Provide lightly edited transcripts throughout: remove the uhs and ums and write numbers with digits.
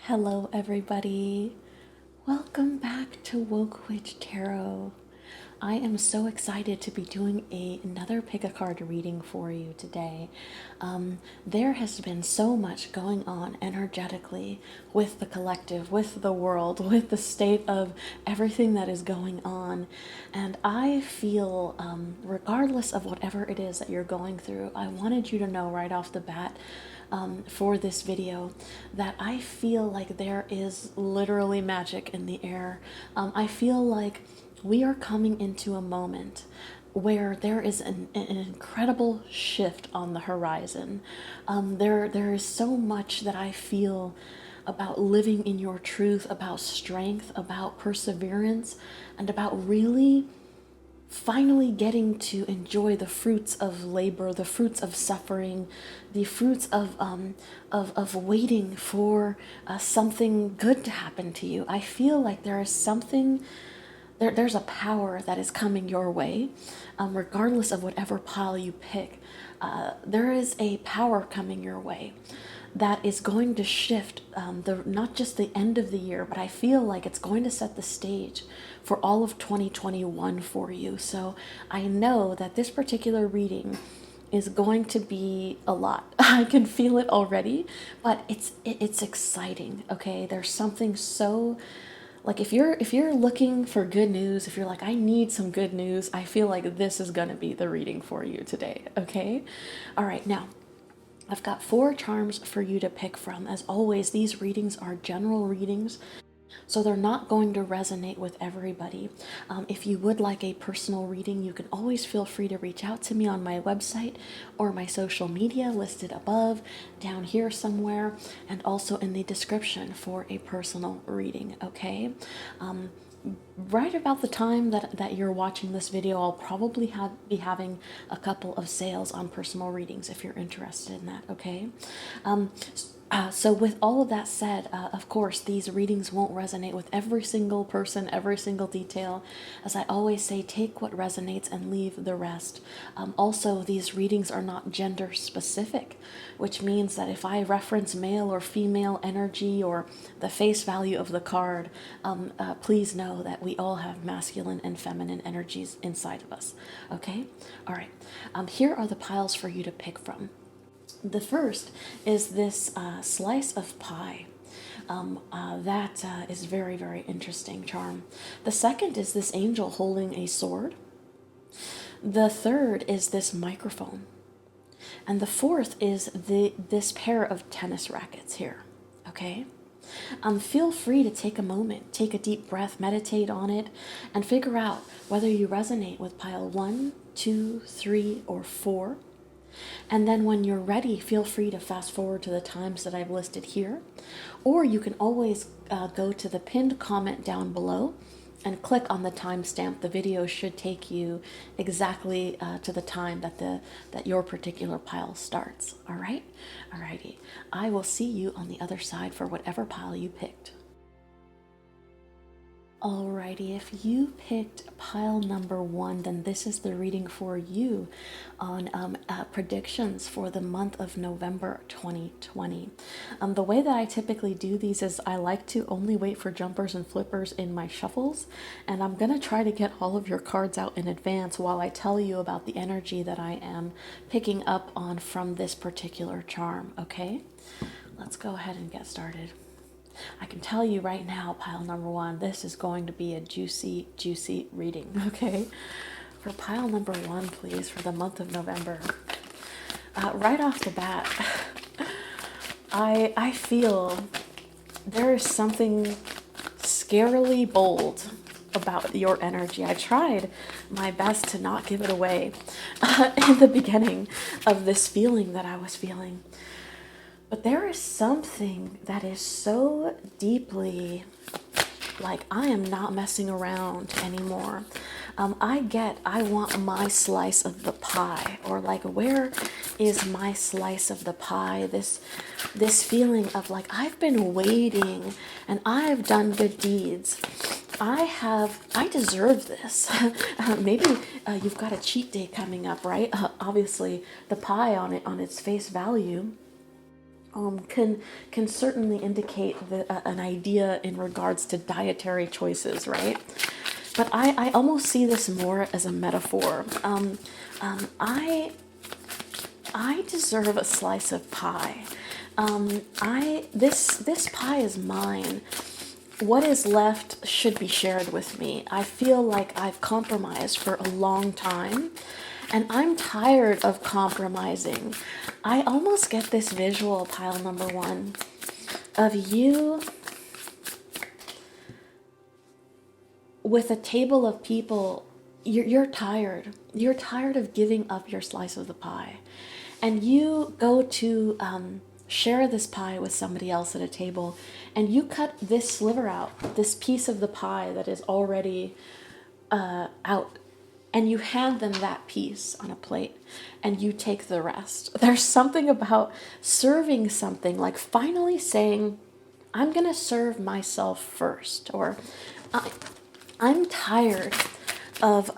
Hello, everybody. Welcome back to Woke Witch Tarot. I am so excited to be doing another pick a card reading for you today. There has been so much going on energetically with the collective, with the world, with the state of everything that is going on. And I feel, regardless of whatever it is that you're going through, I wanted you to know right off the bat for this video that I feel like there is literally magic in the air. I feel like we are coming into a moment where there is an incredible shift on the horizon. There is so much that I feel about living in your truth, about strength, about perseverance, and about really finally getting to enjoy the fruits of labor, the fruits of suffering, the fruits of waiting for something good to happen to you. I feel like there is something. There's a power that is coming your way, regardless of whatever pile you pick. There is a power coming your way that is going to shift not just the end of the year, but I feel like it's going to set the stage for all of 2021 for you. So I know that this particular reading is going to be a lot. I can feel it already, but it's exciting. Okay, there's something so, like, if you're looking for good news, if you're like, I need some good news, I feel like this is gonna be the reading for you today. Okay, all right. Now I've got 4 charms for you to pick from. As always, these readings are general readings, so they're not going to resonate with everybody. If you would like a personal reading, you can always feel free to reach out to me on my website or my social media listed above, down here somewhere, and also in the description for a personal reading, okay? Right about the time that you're watching this video, I'll probably be having a couple of sales on personal readings if you're interested in that, okay? So with all of that said, of course, these readings won't resonate with every single person, every single detail. As I always say, take what resonates and leave the rest. Also, these readings are not gender specific, which means that if I reference male or female energy or the face value of the card, please know that we all have masculine and feminine energies inside of us. Okay? All right. Here are the piles for you to pick from. The first is this slice of pie. That is very, very interesting charm. The second is this angel holding a sword. The third is this microphone. And the fourth is this pair of tennis rackets here. Okay? Feel free to take a moment, take a deep breath, meditate on it, and figure out whether you resonate with pile 1, 2, 3, or 4. And then when you're ready, feel free to fast forward to the times that I've listed here. Or you can always go to the pinned comment down below and click on the timestamp. The video should take you exactly to the time that your particular pile starts. All right? Alrighty. I will see you on the other side for whatever pile you picked. Alrighty, if you picked pile number 1, then this is the reading for you on predictions for the month of November 2020. The way that I typically do these is I like to only wait for jumpers and flippers in my shuffles, and I'm going to try to get all of your cards out in advance while I tell you about the energy that I am picking up on from this particular charm, okay? Let's go ahead and get started. I can tell you right now, pile number 1, this is going to be a juicy, juicy reading, okay? For pile number 1, please, for the month of November. Right off the bat, I feel there is something scarily bold about your energy. I tried my best to not give it away in the beginning of this feeling that I was feeling. But there is something that is so deeply like, I am not messing around anymore. I want my slice of the pie, or like, where is my slice of the pie? This feeling of like, I've been waiting and I've done good deeds. I deserve this. Maybe you've got a cheat day coming up, right? Obviously the pie on its face value can certainly indicate an idea in regards to dietary choices, right? But I almost see this more as a metaphor. I deserve a slice of pie. This pie is mine. What is left should be shared with me. I feel like I've compromised for a long time, and I'm tired of compromising. I almost get this visual, pile number one, of you with a table of people. You're tired. You're tired of giving up your slice of the pie. And you go to share this pie with somebody else at a table, and you cut this sliver out, this piece of the pie that is already out, and you hand them that piece on a plate, and you take the rest. There's something about serving something, like finally saying, I'm going to serve myself first, or I'm tired of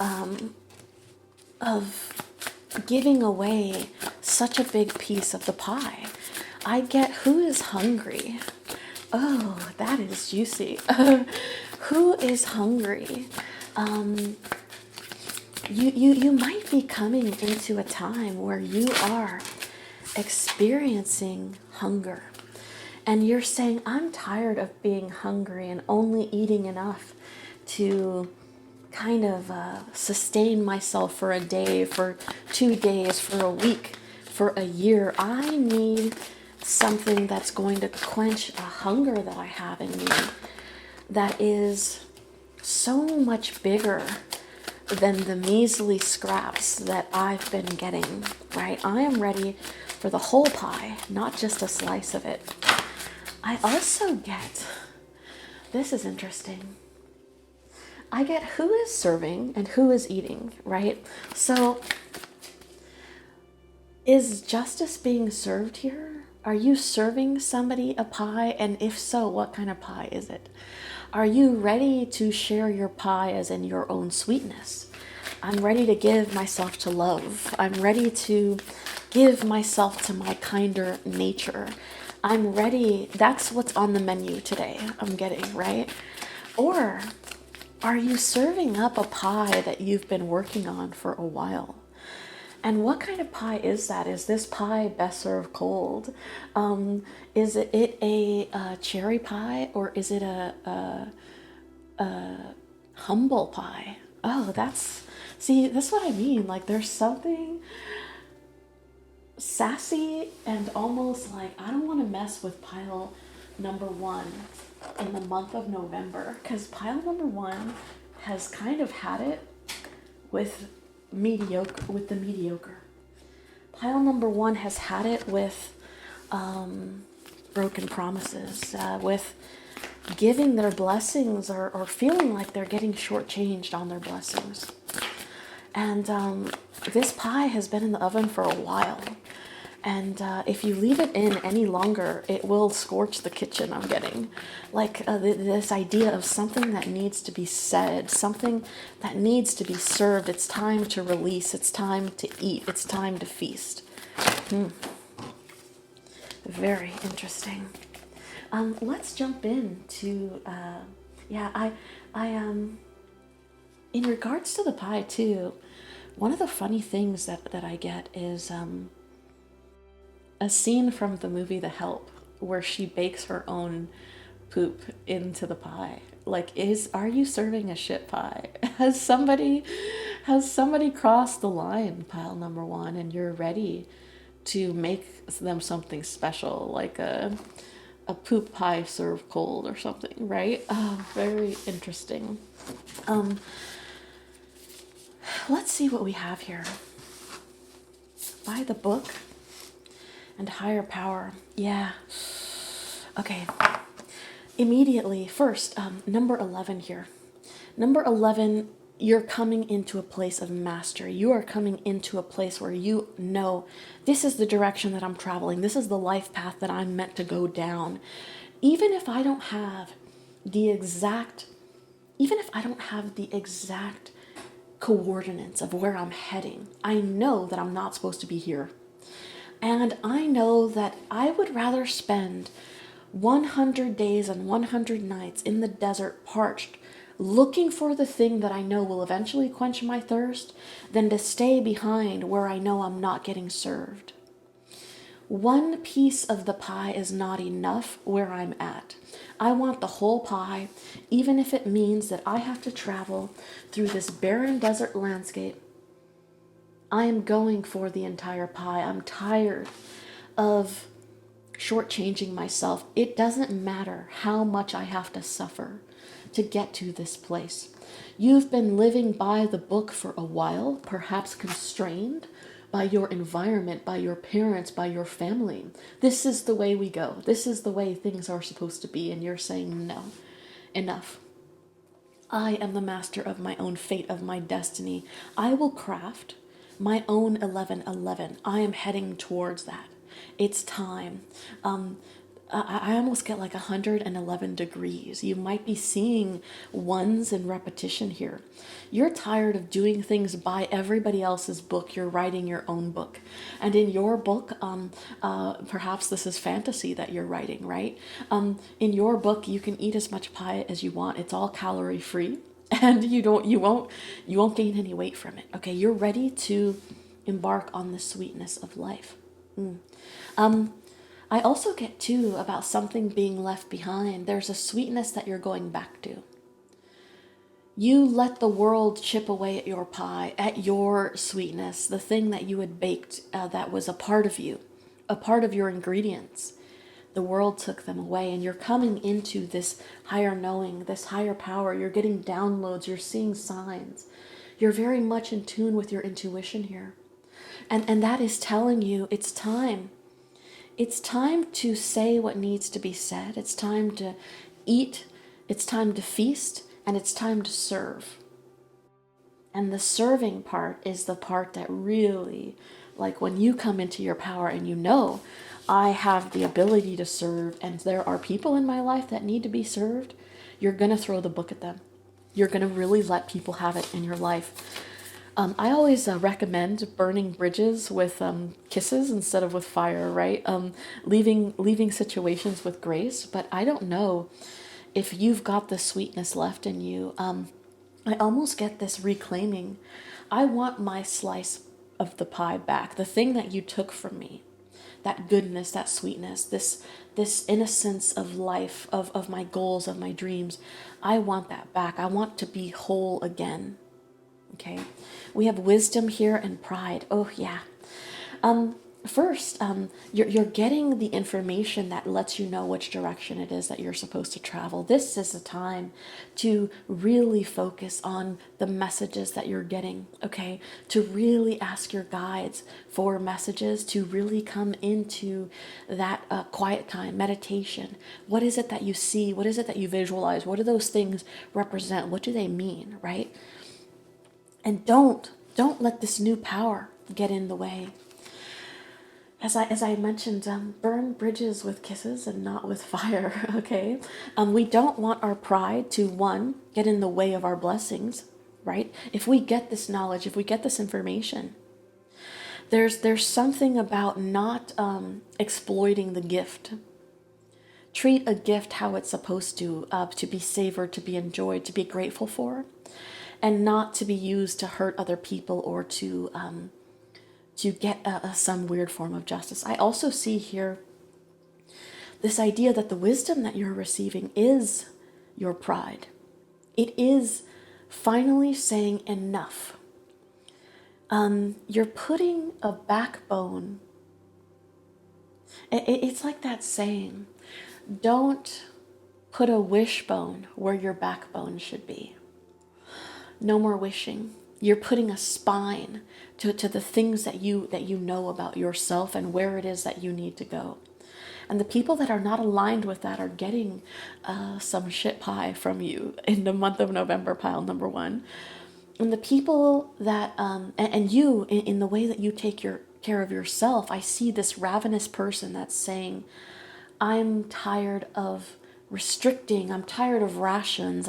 giving away such a big piece of the pie. I get who is hungry. Oh, that is juicy. Who is hungry? You might be coming into a time where you are experiencing hunger. And you're saying, I'm tired of being hungry and only eating enough to kind of sustain myself for a day, for 2 days, for a week, for a year. I need something that's going to quench a hunger that I have in me that is so much bigger than the measly scraps that I've been getting, right? I am ready for the whole pie, not just a slice of it. I also get, this is interesting, I get who is serving and who is eating, right? So is justice being served here? Are you serving somebody a pie? And if so, what kind of pie is it? Are you ready to share your pie as in your own sweetness? I'm ready to give myself to love. I'm ready to give myself to my kinder nature. I'm ready. That's what's on the menu today, I'm getting, right? Or are you serving up a pie that you've been working on for a while? And what kind of pie is that? Is this pie best served cold? Is it a cherry pie, or is it a humble pie? Oh, that's what I mean. Like, there's something sassy and almost like, I don't want to mess with pile number one in the month of November, because pile number one has kind of had it with the mediocre. Pile number one has had it with broken promises, with giving their blessings or feeling like they're getting shortchanged on their blessings. And this pie has been in the oven for a while. And if you leave it in any longer, it will scorch the kitchen, I'm getting. Like this idea of something that needs to be said, something that needs to be served. It's time to release. It's time to eat. It's time to feast. Very interesting. Let's jump into, in regards to the pie too, one of the funny things that I get is a scene from the movie The Help where she bakes her own poop into the pie. Like, are you serving a shit pie? Has somebody crossed the line, pile number one, and you're ready to make them something special, like a poop pie served cold or something, right? Oh, very interesting. Let's see what we have here. By the book and higher power. Yeah. Okay. Immediately, first, number 11 here. Number 11, you're coming into a place of mastery. You are coming into a place where you know this is the direction that I'm traveling. This is the life path that I'm meant to go down. Even if I don't have the exact coordinates of where I'm heading, I know that I'm not supposed to be here. And I know that I would rather spend 100 days and 100 nights in the desert parched, looking for the thing that I know will eventually quench my thirst, than to stay behind where I know I'm not getting served. One piece of the pie is not enough where I'm at. I want the whole pie, even if it means that I have to travel through this barren desert landscape. I am going for the entire pie. I'm tired of shortchanging myself. It doesn't matter how much I have to suffer to get to this place. You've been living by the book for a while, perhaps constrained by your environment, by your parents, by your family. This is the way we go. This is the way things are supposed to be. And you're saying, no, enough. I am the master of my own fate, of my destiny. I will craft my own 1111. I am heading towards that. It's time. I almost get like 111 degrees. You might be seeing ones in repetition here. You're tired of doing things by everybody else's book. You're writing your own book. And in your book, perhaps this is fantasy that you're writing, right? In your book, you can eat as much pie as you want. It's all calorie free. And you won't gain any weight from it. Okay, you're ready to embark on the sweetness of life. I also get too about something being left behind. There's a sweetness that you're going back to. You let the world chip away at your pie, at your sweetness, the thing that you had baked that was a part of you, a part of your ingredients. The world took them away, and you're coming into this higher knowing, this higher power. You're getting downloads, you're seeing signs. You're very much in tune with your intuition here. And that is telling you it's time. It's time to say what needs to be said. It's time to eat. It's time to feast. And it's time to serve. And the serving part is the part that really, like when you come into your power and you know, I have the ability to serve and there are people in my life that need to be served, you're going to throw the book at them. You're going to really let people have it in your life. I always recommend burning bridges with kisses instead of with fire, right? Leaving situations with grace. But I don't know if you've got the sweetness left in you. I almost get this reclaiming. I want my slice of the pie back, the thing that you took from me, that goodness, that sweetness, this innocence of life, of my goals, of my dreams. I want that back. I want to be whole again. Okay, we have wisdom here and pride. Oh yeah. First, you're getting the information that lets you know which direction it is that you're supposed to travel. This is a time to really focus on the messages that you're getting, okay? To really ask your guides for messages, to really come into that quiet time, meditation. What is it that you see? What is it that you visualize? What do those things represent? What do they mean, right? And don't let this new power get in the way. As I mentioned, burn bridges with kisses and not with fire, okay? We don't want our pride to, one, get in the way of our blessings, right? If we get this knowledge, if we get this information, there's something about not exploiting the gift. Treat a gift how it's supposed to be savored, to be enjoyed, to be grateful for, and not to be used to hurt other people or to get some weird form of justice. I also see here this idea that the wisdom that you're receiving is your pride. It is finally saying enough. You're putting a backbone. It's like that saying, don't put a wishbone where your backbone should be. No more wishing. You're putting a spine to the things that you know about yourself and where it is that you need to go. And the people that are not aligned with that are getting some shit pie from you in the month of November, pile number one. And the people that, and you, in the way that you take care of yourself, I see this ravenous person that's saying, I'm tired of restricting, I'm tired of rations,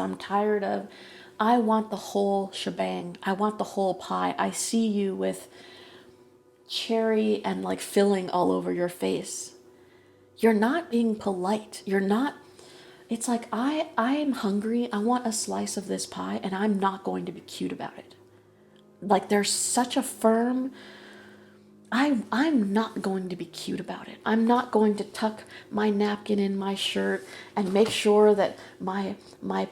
I want the whole shebang. I want the whole pie. I see you with cherry and like filling all over your face. You're not being polite. You're not. It's like I'm hungry. I want a slice of this pie and I'm not going to be cute about it. Like there's such a firm I'm not going to be cute about it. I'm not going to tuck my napkin in my shirt and make sure that my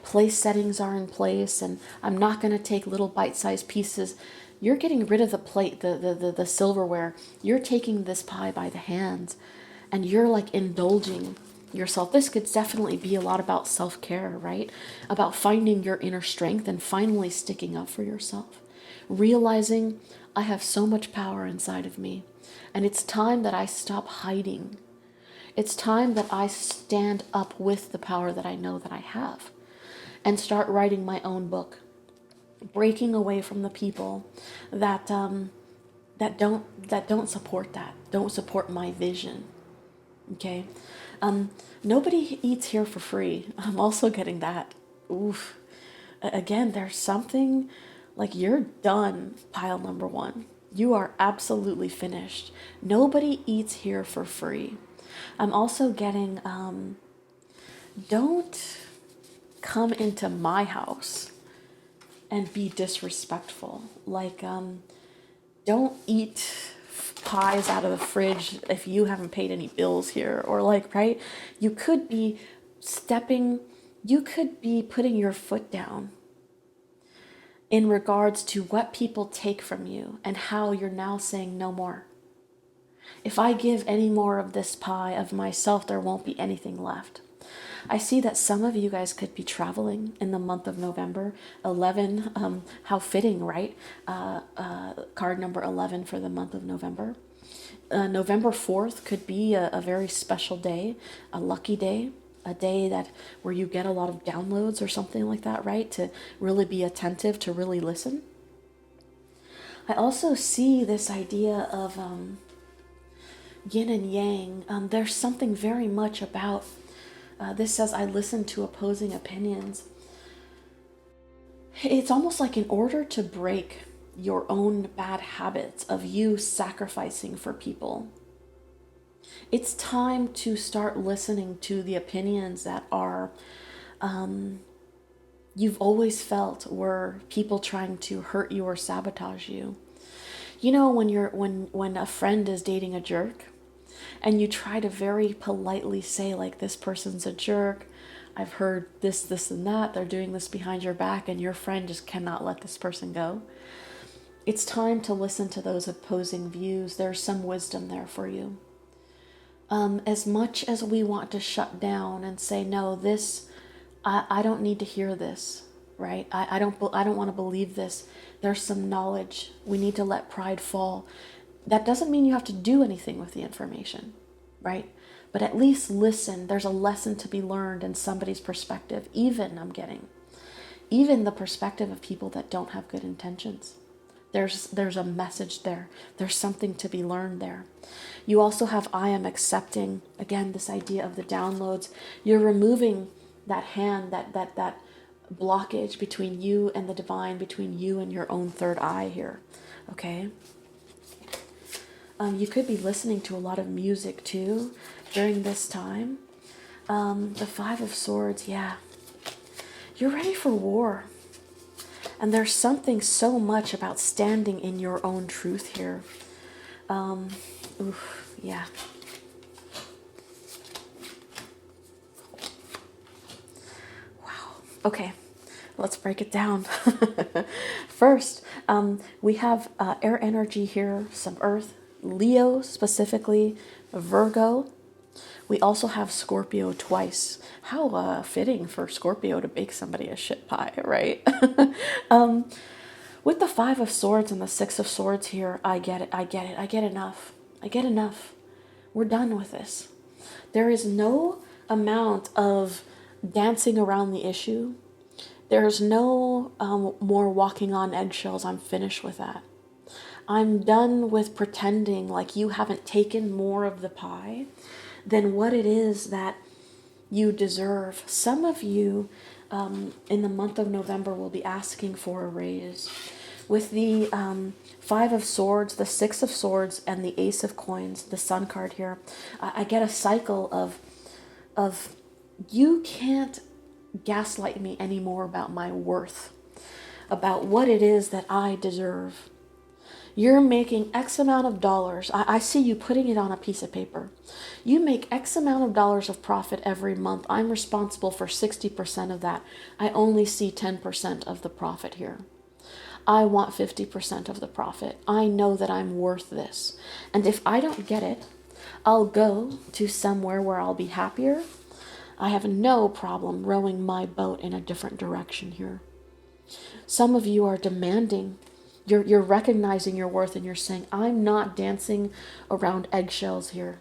place settings are in place, and I'm not going to take little bite-sized pieces. You're getting rid of the plate, the silverware. You're taking this pie by the hands and you're like indulging yourself. This could definitely be a lot about self-care, right? About finding your inner strength and finally sticking up for yourself. Realizing I have so much power inside of me, and it's time that I stop hiding. It's time that I stand up with the power that I know that I have and start writing my own book, breaking away from the people that don't support that, don't support my vision. Okay, nobody eats here for free. I'm also getting that. Oof. Again, there's something like you're done, pile number one. You are absolutely finished. Nobody eats here for free. I'm also getting, don't come into my house and be disrespectful. Like, don't eat pies out of the fridge if you haven't paid any bills here. Or like, right? You could be you could be putting your foot down in regards to what people take from you and how you're now saying no more. If I give any more of this pie of myself, there won't be anything left. I see that some of you guys could be traveling in the month of November. 11, how fitting, right? Card number 11 for the month of November. November 4th could be a very special day, a lucky day. A day that where you get a lot of downloads or something like that, right? To really be attentive, to really listen. I also see this idea of yin and yang. There's something very much about, this says, I listen to opposing opinions. It's almost like in order to break your own bad habits of you sacrificing for people, it's time to start listening to the opinions that are, you've always felt were people trying to hurt you or sabotage you. You know, when a friend is dating a jerk and you try to very politely say like, this person's a jerk, I've heard this and that, they're doing this behind your back, and your friend just cannot let this person go. It's time to listen to those opposing views. There's some wisdom there for you. As much as we want to shut down and say, no, this, I don't need to hear this, right? I don't want to believe this. There's some knowledge. We need to let pride fall. That doesn't mean you have to do anything with the information, right? But at least listen. There's a lesson to be learned in somebody's perspective. Even the perspective of people that don't have good intentions. There's a message there. There's something to be learned there. You also have I am accepting. Again, this idea of the downloads. You're removing that hand, that blockage between you and the divine, between you and your own third eye here. Okay? You could be listening to a lot of music too during this time. The Five of Swords, yeah. You're ready for war. And there's something so much about standing in your own truth here. Yeah. Wow. Okay, let's break it down. First, we have air energy here, some earth, Leo specifically, Virgo. We also have Scorpio twice. How fitting for Scorpio to bake somebody a shit pie, right? With the Five of Swords and the Six of Swords here, I get it. I get enough. We're done with this. There is no amount of dancing around the issue. There's no more walking on eggshells. I'm finished with that. I'm done with pretending like you haven't taken more of the pie than what it is that you deserve. Some of you in the month of November will be asking for a raise. With the Five of Swords, the Six of Swords, and the Ace of Coins, the Sun card here, I get a cycle of you can't gaslight me anymore about my worth, about what it is that I deserve. You're making X amount of dollars. I see you putting it on a piece of paper. You make X amount of dollars of profit every month. I'm responsible for 60% of that. I only see 10% of the profit here. I want 50% of the profit. I know that I'm worth this. And if I don't get it, I'll go to somewhere where I'll be happier. I have no problem rowing my boat in a different direction here. Some of you are demanding. You're recognizing your worth and you're saying, I'm not dancing around eggshells here.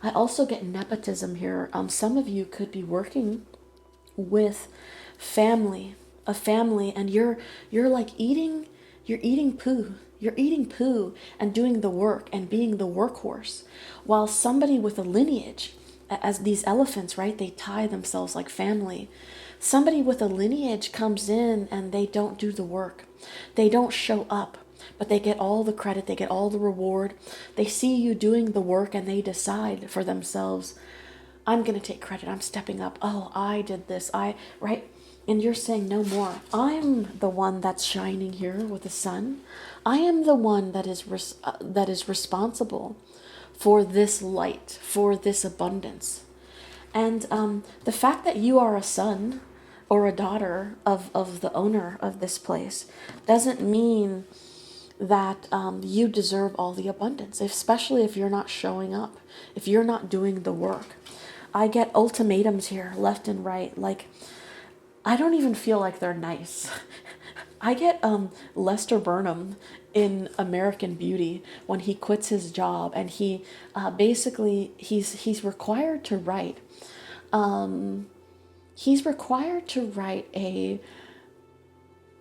I also get nepotism here. Some of you could be working with a family, and you're like eating poo. You're eating poo and doing the work and being the workhorse, while somebody with a lineage, as these elephants, right? They tie themselves like family. Somebody with a lineage comes in and they don't do the work. They don't show up, but they get all the credit. They get all the reward. They see you doing the work and they decide for themselves, I'm going to take credit. I'm stepping up. Oh, I did this. Right? And you're saying no more. I'm the one that's shining here with the sun. I am the one that is responsible for this light, for this abundance. And the fact that you are a son or a daughter of the owner of this place doesn't mean that you deserve all the abundance, especially if you're not showing up, if you're not doing the work. I get ultimatums here left and right. Like, I don't even feel like they're nice. I get Lester Burnham in American Beauty when he quits his job, and he basically he's required to write. He's required to write a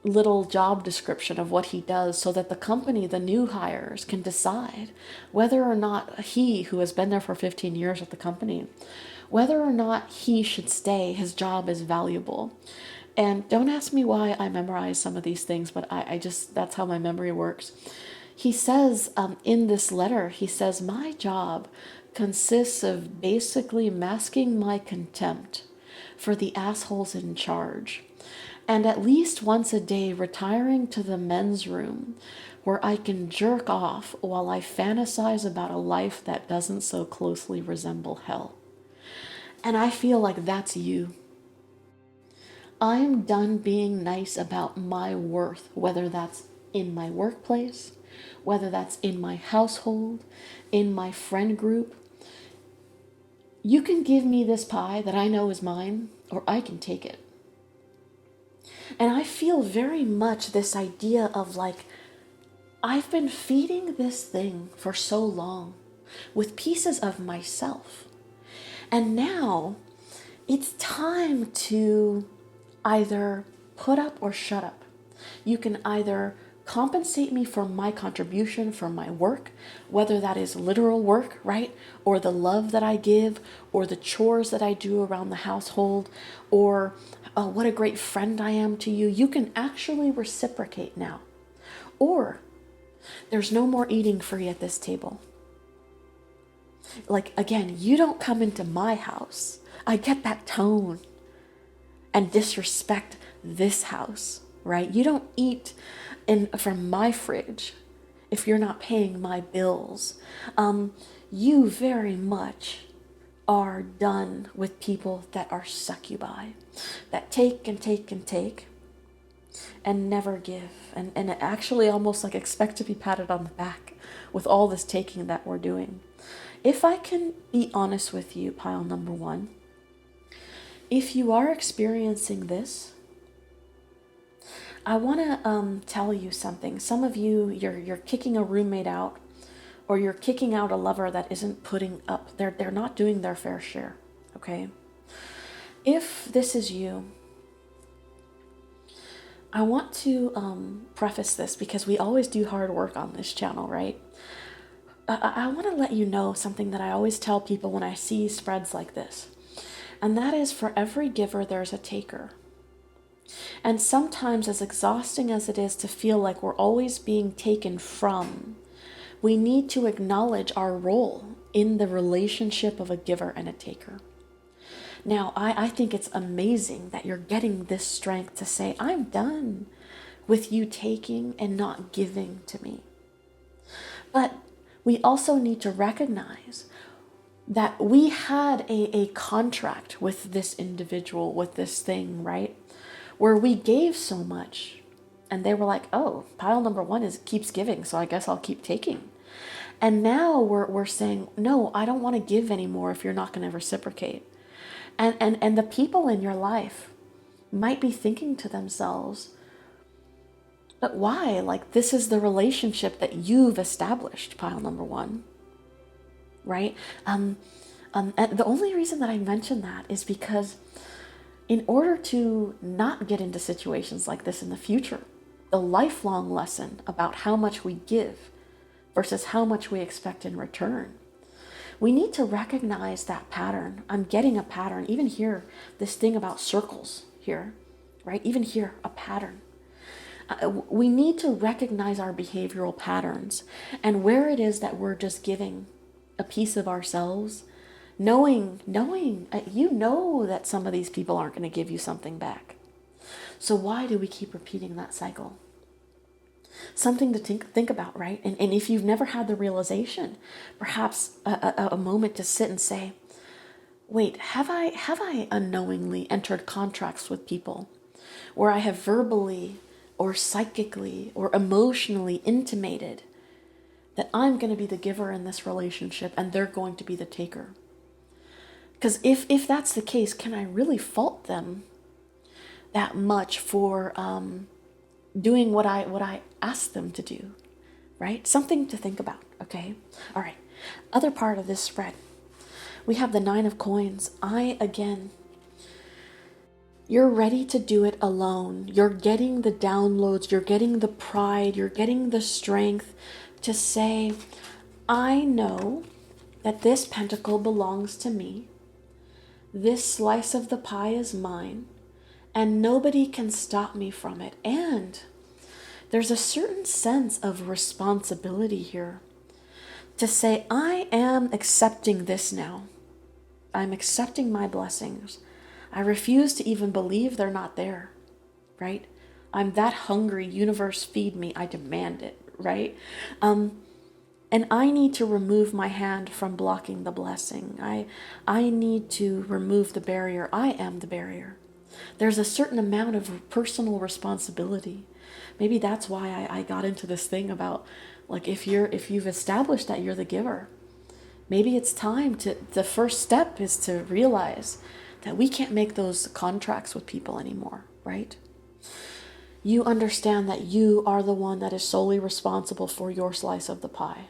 little job description of what he does so that the company, the new hires, can decide whether or not he, who has been there for 15 years at the company, whether or not he should stay. His job is valuable. And don't ask me why I memorize some of these things, but I just, that's how my memory works. He says in this letter, he says, my job consists of basically masking my contempt for the assholes in charge, and at least once a day retiring to the men's room where I can jerk off while I fantasize about a life that doesn't so closely resemble hell. And I feel like that's you. I'm done being nice about my worth, whether that's in my workplace, whether that's in my household, in my friend group. You can give me this pie that I know is mine, or I can take it. And I feel very much this idea of like, I've been feeding this thing for so long with pieces of myself. And now it's time to either put up or shut up. You can either compensate me for my contribution, for my work, whether that is literal work, right? Or the love that I give, or the chores that I do around the household, or what a great friend I am to you. You can actually reciprocate now. Or there's no more eating free at this table. Like, again, you don't come into my house. I get that tone and disrespect this house, right? You don't eat from my fridge if you're not paying my bills. You very much are done with people that are succubi, that take and take and take and never give, and actually almost like expect to be patted on the back with all this taking that we're doing. If I can be honest with you, pile number one, if you are experiencing this, I want to tell you something. Some of you, you're kicking a roommate out, or you're kicking out a lover that isn't putting up. They're not doing their fair share. Okay. If this is you, I want to preface this because we always do hard work on this channel, right? I want to let you know something that I always tell people when I see spreads like this. And that is, for every giver, there's a taker. And sometimes, as exhausting as it is to feel like we're always being taken from, we need to acknowledge our role in the relationship of a giver and a taker. Now, I think it's amazing that you're getting this strength to say, I'm done with you taking and not giving to me. But we also need to recognize that we had a contract with this individual, with this thing, right? Where we gave so much and they were like, oh, pile number one keeps giving, so I guess I'll keep taking. And now we're saying, no, I don't want to give anymore if you're not going to reciprocate. And the people in your life might be thinking to themselves, but why? Like, this is the relationship that you've established, pile number one, right? And the only reason that I mention that is because in order to not get into situations like this in the future, the lifelong lesson about how much we give versus how much we expect in return, we need to recognize that pattern. I'm getting a pattern. Even here, this thing about circles here, right? Even here, a pattern. We need to recognize our behavioral patterns and where it is that we're just giving a piece of ourselves, knowing you know that some of these people aren't going to give you something back. So why do we keep repeating that cycle? Something to think about, right? And if you've never had the realization, perhaps a moment to sit and say, wait, have I unknowingly entered contracts with people where I have verbally or psychically or emotionally intimated that I'm going to be the giver in this relationship and they're going to be the taker? Because if that's the case, can I really fault them that much for doing what I asked them to do, right? Something to think about, okay? All right, other part of this spread, we have the 9 of coins. You're ready to do it alone. You're getting the downloads, you're getting the pride, you're getting the strength to say, I know that this pentacle belongs to me. This slice of the pie is mine, and nobody can stop me from it. And there's a certain sense of responsibility here to say, I am accepting this now. I'm accepting my blessings. I refuse to even believe they're not there, right? I'm that hungry. Universe, feed me. I demand it, right? And I need to remove my hand from blocking the blessing. I need to remove the barrier. I am the barrier. There's a certain amount of personal responsibility. Maybe that's why I got into this thing about, like, if you've established that you're the giver, maybe it's time the first step is to realize that we can't make those contracts with people anymore, right? You understand that you are the one that is solely responsible for your slice of the pie.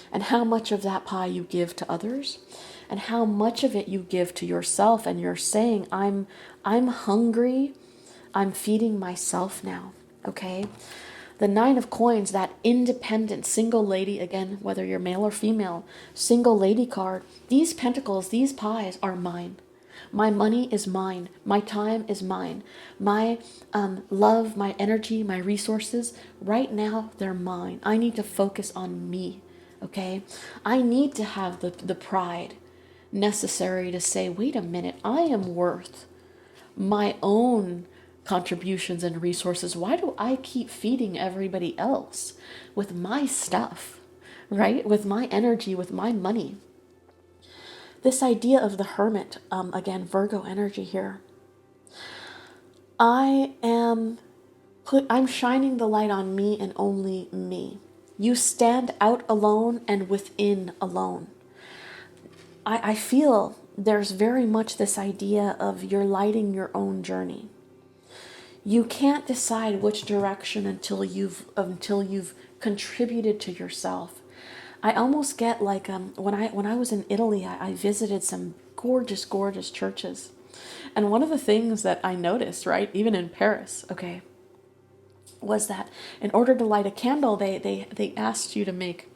And how much of that pie you give to others, and how much of it you give to yourself, and you're saying, I'm hungry, I'm feeding myself now, okay? The 9 of coins, that independent single lady, again, whether you're male or female, single lady card, these pentacles, these pies are mine. My money is mine. My time is mine. My love, my energy, my resources, right now, they're mine. I need to focus on me, okay? I need to have the pride necessary to say, wait a minute, I am worth my own contributions and resources. Why do I keep feeding everybody else with my stuff, right? With my energy, with my money. This idea of the hermit, again, Virgo energy here. I'm shining the light on me and only me. You stand out alone and within alone. I feel there's very much this idea of you're lighting your own journey. You can't decide which direction until you've contributed to yourself. I almost get like when I was in Italy, I visited some gorgeous churches, and one of the things that I noticed, right, even in Paris, okay, was that in order to light a candle, they asked you to make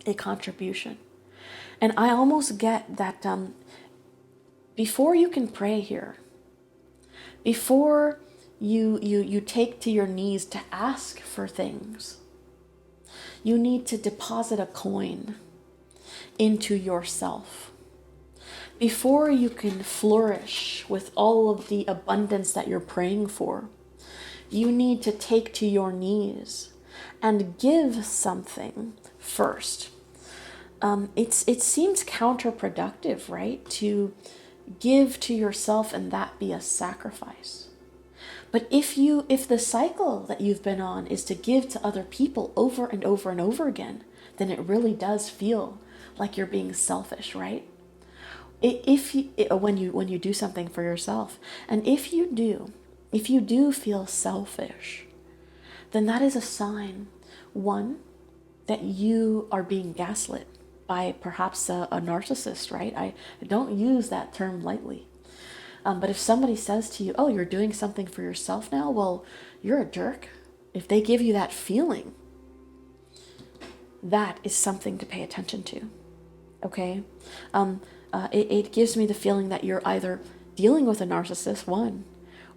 a contribution, and I almost get that before you can pray here, before you take to your knees to ask for things. You need to deposit a coin into yourself. Before you can flourish with all of the abundance that you're praying for, you need to take to your knees and give something first. It seems counterproductive, right? To give to yourself and that be a sacrifice. But if the cycle that you've been on is to give to other people over and over and over again, then it really does feel like you're being selfish, right? When you do something for yourself, and if you do feel selfish, then that is a sign, one, that you are being gaslit by perhaps a narcissist, right? I don't use that term lightly. But if somebody says to you, oh, you're doing something for yourself now, well, you're a jerk. If they give you that feeling, that is something to pay attention to, okay? It gives me the feeling that you're either dealing with a narcissist, one,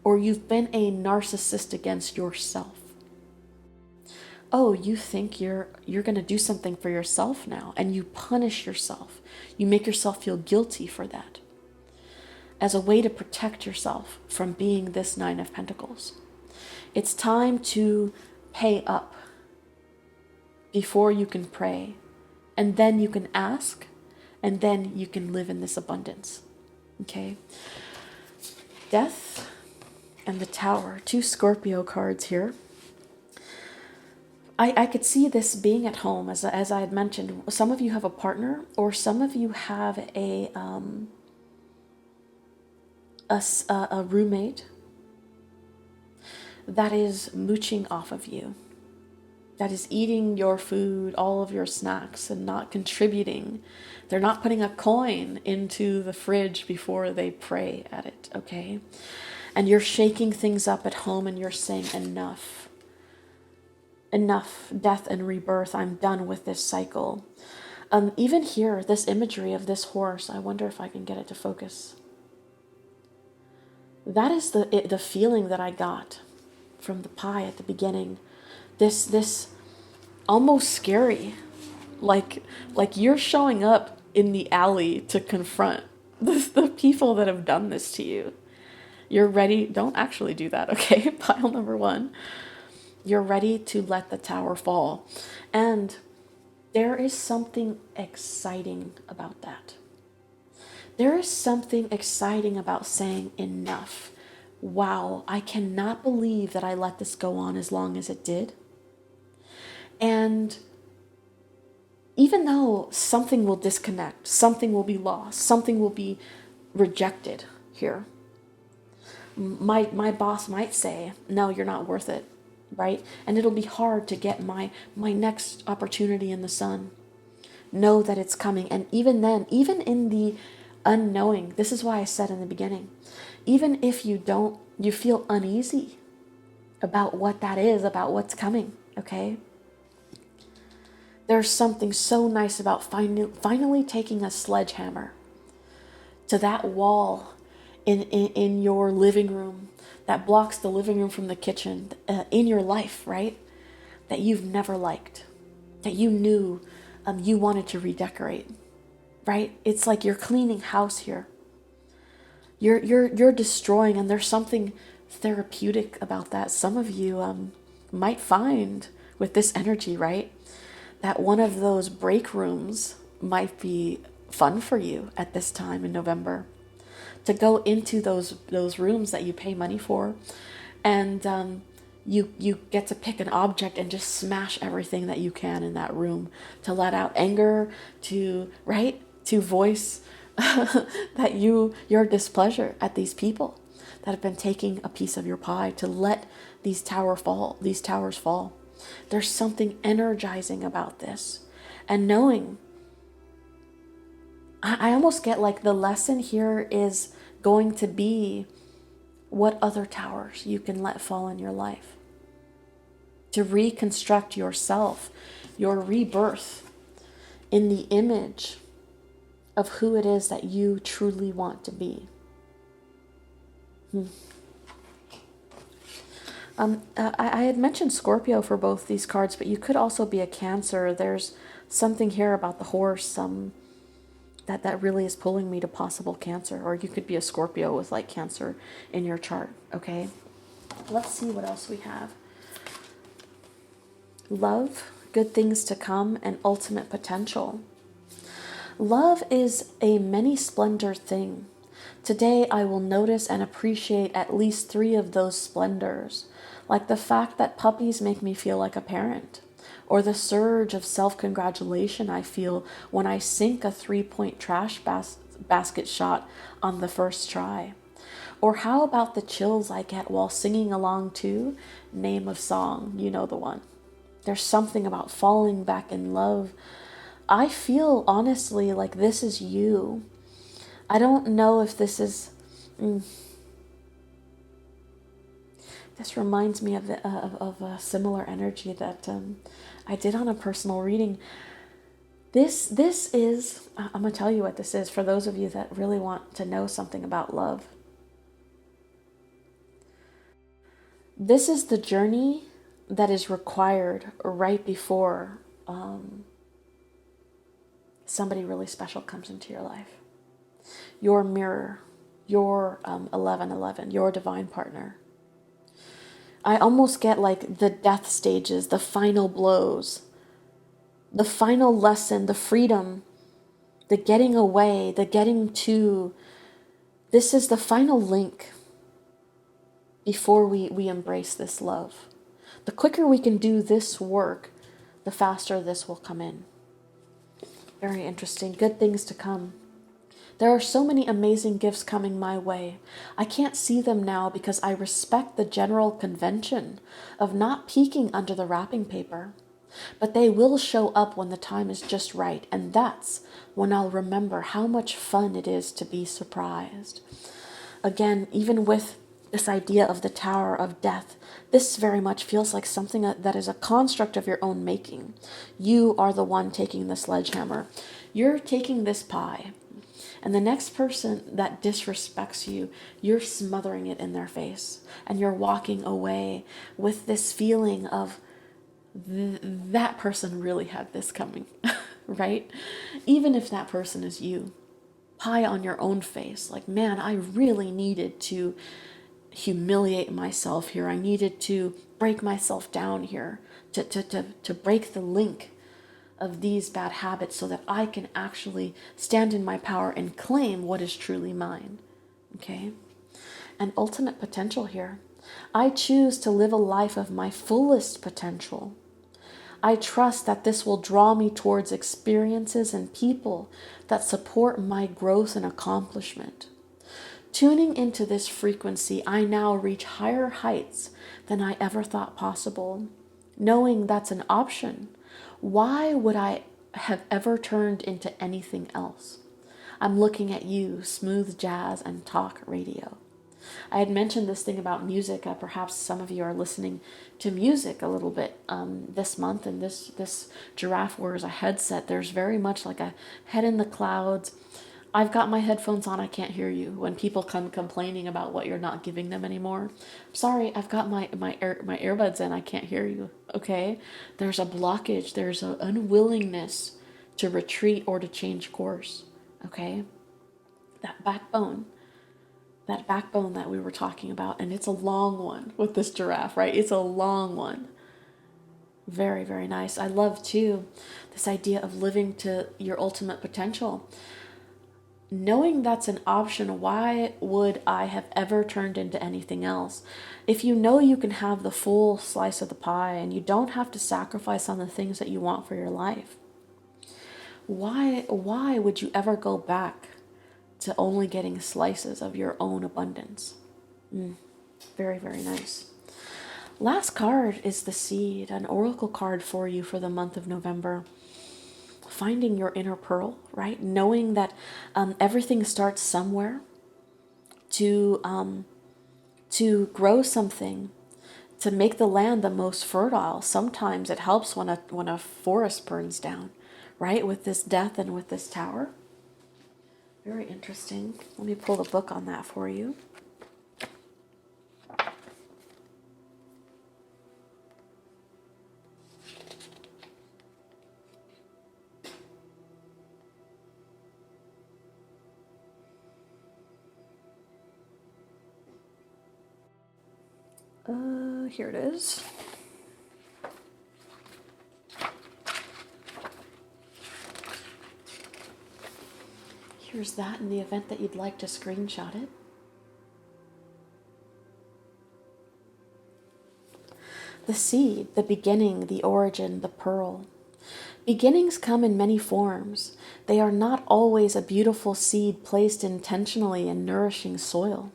or you've been a narcissist against yourself. Oh, you think you're going to do something for yourself now, and you punish yourself. You make yourself feel guilty for that, as a way to protect yourself from being this Nine of Pentacles. It's time to pay up before you can pray, and then you can ask, and then you can live in this abundance. Okay? Death and the Tower, 2 Scorpio cards here. I could see this being at home, as I had mentioned. Some of you have a partner, or some of you have a roommate that is mooching off of you, that is eating your food, all of your snacks, and not contributing. They're not putting a coin into the fridge before they pray at it, okay? And you're shaking things up at home and you're saying, enough. Enough, death and rebirth. I'm done with this cycle. Even here, this imagery of this horse, I wonder if I can get it to focus. That is the feeling that I got from the pie at the beginning. This almost scary, like you're showing up in the alley to confront the people that have done this to you. You're ready. Don't actually do that, okay? Pile number 1. You're ready to let the tower fall. And there is something exciting about that. There is something exciting about saying enough. Wow, I cannot believe that I let this go on as long as it did. And even though something will disconnect, something will be lost, something will be rejected here. My boss might say, no, you're not worth it, right? And it'll be hard to get my next opportunity in the sun. Know that it's coming. And even then, even in the unknowing, this is why I said in the beginning, even if you feel uneasy about what that is, about what's coming, okay? There's something so nice about finally taking a sledgehammer to that wall in your living room that blocks the living room from the kitchen, in your life, right? That you've never liked, that you knew you wanted to redecorate, right? It's like you're cleaning house here. You're destroying, and there's something therapeutic about that. Some of you might find with this energy, right, that one of those break rooms might be fun for you at this time in November, to go into those rooms that you pay money for, and you get to pick an object and just smash everything that you can in that room, to let out anger, to voice that your displeasure at these people that have been taking a piece of your pie, to let these towers fall. There's something energizing about this. And knowing, I almost get like the lesson here is going to be what other towers you can let fall in your life. To reconstruct yourself, your rebirth in the image of who it is that you truly want to be. I had mentioned Scorpio for both these cards, but you could also be a Cancer. There's something here about the horse that really is pulling me to possible Cancer. Or you could be a Scorpio with like Cancer in your chart, okay? Let's see what else we have. Love, good things to come, and ultimate potential. Love is a many splendor thing. Today I will notice and appreciate at least 3 of those splendors, like the fact that puppies make me feel like a parent, or the surge of self-congratulation I feel when I sink a 3-point trash basket shot on the first try. Or how about the chills I get while singing along to Name of Song, you know the one. There's something about falling back in love. I feel honestly like this is you. I don't know if this is. This reminds me of a similar energy that I did on a personal reading. This is. I'm gonna tell you what this is for those of you that really want to know something about love. This is the journey that is required right before somebody really special comes into your life. Your mirror, your 1111, your divine partner. I almost get like the death stages, the final blows, the final lesson, the freedom, the getting away, the getting to. This is the final link before we embrace this love. The quicker we can do this work, the faster this will come in. Very interesting. Good things to come. There are so many amazing gifts coming my way. I can't see them now because I respect the general convention of not peeking under the wrapping paper. But they will show up when the time is just right, and that's when I'll remember how much fun it is to be surprised. Again, even with this idea of the Tower of Death, this very much feels like something that is a construct of your own making. You are the one taking the sledgehammer. You're taking this pie. And the next person that disrespects you, you're smothering it in their face. And you're walking away with this feeling of that person really had this coming, right? Even if that person is you. Pie on your own face. Like, man, I really needed to humiliate myself here. I needed to break myself down here to break the link of these bad habits so that I can actually stand in my power and claim what is truly mine. Okay? And ultimate potential here. I choose to live a life of my fullest potential. I trust that this will draw me towards experiences and people that support my growth and accomplishment. Tuning into this frequency, I now reach higher heights than I ever thought possible. Knowing that's an option, why would I have ever turned into anything else? I'm looking at you, smooth jazz and talk radio. I had mentioned this thing about music. Perhaps some of you are listening to music a little bit this month, and this giraffe wears a headset. There's very much like a head in the clouds. I've got my headphones on, I can't hear you. When people come complaining about what you're not giving them anymore, sorry, I've got my earbuds in, I can't hear you, okay? There's a blockage, there's an unwillingness to retreat or to change course, okay? That backbone that we were talking about, and it's a long one with this giraffe, right? It's a long one. Very, very nice. I love, too, this idea of living to your ultimate potential. Knowing that's an option, why would I have ever turned into anything else? If you know you can have the full slice of the pie and you don't have to sacrifice on the things that you want for your life, why would you ever go back to only getting slices of your own abundance? Very, very nice. Last card is the Seed, an oracle card for you for the month of November. Finding your inner pearl, right? Knowing that everything starts somewhere. To grow something, to make the land the most fertile. Sometimes it helps when a forest burns down, right? With this death and with this tower. Very interesting. Let me pull the book on that for you. Here it is. Here's that in the event that you'd like to screenshot it. The seed, the beginning, the origin, the pearl. Beginnings come in many forms. They are not always a beautiful seed placed intentionally in nourishing soil.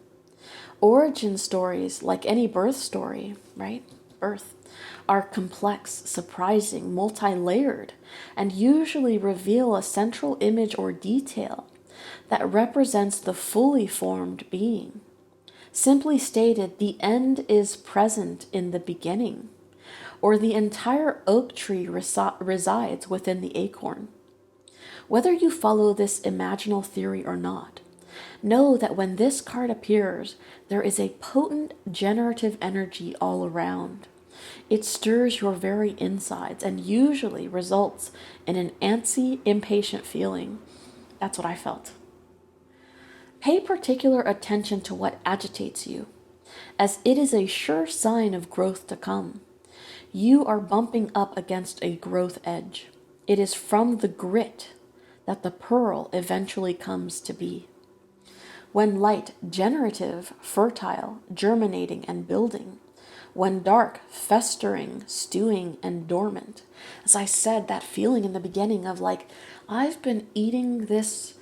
Origin stories, like any birth story, right? Birth, are complex, surprising, multi-layered, and usually reveal a central image or detail that represents the fully formed being. Simply stated, the end is present in the beginning, or the entire oak tree resides within the acorn. Whether you follow this imaginal theory or not, know that when this card appears, there is a potent generative energy all around. It stirs your very insides and usually results in an antsy, impatient feeling. That's what I felt. Pay particular attention to what agitates you, as it is a sure sign of growth to come. You are bumping up against a growth edge. It is from the grit that the pearl eventually comes to be. When light, generative, fertile, germinating, and building. When dark, festering, stewing, and dormant. As I said, that feeling in the beginning of like, I've been taking this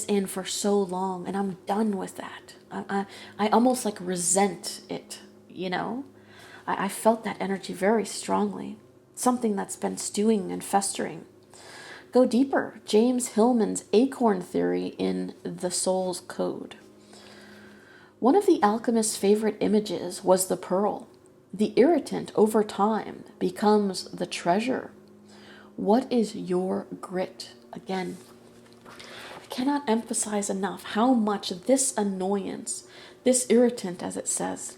in for so long and I'm done with that. I almost like resent it, you know? I felt that energy very strongly. Something that's been stewing and festering. Go deeper. James Hillman's acorn theory in The Soul's Code. One of the alchemist's favorite images was the pearl. The irritant over time becomes the treasure. What is your grit? Again, I cannot emphasize enough how much this annoyance, this irritant as it says,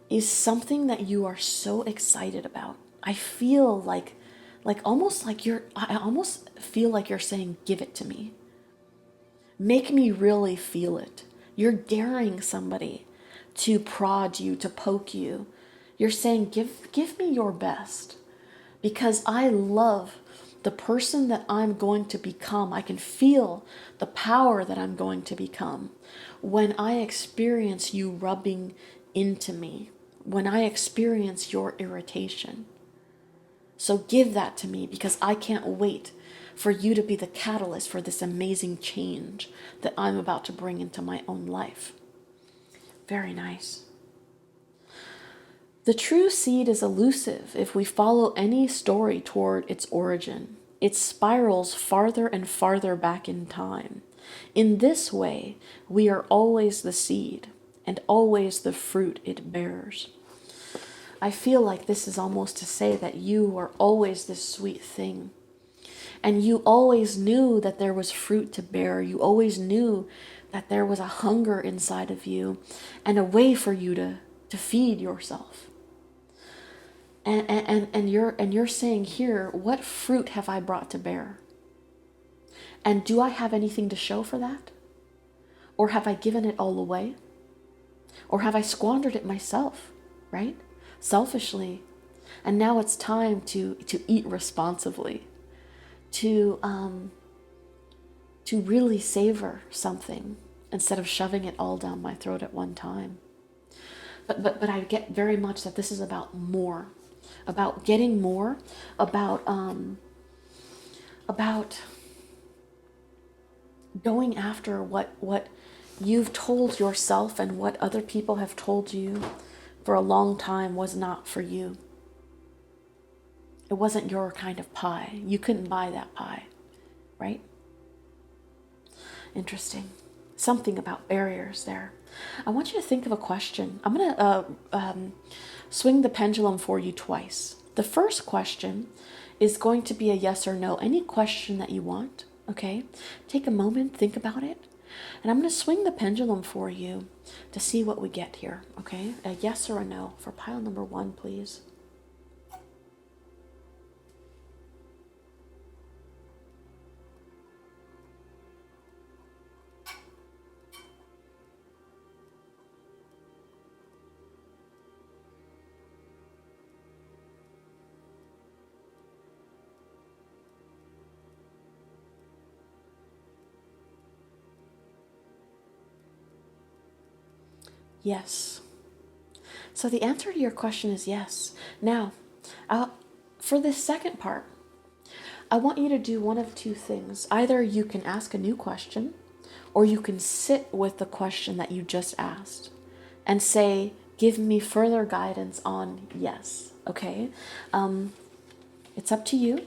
is something that you are so excited about. I feel like almost like I almost feel like you're saying, give it to me. Make me really feel it. You're daring somebody to prod you, to poke you. You're saying, give me your best. Because I love the person that I'm going to become. I can feel the power that I'm going to become when I experience you rubbing into me, when I experience your irritation. So give that to me because I can't wait for you to be the catalyst for this amazing change that I'm about to bring into my own life. Very nice. The true seed is elusive if we follow any story toward its origin. It spirals farther and farther back in time. In this way, we are always the seed and always the fruit it bears. I feel like this is almost to say that you are always this sweet thing. And you always knew that there was fruit to bear. You always knew that there was a hunger inside of you and a way for you to feed yourself. And you're saying here, what fruit have I brought to bear? And do I have anything to show for that? Or have I given it all away? Or have I squandered it myself, right? Selfishly. And now it's time to eat responsibly, to really savor something instead of shoving it all down my throat at one time. But I get very much that this is about more, about getting more, about going after what you've told yourself and what other people have told you for a long time was not for you. It wasn't your kind of pie. You couldn't buy that pie, right? Interesting. Something about barriers there. I want you to think of a question. I'm going to swing the pendulum for you twice. The first question is going to be a yes or no. Any question that you want, okay? Take a moment, think about it. And I'm going to swing the pendulum for you to see what we get here, okay? A yes or a no for pile number 1, please. Yes. So the answer to your question is yes. Now, for this second part, I want you to do one of two things. Either you can ask a new question, or you can sit with the question that you just asked and say, give me further guidance on yes. Okay? It's up to you.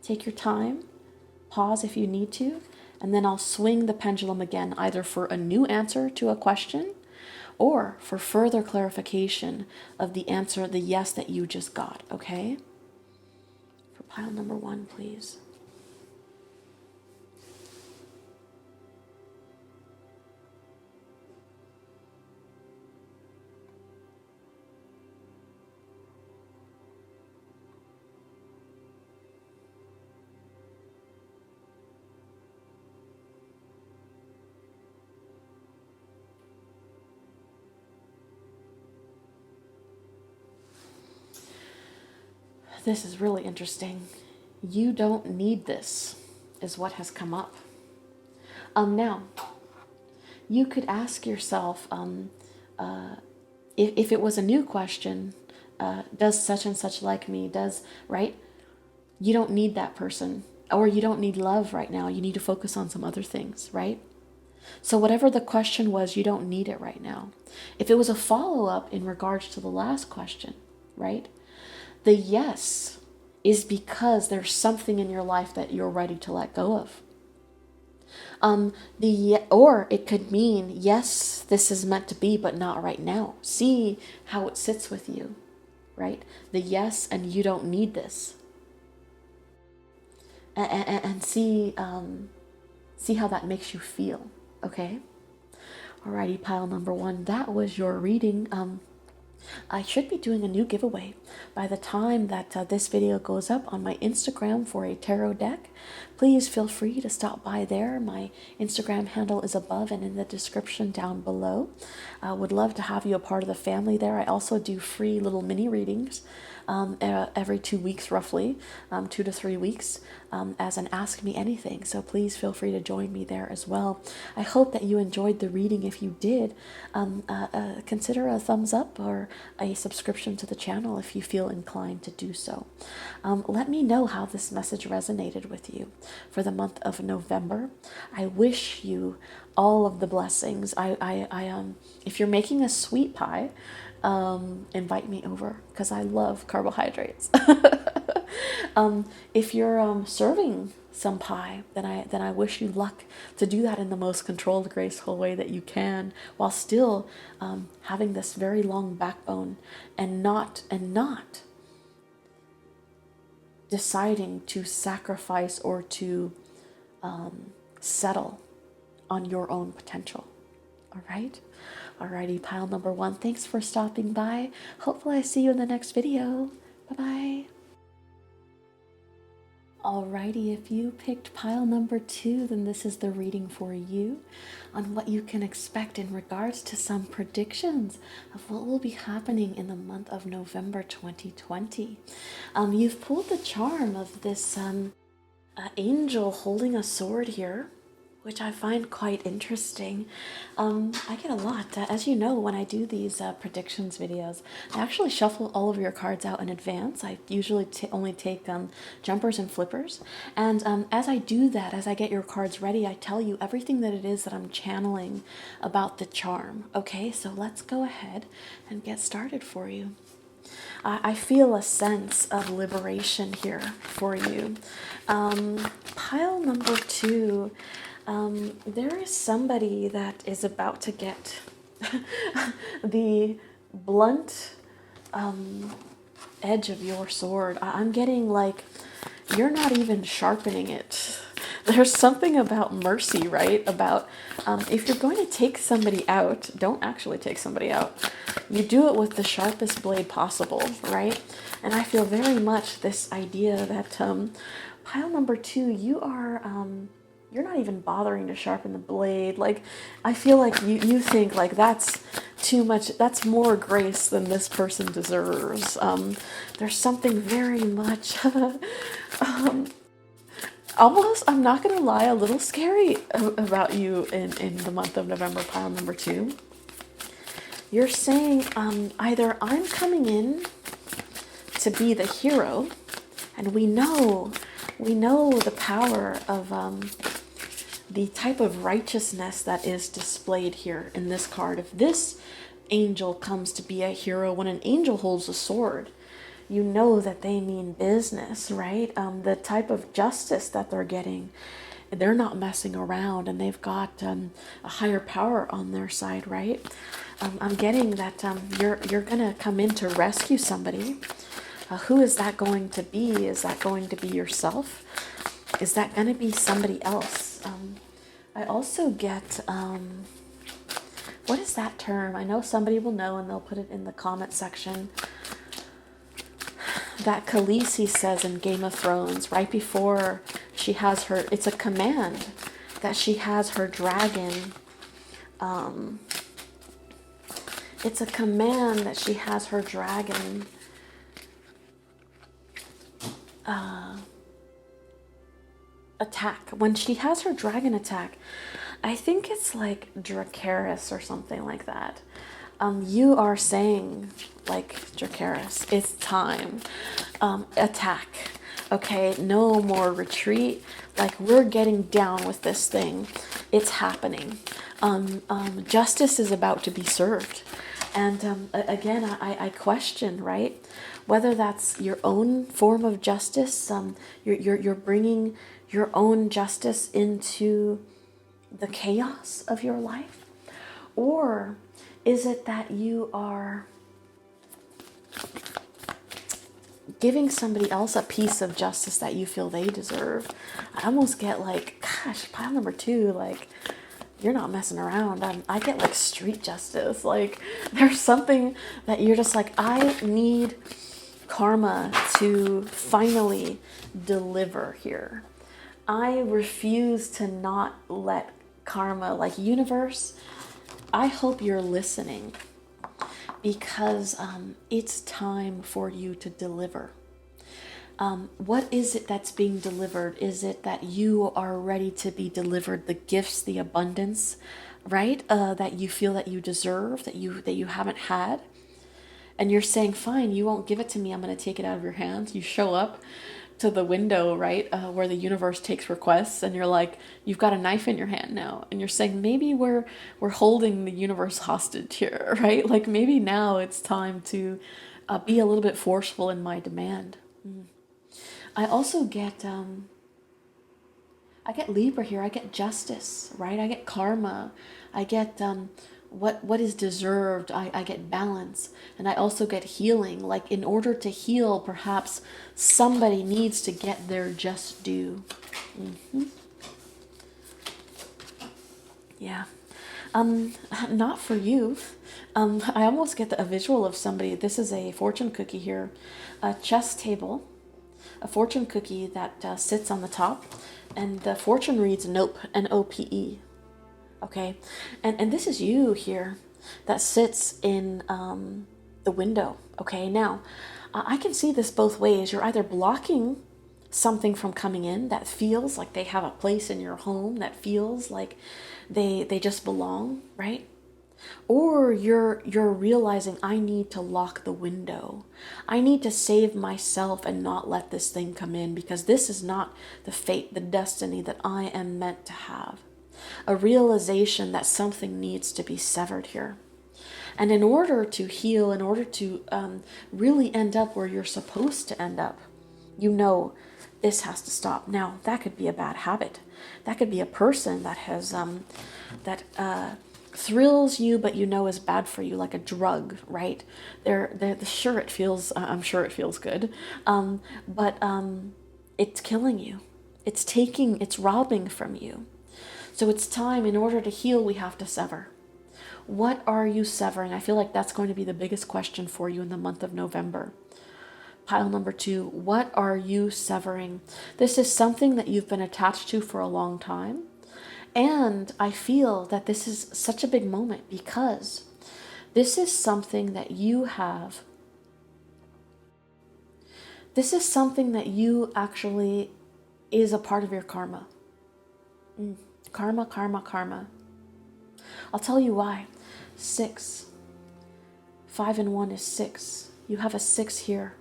Take your time, pause if you need to, and then I'll swing the pendulum again, either for a new answer to a question or for further clarification of the answer, the yes that you just got, okay? For pile number 1, please. This is really interesting. You don't need this, is what has come up. Now, you could ask yourself, if it was a new question, does such and such like me? Right? You don't need that person, or you don't need love right now. You need to focus on some other things, right? So whatever the question was, you don't need it right now. If it was a follow-up in regards to the last question, right? The yes is because there's something in your life that you're ready to let go of. Or it could mean, yes, this is meant to be, but not right now. See how it sits with you, right? The yes, and you don't need this. And see how that makes you feel, okay? Alrighty, pile number 1, that was your reading. I should be doing a new giveaway by the time that this video goes up on my Instagram for a tarot deck. Please feel free to stop by there. My Instagram handle is above and in the description down below. I would love to have you a part of the family there. I also do free little mini readings every 2 weeks, roughly, 2 to 3 weeks, as an Ask Me Anything. So please feel free to join me there as well. I hope that you enjoyed the reading. If you did, consider a thumbs up or a subscription to the channel if you feel inclined to do so. Let me know how this message resonated with you for the month of November. I wish you all of the blessings. If you're making a sweet pie, invite me over because I love carbohydrates. If you're serving some pie, then I wish you luck to do that in the most controlled, graceful way that you can, while still having this very long backbone and not deciding to sacrifice or to settle on your own potential. All right? Alrighty, pile number 1, thanks for stopping by. Hopefully I see you in the next video. Bye-bye. Alrighty, if you picked pile number 2, then this is the reading for you on what you can expect in regards to some predictions of what will be happening in the month of November 2020. You've pulled the charm of this angel holding a sword here, which I find quite interesting. I get a lot. As you know, when I do these predictions videos, I actually shuffle all of your cards out in advance. I usually only take jumpers and flippers. And as I do that, as I get your cards ready, I tell you everything that it is that I'm channeling about the charm. Okay, so let's go ahead and get started for you. I feel a sense of liberation here for you. Pile number 2. There is somebody that is about to get the blunt edge of your sword. I'm getting like you're not even sharpening it. There's something about mercy, right? About if you're going to take somebody out, don't actually take somebody out. You do it with the sharpest blade possible, right? And I feel very much this idea that pile number 2, you are... you're not even bothering to sharpen the blade. Like, I feel like you think like that's too much, that's more grace than this person deserves. There's something very much, almost, I'm not gonna lie, a little scary about you in the month of November, pile number 2. You're saying either I'm coming in to be the hero, and we know the power of the type of righteousness that is displayed here in this card. If this angel comes to be a hero, when an angel holds a sword, you know that they mean business, right? The type of justice that they're getting, they're not messing around, and they've got a higher power on their side, right? I'm getting that you're gonna come in to rescue somebody. Who is that going to be? Is that going to be yourself? Is that going to be somebody else? I also get, what is that term? I know somebody will know and they'll put it in the comment section. That Khaleesi says in Game of Thrones, right before she has her, it's a command that she has her dragon. It's a command that she has her dragon attack. When she has her dragon attack, I think it's like Dracarys or something like that. You are saying, like Dracarys, it's time. Attack. Okay, no more retreat. Like, we're getting down with this thing. It's happening. Justice is about to be served. And again, I question, right, whether that's your own form of justice. You're bringing your own justice into the chaos of your life, or is it that you are giving somebody else a piece of justice that you feel they deserve? I almost get like, gosh, pile number 2, like, you're not messing around. I get like street justice. Like, there's something that you're just like, I need karma to finally deliver here. I refuse to not let karma, like, universe, I hope you're listening, because it's time for you to deliver. What is it that's being delivered? Is it that you are ready to be delivered the gifts, the abundance, right? That you feel that you deserve, that you haven't had, and you're saying, fine, you won't give it to me, I'm going to take it out of your hands. You show up to the window, right, where the universe takes requests, and you're like, you've got a knife in your hand now, and you're saying, maybe we're holding the universe hostage here, right? Like, maybe now it's time to be a little bit forceful in my demand. I also get Libra here. I get justice, right? I get karma. I get what is deserved. I get balance, and I also get healing. Like, in order to heal, perhaps somebody needs to get their just due. Yeah. Not for you. I almost get a visual of somebody. This is a fortune cookie here, a chess table, a fortune cookie that sits on the top, and the fortune reads Nope, N-O-P-E. Okay, and this is you here that sits in the window. Okay, now I can see this both ways. You're either blocking something from coming in that feels like they have a place in your home, that feels like they just belong, right? Or you're realizing, I need to lock the window. I need to save myself and not let this thing come in, because this is not the fate, the destiny that I am meant to have. A realization that something needs to be severed here. And in order to heal, in order to really end up where you're supposed to end up, you know this has to stop. Now, that could be a bad habit. That could be a person that has thrills you, but you know is bad for you, like a drug, right? I'm sure it feels good, but it's killing you. It's robbing from you. So it's time, in order to heal, we have to sever. What are you severing? I feel like that's going to be the biggest question for you in the month of November. Pile number 2, what are you severing? This is something that you've been attached to for a long time. And I feel that this is such a big moment, because this is something that you have. This is something that you actually is a part of your karma. Karma, karma, karma. I'll tell you why. 6, 5 and 1 is 6. You have a 6 here.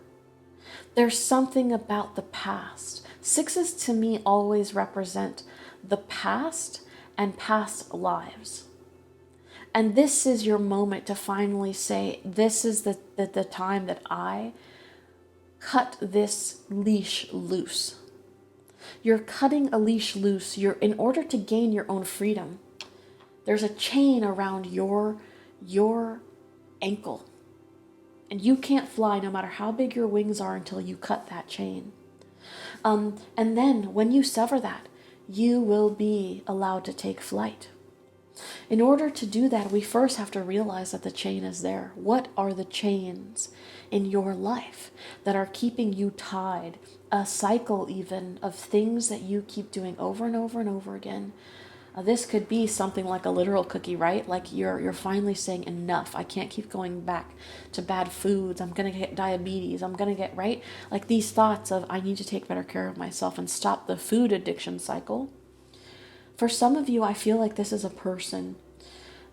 There's something about the past. Sixes to me always represent the past and past lives. And this is your moment to finally say, this is the time that I cut this leash loose. You're cutting a leash loose. In order to gain your own freedom, there's a chain around your ankle. And you can't fly no matter how big your wings are until you cut that chain. And then when you sever that, you will be allowed to take flight. In order to do that, we first have to realize that the chain is there. What are the chains in your life that are keeping you tied? A cycle even of things that you keep doing over and over and over again. This could be something like a literal cookie, right? Like you're finally saying enough. I can't keep going back to bad foods. I'm going to get diabetes. I'm going to get, right? Like these thoughts of I need to take better care of myself and stop the food addiction cycle. For some of you, I feel like this is a person.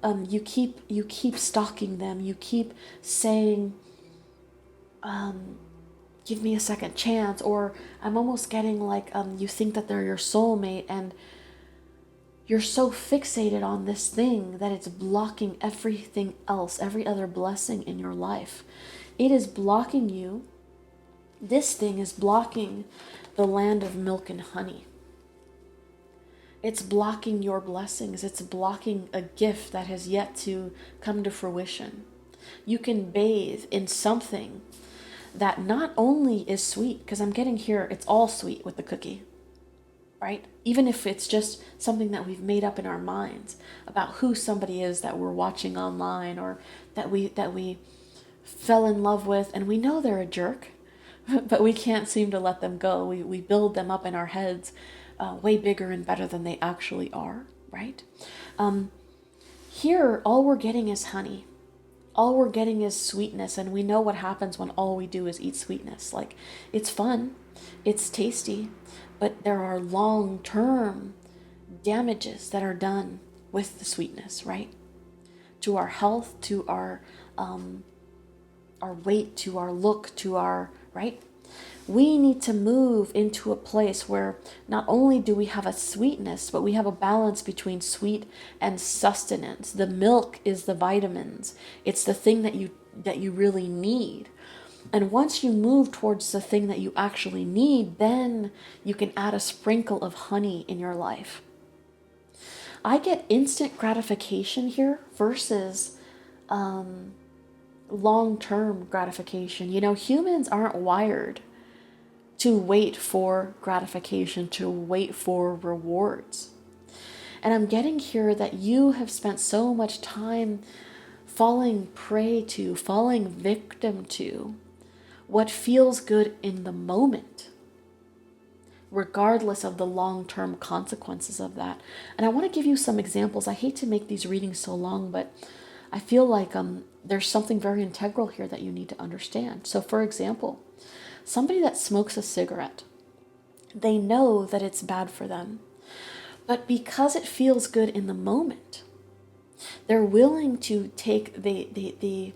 You keep stalking them. You keep saying, give me a second chance. Or I'm almost getting like you think that they're your soulmate and you're so fixated on this thing that it's blocking everything else, every other blessing in your life. It is blocking you. This thing is blocking the land of milk and honey. It's blocking your blessings. It's blocking a gift that has yet to come to fruition. You can bathe in something that not only is sweet, because I'm getting here, it's all sweet with the cookie, right? Even if it's just something that we've made up in our minds about who somebody is that we're watching online or that we fell in love with, and we know they're a jerk, but we can't seem to let them go. We build them up in our heads way bigger and better than they actually are, right? Here, all we're getting is honey. All we're getting is sweetness, and we know what happens when all we do is eat sweetness. Like, it's fun, it's tasty, but there are long-term damages that are done with the sweetness, right? To our health, to our weight, to our look, to our, right? We need to move into a place where not only do we have a sweetness, but we have a balance between sweet and sustenance. The milk is the vitamins. It's the thing that you really need. And once you move towards the thing that you actually need, then you can add a sprinkle of honey in your life. I get instant gratification here versus long-term gratification. You know, humans aren't wired to wait for gratification, to wait for rewards. And I'm getting here that you have spent so much time falling prey to, falling victim to what feels good in the moment, regardless of the long-term consequences of that. And I want to give you some examples. I hate to make these readings so long, but I feel like there's something very integral here that you need to understand. So for example, somebody that smokes a cigarette, they know that it's bad for them, but because it feels good in the moment, they're willing to take the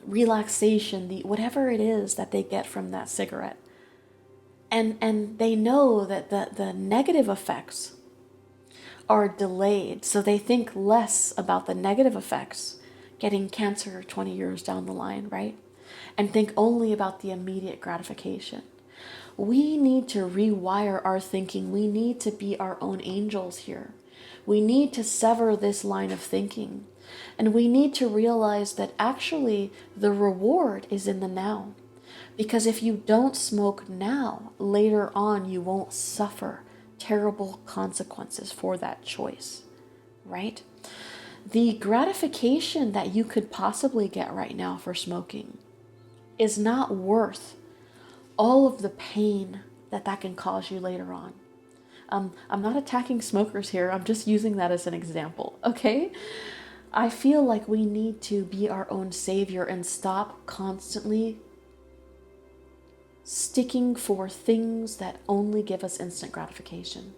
relaxation, the whatever it is that they get from that cigarette, and they know that the negative effects are delayed, so they think less about the negative effects, getting cancer 20 years down the line, right? And think only about the immediate gratification. We need to rewire our thinking. We need to be our own angels here. We need to sever this line of thinking. And we need to realize that actually the reward is in the now. Because if you don't smoke now, later on you won't suffer terrible consequences for that choice, right? The gratification that you could possibly get right now for smoking is not worth all of the pain that can cause you later on. I'm not attacking smokers here. I'm just using that as an example, okay? I feel like we need to be our own savior and stop constantly sticking for things that only give us instant gratification.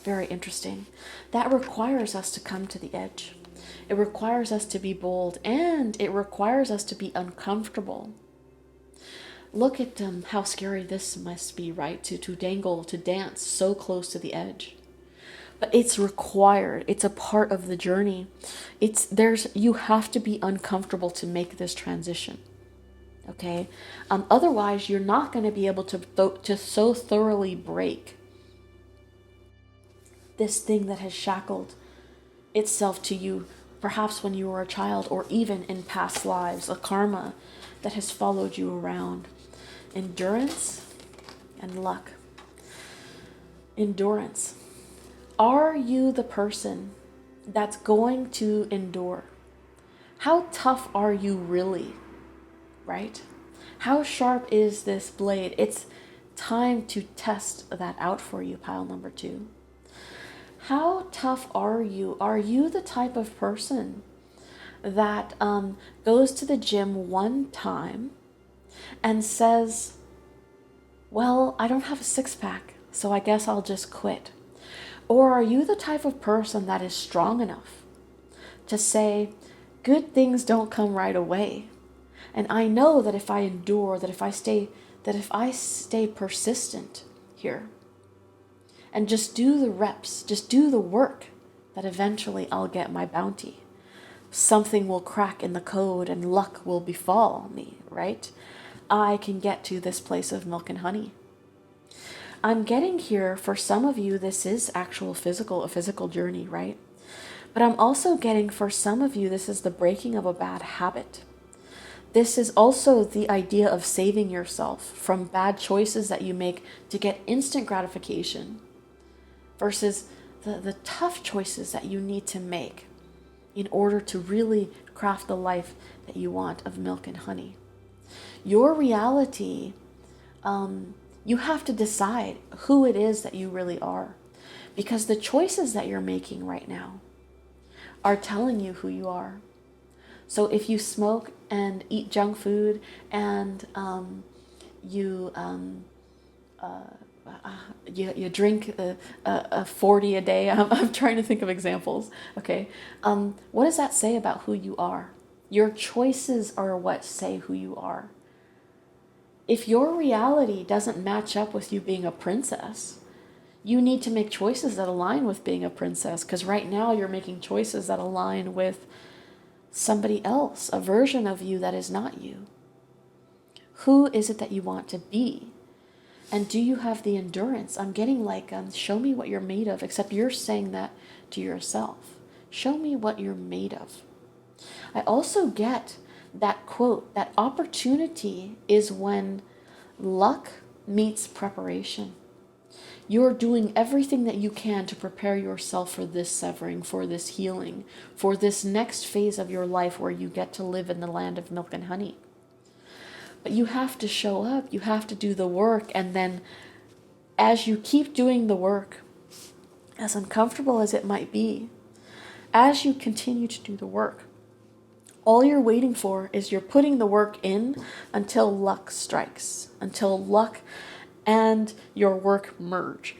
Very interesting. That requires us to come to the edge. It requires us to be bold, and it requires us to be uncomfortable. Look at how scary this must be, right? To dangle, to dance so close to the edge. But it's required. It's a part of the journey. You have to be uncomfortable to make this transition. Okay? Otherwise, you're not going to be able to so thoroughly break this thing that has shackled itself to you, perhaps when you were a child or even in past lives, a karma that has followed you around. Endurance and luck. Endurance. Are you the person that's going to endure? How tough are you really? Right? How sharp is this blade? It's time to test that out for you, pile number 2. How tough are you? Are you the type of person that goes to the gym one time and says, well, I don't have a six-pack, so I guess I'll just quit? Or are you the type of person that is strong enough to say, good things don't come right away, and I know that if I endure, that if I stay persistent here and just do the reps, just do the work, that eventually I'll get my bounty. Something will crack in the code and luck will befall me, right? I can get to this place of milk and honey. I'm getting here, for some of you, this is a physical journey, right? But I'm also getting, for some of you, this is the breaking of a bad habit. This is also the idea of saving yourself from bad choices that you make to get instant gratification versus the tough choices that you need to make in order to really craft the life that you want of milk and honey. Your reality, you have to decide who it is that you really are, because the choices that you're making right now are telling you who you are. So if you smoke and eat junk food and you drink a 40 a day, I'm trying to think of examples, okay? What does that say about who you are? Your choices are what say who you are. If your reality doesn't match up with you being a princess, you need to make choices that align with being a princess, because right now you're making choices that align with somebody else, a version of you that is not you. Who is it that you want to be? And do you have the endurance? I'm getting like, show me what you're made of, except you're saying that to yourself. Show me what you're made of. I also get that quote, that opportunity is when luck meets preparation. You're doing everything that you can to prepare yourself for this severing, for this healing, for this next phase of your life where you get to live in the land of milk and honey. But you have to show up, you have to do the work, and then as you keep doing the work, as uncomfortable as it might be, as you continue to do the work, all you're waiting for is you're putting the work in until luck strikes, until luck and your work merge.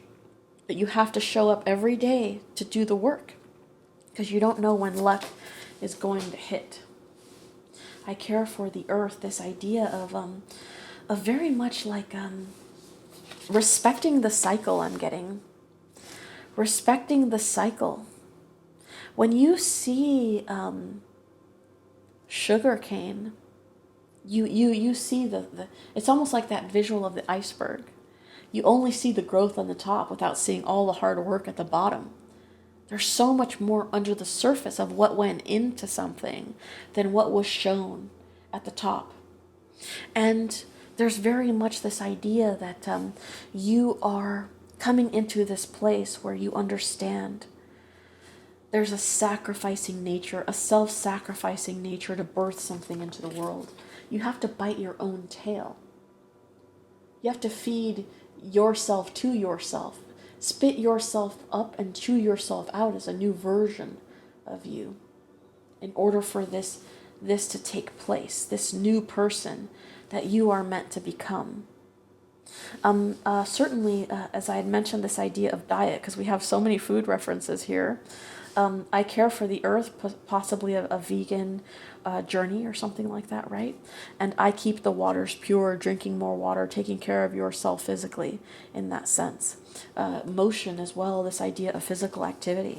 But you have to show up every day to do the work, because you don't know when luck is going to hit. I care for the earth, this idea of very much like respecting the cycle. I'm getting respecting the cycle. When you see sugar cane, you see the it's almost like that visual of the iceberg. You only see the growth on the top without seeing all the hard work at the bottom. There's so much more under the surface of what went into something than what was shown at the top. And there's very much this idea that you are coming into this place where you understand there's a sacrificing nature, a self-sacrificing nature to birth something into the world. You have to bite your own tail. You have to feed yourself to yourself. Spit yourself up and chew yourself out as a new version of you in order for this to take place, this new person that you are meant to become. Certainly, as I had mentioned, this idea of diet, because we have so many food references here, I care for the earth, possibly a vegan journey or something like that, right? And I keep the waters pure, drinking more water, taking care of yourself physically in that sense. Motion as well, this idea of physical activity.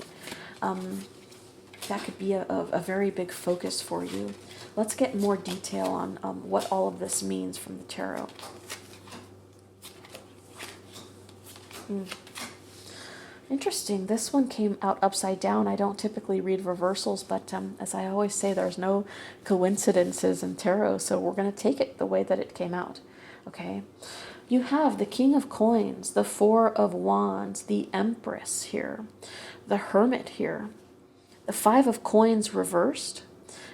That could be a very big focus for you. Let's get more detail on what all of this means from the tarot. Interesting. This one came out upside down. I don't typically read reversals, but as I always say, there's no coincidences in tarot, so we're going to take it the way that it came out. Okay. You have the King of Coins, the Four of Wands, the Empress here, the Hermit here, the Five of Coins reversed,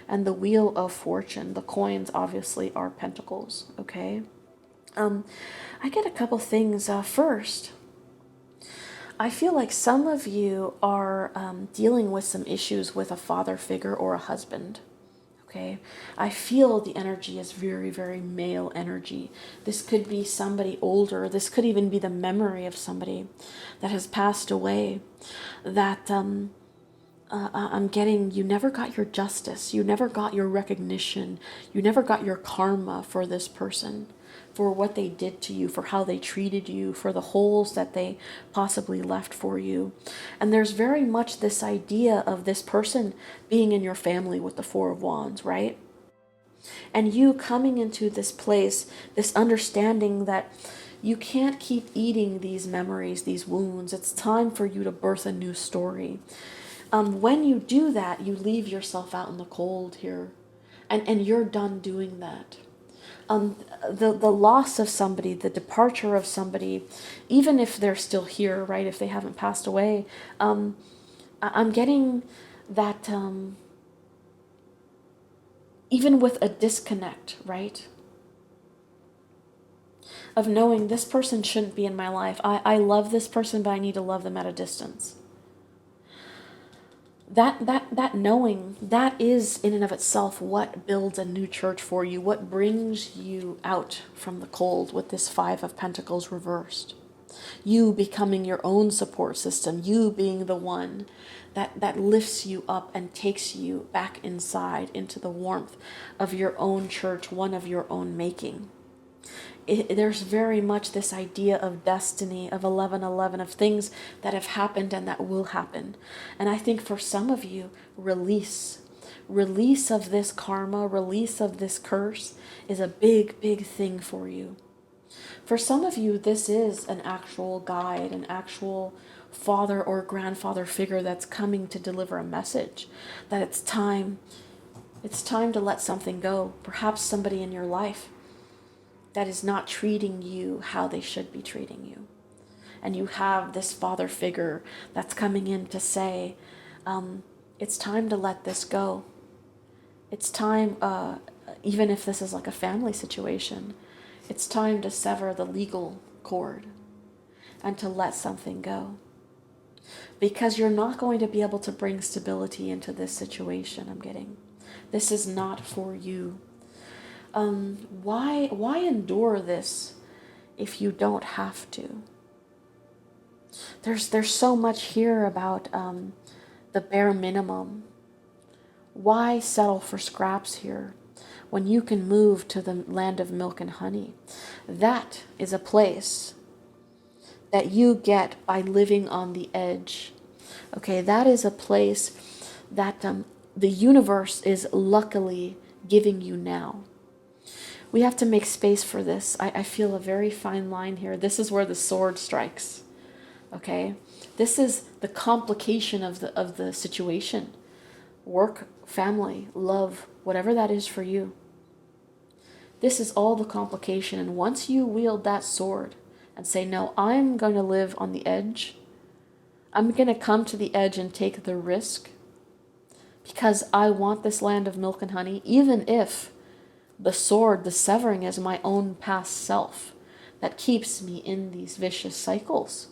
and the Wheel of Fortune. The coins obviously are pentacles. Okay. I get a couple things. First, I feel like some of you are dealing with some issues with a father figure or a husband. Okay, I feel the energy is very, very male energy. This could be somebody older. This could even be the memory of somebody that has passed away. That I'm getting, you never got your justice. You never got your recognition. You never got your karma for this person, for what they did to you, for how they treated you, for the holes that they possibly left for you. And there's very much this idea of this person being in your family with the Four of Wands, right? And you coming into this place, this understanding that you can't keep eating these memories, these wounds. It's time for you to birth a new story. When you do that, you leave yourself out in the cold here. And you're done doing that. The loss of somebody, the departure of somebody, even if they're still here, right, if they haven't passed away, I'm getting that even with a disconnect, right, of knowing this person shouldn't be in my life. I love this person, but I need to love them at a distance. That knowing, that is in and of itself what builds a new church for you, what brings you out from the cold with this Five of Pentacles reversed. You becoming your own support system, you being the one that lifts you up and takes you back inside into the warmth of your own church, one of your own making. There's very much this idea of destiny, of 1111, of things that have happened and that will happen. And I think for some of you, release of this karma, release of this curse is a big, big thing for you. For some of you, this is an actual guide, an actual father or grandfather figure that's coming to deliver a message that it's time to let something go. Perhaps somebody in your life that is not treating you how they should be treating you. And you have this father figure that's coming in to say, it's time to let this go. It's time, even if this is like a family situation, it's time to sever the legal cord and to let something go. Because you're not going to be able to bring stability into this situation, I'm getting. This is not for you. Why endure this if you don't have to? There's so much here about the bare minimum. Why settle for scraps here when you can move to the land of milk and honey? That is a place that you get by living on the edge. Okay, that is a place that the universe is luckily giving you now. We have to make space for this. I feel a very fine line here. This is where the sword strikes. Okay? This is the complication of the situation. Work, family, love, whatever that is for you. This is all the complication. And once you wield that sword and say, no, I'm going to live on the edge. I'm going to come to the edge and take the risk because I want this land of milk and honey, even if the sword, the severing, is my own past self that keeps me in these vicious cycles.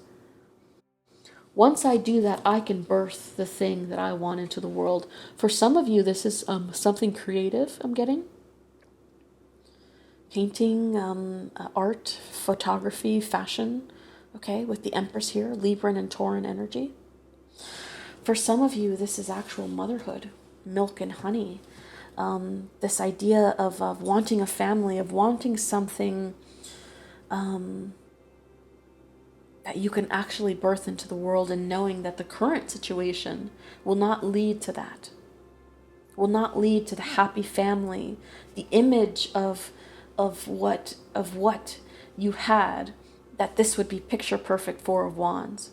Once I do that, I can birth the thing that I want into the world. For some of you, this is something creative, I'm getting. Painting, art, photography, fashion, okay, with the Empress here, Libran and Tauran energy. For some of you, this is actual motherhood, milk and honey. This idea of wanting a family, of wanting something that you can actually birth into the world, and knowing that the current situation will not lead to that, will not lead to the happy family, the image of what you had, that this would be picture perfect Four of Wands.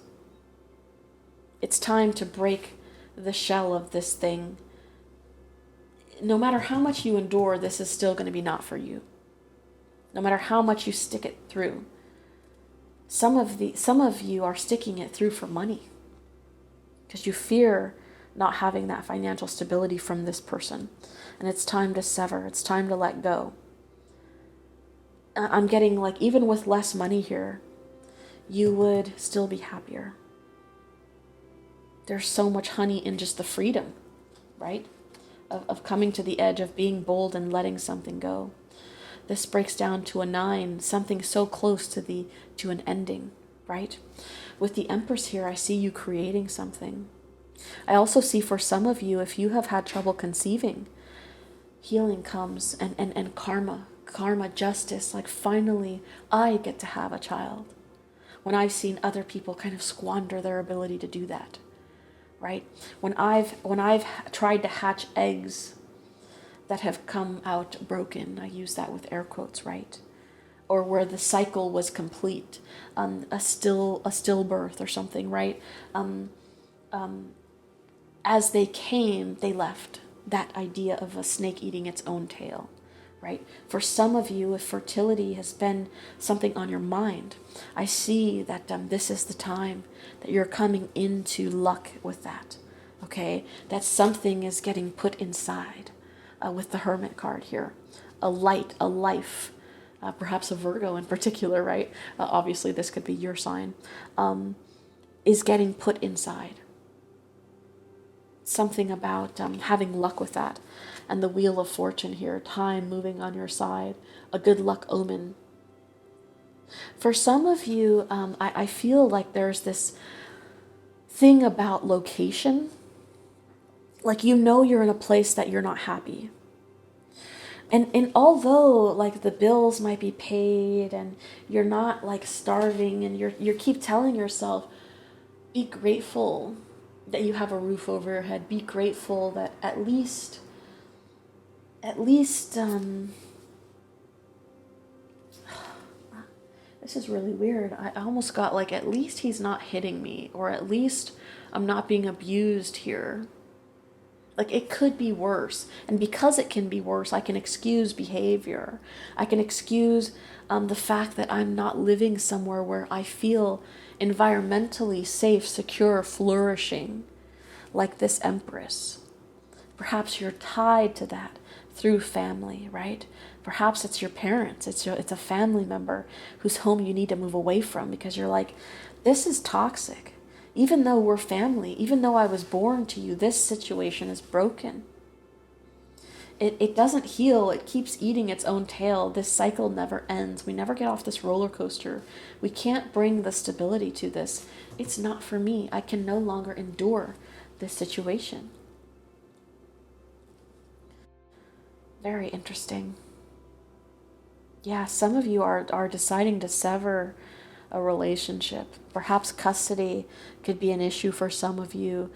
It's time to break the shell of this thing. No matter how much you endure, this is still going to be not for you. No matter how much you stick it through. Some of you are sticking it through for money, because you fear not having that financial stability from this person. And it's time to sever. It's time to let go. I'm getting like, even with less money here, you would still be happier. There's so much honey in just the freedom, right? Of coming to the edge, of being bold and letting something go. This breaks down to a 9, something so close to an ending, right? With the Empress here, I see you creating something. I also see, for some of you, if you have had trouble conceiving, healing comes, and karma, justice, like finally I get to have a child. When I've seen other people kind of squander their ability to do that, right? When I've tried to hatch eggs that have come out broken, I use that with air quotes, right? Or where the cycle was complete, a stillbirth or something, right? As they came, they left. That idea of a snake eating its own tail, right? For some of you, if fertility has been something on your mind, I see that this is the time that you're coming into luck with that, okay? That something is getting put inside with the Hermit card here. A light, a life, perhaps a Virgo in particular, right? Obviously, this could be your sign, is getting put inside. Something about having luck with that. And the Wheel of Fortune here, time moving on your side, a good luck omen. For some of you, I feel like there's this thing about location. Like, you know, you're in a place that you're not happy. And although like the bills might be paid and you're not like starving, and you keep telling yourself, be grateful that you have a roof over your head. Be grateful that at least this is really weird. I almost got like, at least he's not hitting me, or at least I'm not being abused here. Like, it could be worse. And because it can be worse, I can excuse behavior. I can excuse the fact that I'm not living somewhere where I feel environmentally safe, secure, flourishing, like this Empress. Perhaps you're tied to that through family, right? Perhaps it's your parents. It's a family member whose home you need to move away from, because you're like, this is toxic. Even though we're family, even though I was born to you, this situation is broken. It doesn't heal. It keeps eating its own tail. This cycle never ends. We never get off this roller coaster. We can't bring the stability to this. It's not for me. I can no longer endure this situation. Very interesting. Yeah, some of you are deciding to sever a relationship. Perhaps custody could be an issue for some of you.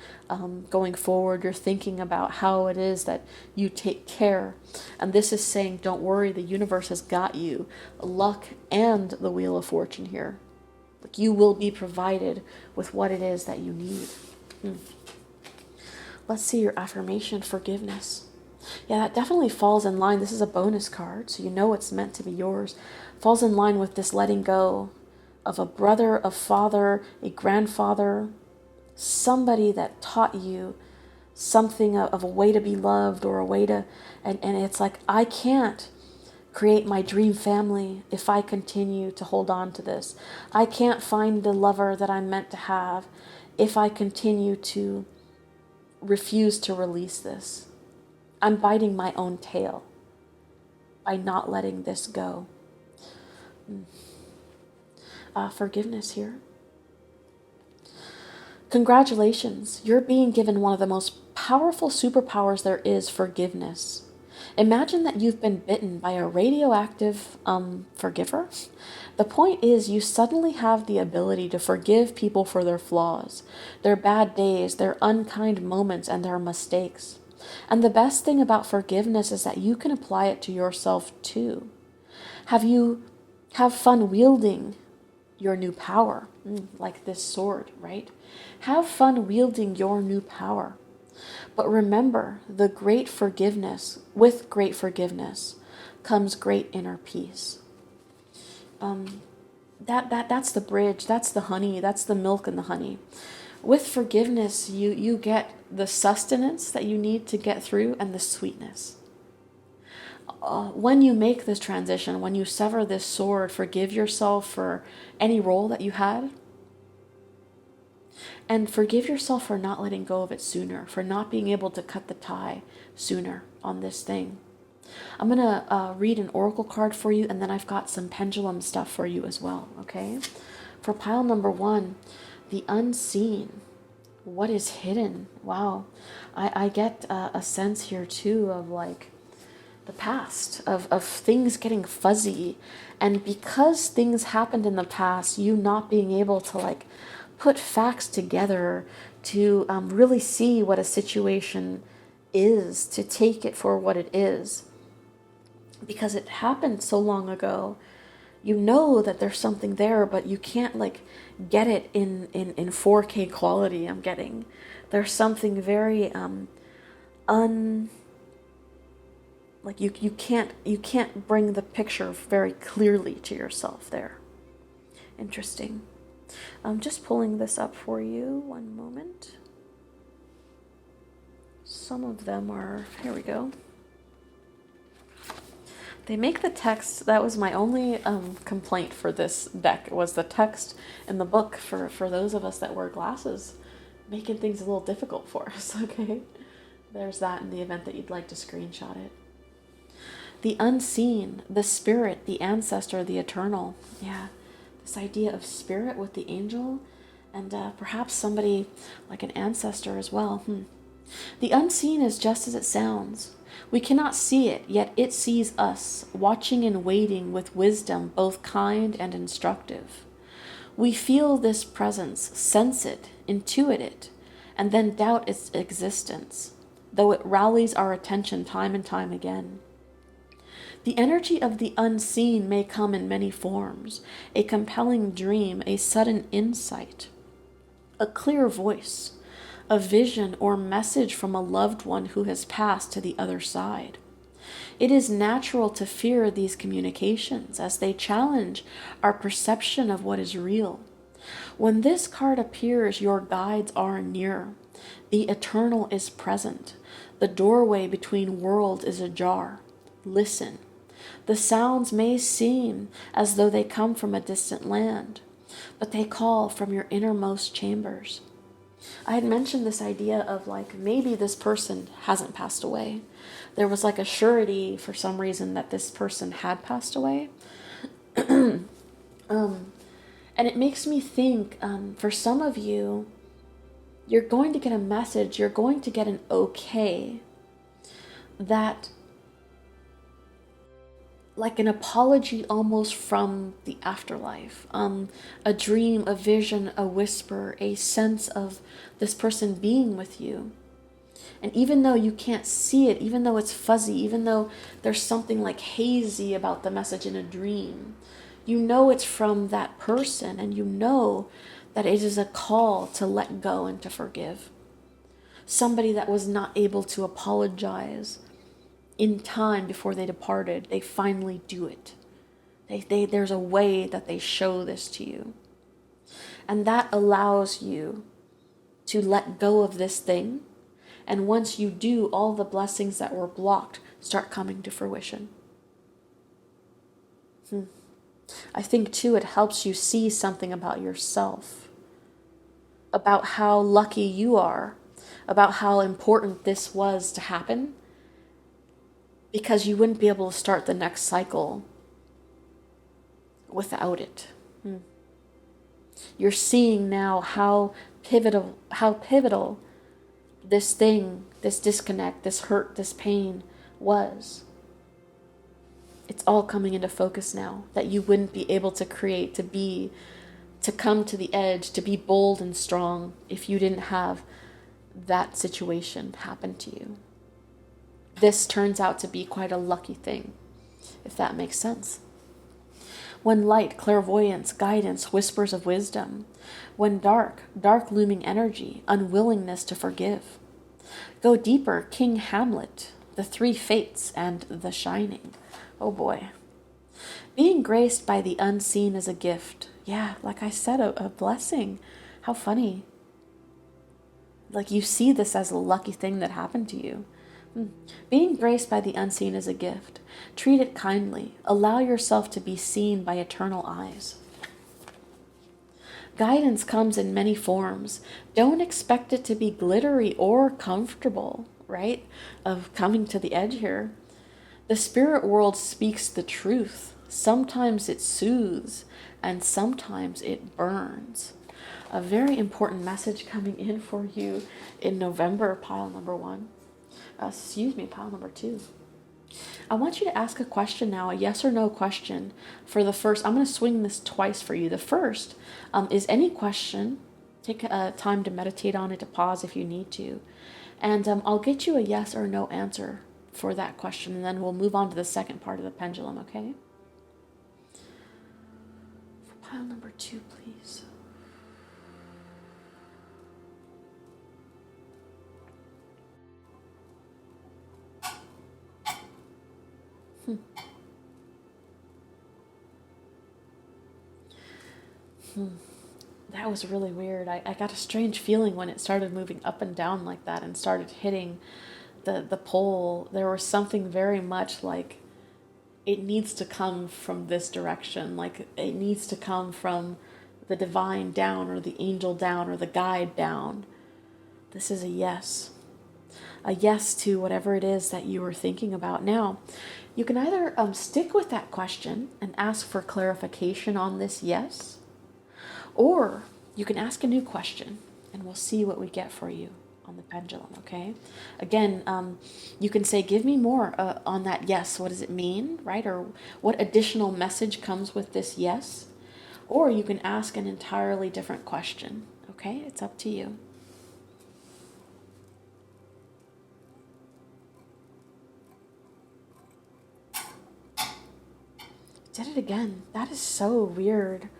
Going forward, you're thinking about how it is that you take care. And this is saying, don't worry, the universe has got you. Luck and the Wheel of Fortune here. Like, you will be provided with what it is that you need. Let's see your affirmation, forgiveness. Yeah, that definitely falls in line. This is a bonus card, so you know it's meant to be yours. Falls in line with this letting go of a brother, a father, a grandfather, somebody that taught you something of a way to be loved, or a way to, and it's like, I can't create my dream family if I continue to hold on to this. I can't find the lover that I'm meant to have if I continue to refuse to release this. I'm biting my own tail by not letting this go. Forgiveness here. Congratulations, you're being given one of the most powerful superpowers there is, forgiveness. Imagine that you've been bitten by a radioactive forgiver. The point is, you suddenly have the ability to forgive people for their flaws, their bad days, their unkind moments, and their mistakes. And the best thing about forgiveness is that you can apply it to yourself too. Have fun wielding your new power, like this sword, right? Have fun wielding your new power. But remember, with great forgiveness comes great inner peace. That's the bridge, that's the honey, that's the milk and the honey. With forgiveness, you get the sustenance that you need to get through and the sweetness. When you make this transition, when you sever this sword, forgive yourself for any role that you had. And forgive yourself for not letting go of it sooner, for not being able to cut the tie sooner on this thing. I'm going to read an oracle card for you, and then I've got some pendulum stuff for you as well, okay? For pile number 1, the unseen. What is hidden? Wow. I get a sense here, too, of like the past, of things getting fuzzy. And because things happened in the past, you not being able to like put facts together to really see what a situation is, to take it for what it is. Because it happened so long ago, you know that there's something there, but you can't like get it in 4K quality. I'm getting there's something very like you can't bring the picture very clearly to yourself there. Interesting. I'm just pulling this up for you. One moment. Some of them are, here we go. They make the text, that was my only complaint for this deck, was the text in the book for those of us that wear glasses, making things a little difficult for us, okay? There's that in the event that you'd like to screenshot it. The unseen, the spirit, the ancestor, the eternal. Yeah, this idea of spirit with the angel, and perhaps somebody like an ancestor as well. The unseen is just as it sounds. We cannot see it, yet it sees us, watching and waiting with wisdom both kind and instructive. We feel this presence, sense it, intuit it, and then doubt its existence, though it rallies our attention time and time again. The energy of the unseen may come in many forms: a compelling dream, a sudden insight, a clear voice, a vision or message from a loved one who has passed to the other side. It is natural to fear these communications as they challenge our perception of what is real. When this card appears, your guides are near. The eternal is present. The doorway between worlds is ajar. Listen. The sounds may seem as though they come from a distant land, but they call from your innermost chambers. I had mentioned this idea of like maybe this person hasn't passed away. There was like a surety for some reason that this person had passed away. And it makes me think, for some of you, you're going to get a message, you're going to get an okay that, like an apology almost from the afterlife, a dream, a vision, a whisper, a sense of this person being with you. And even though you can't see it, even though it's fuzzy, even though there's something like hazy about the message in a dream, you know it's from that person, and you know that it is a call to let go and to forgive. Somebody that was not able to apologize in time before they departed, they finally do it. There's a way that they show this to you. And that allows you to let go of this thing. And once you do, all the blessings that were blocked start coming to fruition. I think too, it helps you see something about yourself, about how lucky you are, about how important this was to happen, because you wouldn't be able to start the next cycle without it. You're seeing now how pivotal this thing, this disconnect, this hurt, this pain was. It's all coming into focus now, that you wouldn't be able to create, to come to the edge, to be bold and strong if you didn't have that situation happen to you. This turns out to be quite a lucky thing, if that makes sense. When light, clairvoyance, guidance, whispers of wisdom. When dark, dark looming energy, unwillingness to forgive. Go deeper, King Hamlet, the three fates, and the shining. Oh boy. Being graced by the unseen is a gift. Yeah, like I said, a blessing. How funny. Like you see this as a lucky thing that happened to you. Being graced by the unseen is a gift. Treat it kindly. Allow yourself to be seen by eternal eyes. Guidance comes in many forms. Don't expect it to be glittery or comfortable, right? Of coming to the edge here. The spirit world speaks the truth. Sometimes it soothes and sometimes it burns. A very important message coming in for you in November, pile number 1. Pile number 2. I want you to ask a question now, a yes or no question for the first. I'm going to swing this twice for you. The first is any question. Take time to meditate on it, to pause if you need to. And I'll get you a yes or no answer for that question, and then we'll move on to the second part of the pendulum, okay? For pile number 2, please. That was really weird. I got a strange feeling when it started moving up and down like that and started hitting the pole. There was something very much like it needs to come from this direction. Like it needs to come from the divine down, or the angel down, or the guide down. This is a yes. A yes to whatever it is that you were thinking about. Now, you can either stick with that question and ask for clarification on this yes, or you can ask a new question and we'll see what we get for you on the pendulum, okay? Again, you can say, give me more on that yes. What does it mean, right? Or what additional message comes with this yes? Or you can ask an entirely different question, okay? It's up to you. Did it again. That is so weird.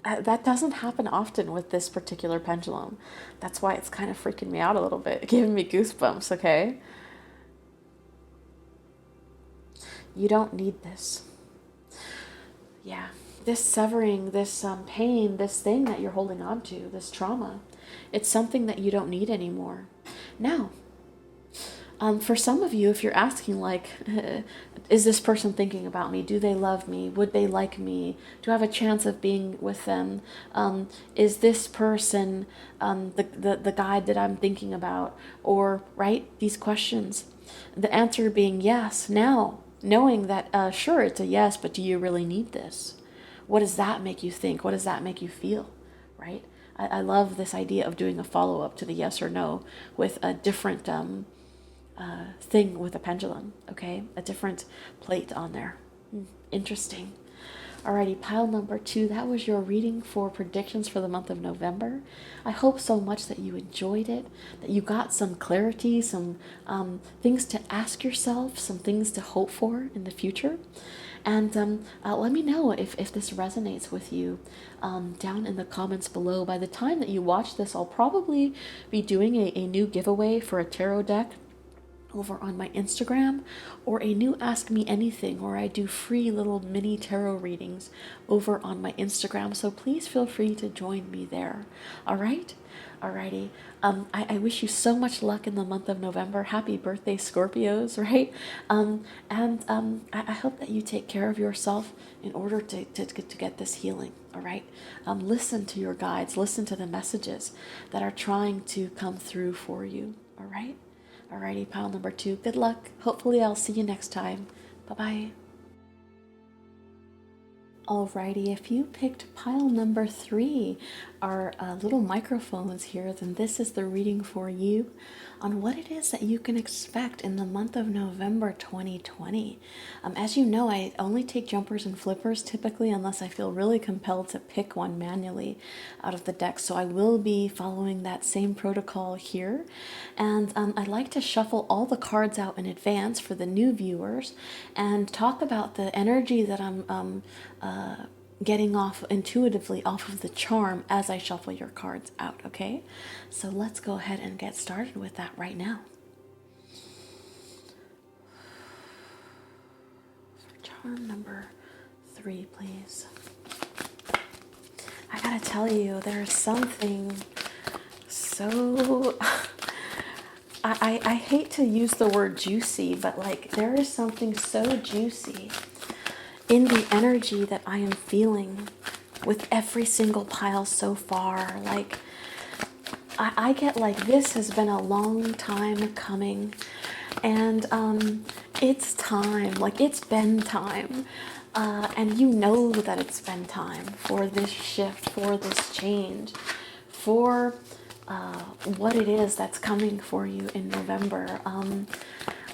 That doesn't happen often with this particular pendulum. That's why it's kind of freaking me out a little bit, giving me goosebumps, okay? You don't need this. Yeah, this severing, this pain, this thing that you're holding on to, this trauma, it's something that you don't need anymore. Now, for some of you, if you're asking, like, is this person thinking about me? Do they love me? Would they like me? Do I have a chance of being with them? Is this person the guide that I'm thinking about? Or, right, these questions. The answer being yes. Now, knowing that, sure, it's a yes, but do you really need this? What does that make you think? What does that make you feel, right? I love this idea of doing a follow-up to the yes or no with a different thing with a pendulum, okay? A different plate on there. Interesting. Alrighty, pile number 2. That was your reading for predictions for the month of November. I hope so much that you enjoyed it, that you got some clarity, some things to ask yourself, some things to hope for in the future. And let me know if this resonates with you down in the comments below. By the time that you watch this, I'll probably be doing a new giveaway for a tarot deck over on my Instagram, or a new Ask Me Anything, where I do free little mini tarot readings over on my Instagram. So please feel free to join me there. All right? Alrighty. I wish you so much luck in the month of November. Happy birthday, Scorpios, right? I hope that you take care of yourself in order to get this healing, all right? Listen to your guides. Listen to the messages that are trying to come through for you, all right? Alrighty, pile number 2. Good luck. Hopefully I'll see you next time. Bye-bye. Alrighty, if you picked pile number 3, our little microphones here, then this is the reading for you on what it is that you can expect in the month of November 2020. As you know, I only take jumpers and flippers typically unless I feel really compelled to pick one manually out of the deck. So I will be following that same protocol here. And I'd like to shuffle all the cards out in advance for the new viewers and talk about the energy that I'm getting off intuitively off of the charm as I shuffle your cards out, okay? So let's go ahead and get started with that right now. For charm number 3, please. I gotta tell you, there's something so... I hate to use the word juicy, but like there is something so juicy in the energy that I am feeling with every single pile so far. Like I get like this has been a long time coming, and it's time, like it's been time, and you know that it's been time for this shift, for this change, for what it is that's coming for you in November.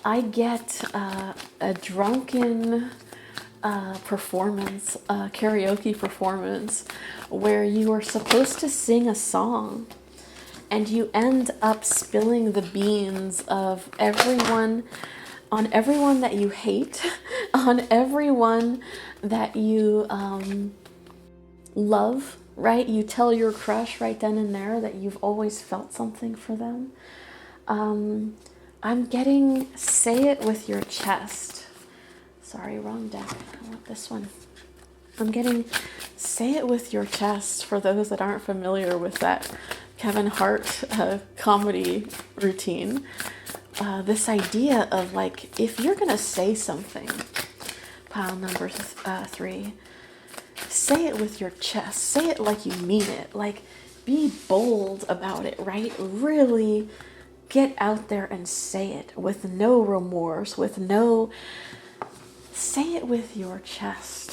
I get a drunken performance, karaoke performance, where you are supposed to sing a song and you end up spilling the beans of everyone, on everyone that you hate, on everyone that you love, right? You tell your crush right then and there that you've always felt something for them. I'm getting say it with your chest. Sorry, wrong deck. I want this one. I'm getting say it with your chest for those that aren't familiar with that Kevin Hart comedy routine. This idea of like, if you're going to say something, pile number 3, say it with your chest. Say it like you mean it. Like, be bold about it, right? Really get out there and say it with no remorse, with no... Say it with your chest.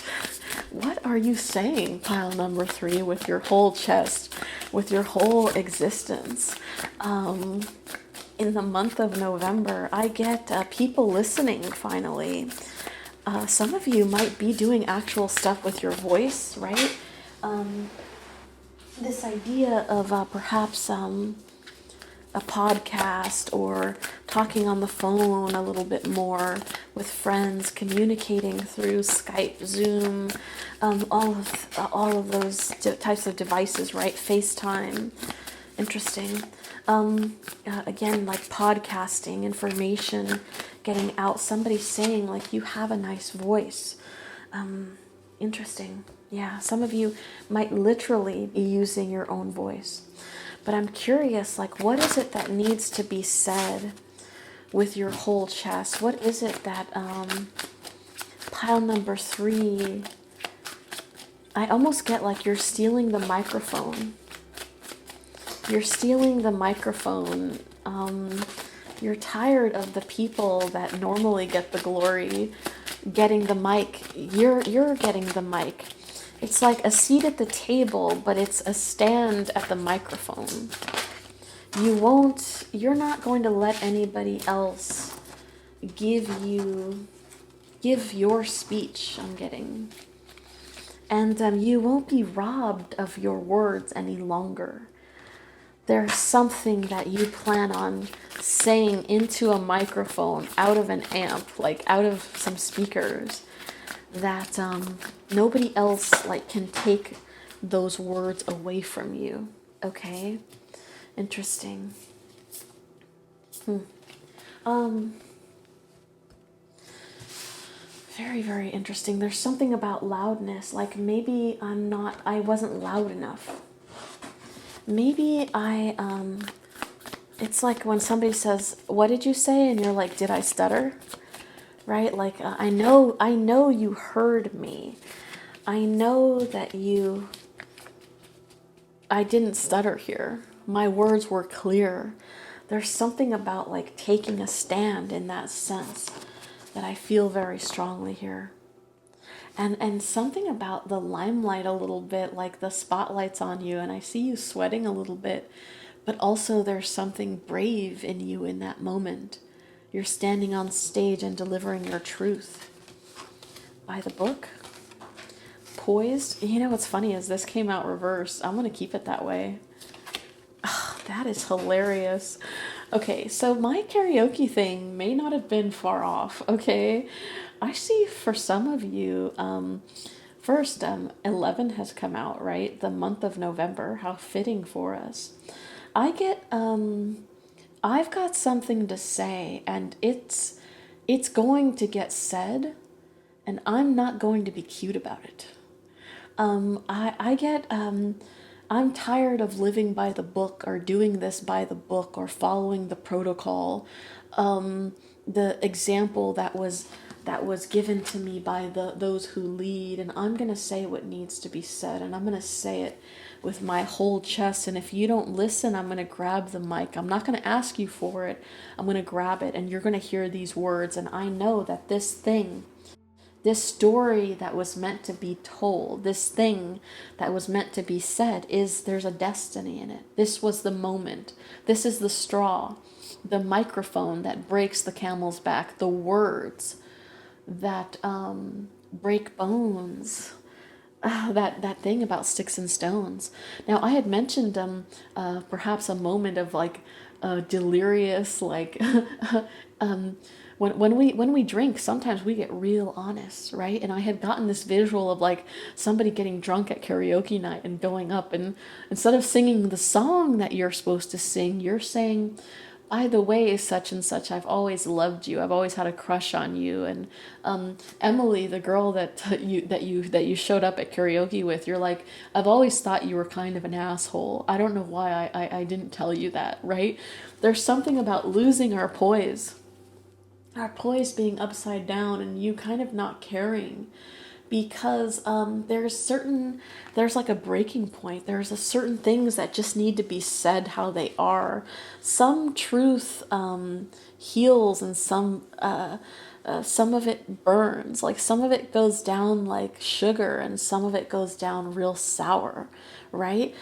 What are you saying, pile number 3, with your whole chest, with your whole existence? In the month of November, I get people listening finally. Some of you might be doing actual stuff with your voice, right? This idea of perhaps a podcast or talking on the phone a little bit more with friends, communicating through Skype, Zoom, all of those types of devices, right? FaceTime. Interesting. Again, like podcasting, information, getting out, somebody saying like you have a nice voice. Interesting. Yeah, some of you might literally be using your own voice. But I'm curious, like, what is it that needs to be said with your whole chest? What is it that pile number 3, I almost get like you're stealing the microphone. You're stealing the microphone. You're tired of the people that normally get the glory getting the mic. You're getting the mic. It's like a seat at the table, but it's a stand at the microphone. You're not going to let anybody else give your speech, I'm getting. And you won't be robbed of your words any longer. There's something that you plan on saying into a microphone, out of an amp, like out of some speakers, that nobody else like can take those words away from you. Okay? Interesting. Very, very interesting. There's something about loudness. Like maybe I wasn't loud enough. Maybe it's like when somebody says, "What did you say?" And you're like, "Did I stutter?" Right? Like, I know you heard me. I know that I didn't stutter here. My words were clear. There's something about like taking a stand in that sense that I feel very strongly here. And something about the limelight a little bit, like the spotlight's on you, and I see you sweating a little bit, but also there's something brave in you in that moment. You're standing on stage and delivering your truth. By the book, poised. You know what's funny is this came out reversed. I'm gonna keep it that way. Oh, that is hilarious. Okay, so my karaoke thing may not have been far off. Okay, I see for some of you, first, 11 has come out, right? The month of November. How fitting for us. I get, I've got something to say, and it's going to get said, and I'm not going to be cute about it. I get, I'm tired of living by the book or doing this by the book or following the protocol, the example that was given to me by those who lead, and I'm gonna say what needs to be said, and I'm gonna say it with my whole chest. And if you don't listen, I'm gonna grab the mic. I'm not gonna ask you for it. I'm gonna grab it, and you're gonna hear these words. And I know that this story that was meant to be told, this thing that was meant to be said, there's a destiny in it. This was the moment. This is the straw, the microphone that breaks the camel's back, the words that break bones. That thing about sticks and stones. Now, I had mentioned perhaps a moment of like delirious, like when we drink, sometimes we get real honest, right? And I had gotten this visual of like somebody getting drunk at karaoke night and going up, and instead of singing the song that you're supposed to sing, you're saying, by the way, such and such, I've always loved you. I've always had a crush on you. And Emily, the girl that you showed up at karaoke with, you're like, I've always thought you were kind of an asshole. I don't know why I didn't tell you that, right? There's something about losing our poise being upside down, and you kind of not caring, because there's like a breaking point. There's a certain things that just need to be said how they are. Some truth heals, and some of it burns. Like some of it goes down like sugar, and some of it goes down real sour, right?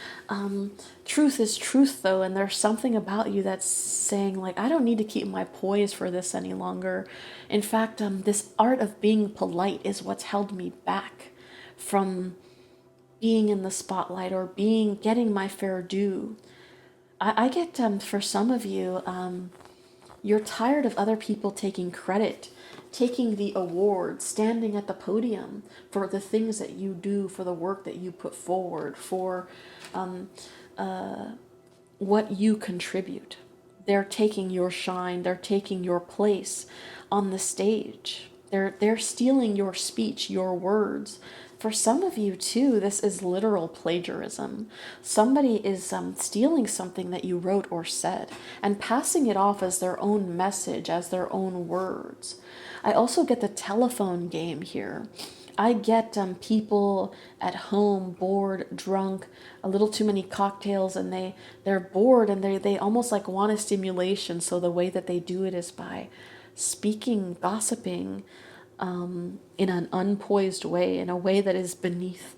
Truth is truth, though, and there's something about you that's saying, like, I don't need to keep my poise for this any longer. In fact, this art of being polite is what's held me back from being in the spotlight or getting my fair due. I get, for some of you, you're tired of other people taking credit, taking the award, standing at the podium for the things that you do, for the work that you put forward, for what you contribute. They're taking your shine, they're taking your place on the stage. They're stealing your speech, your words. For some of you too, this is literal plagiarism. Somebody is stealing something that you wrote or said and passing it off as their own message, as their own words. I also get the telephone game here. I get people at home bored, drunk, a little too many cocktails, and they're bored, and they almost like want a stimulation. So the way that they do it is by speaking, gossiping, in an unpoised way, in a way that is beneath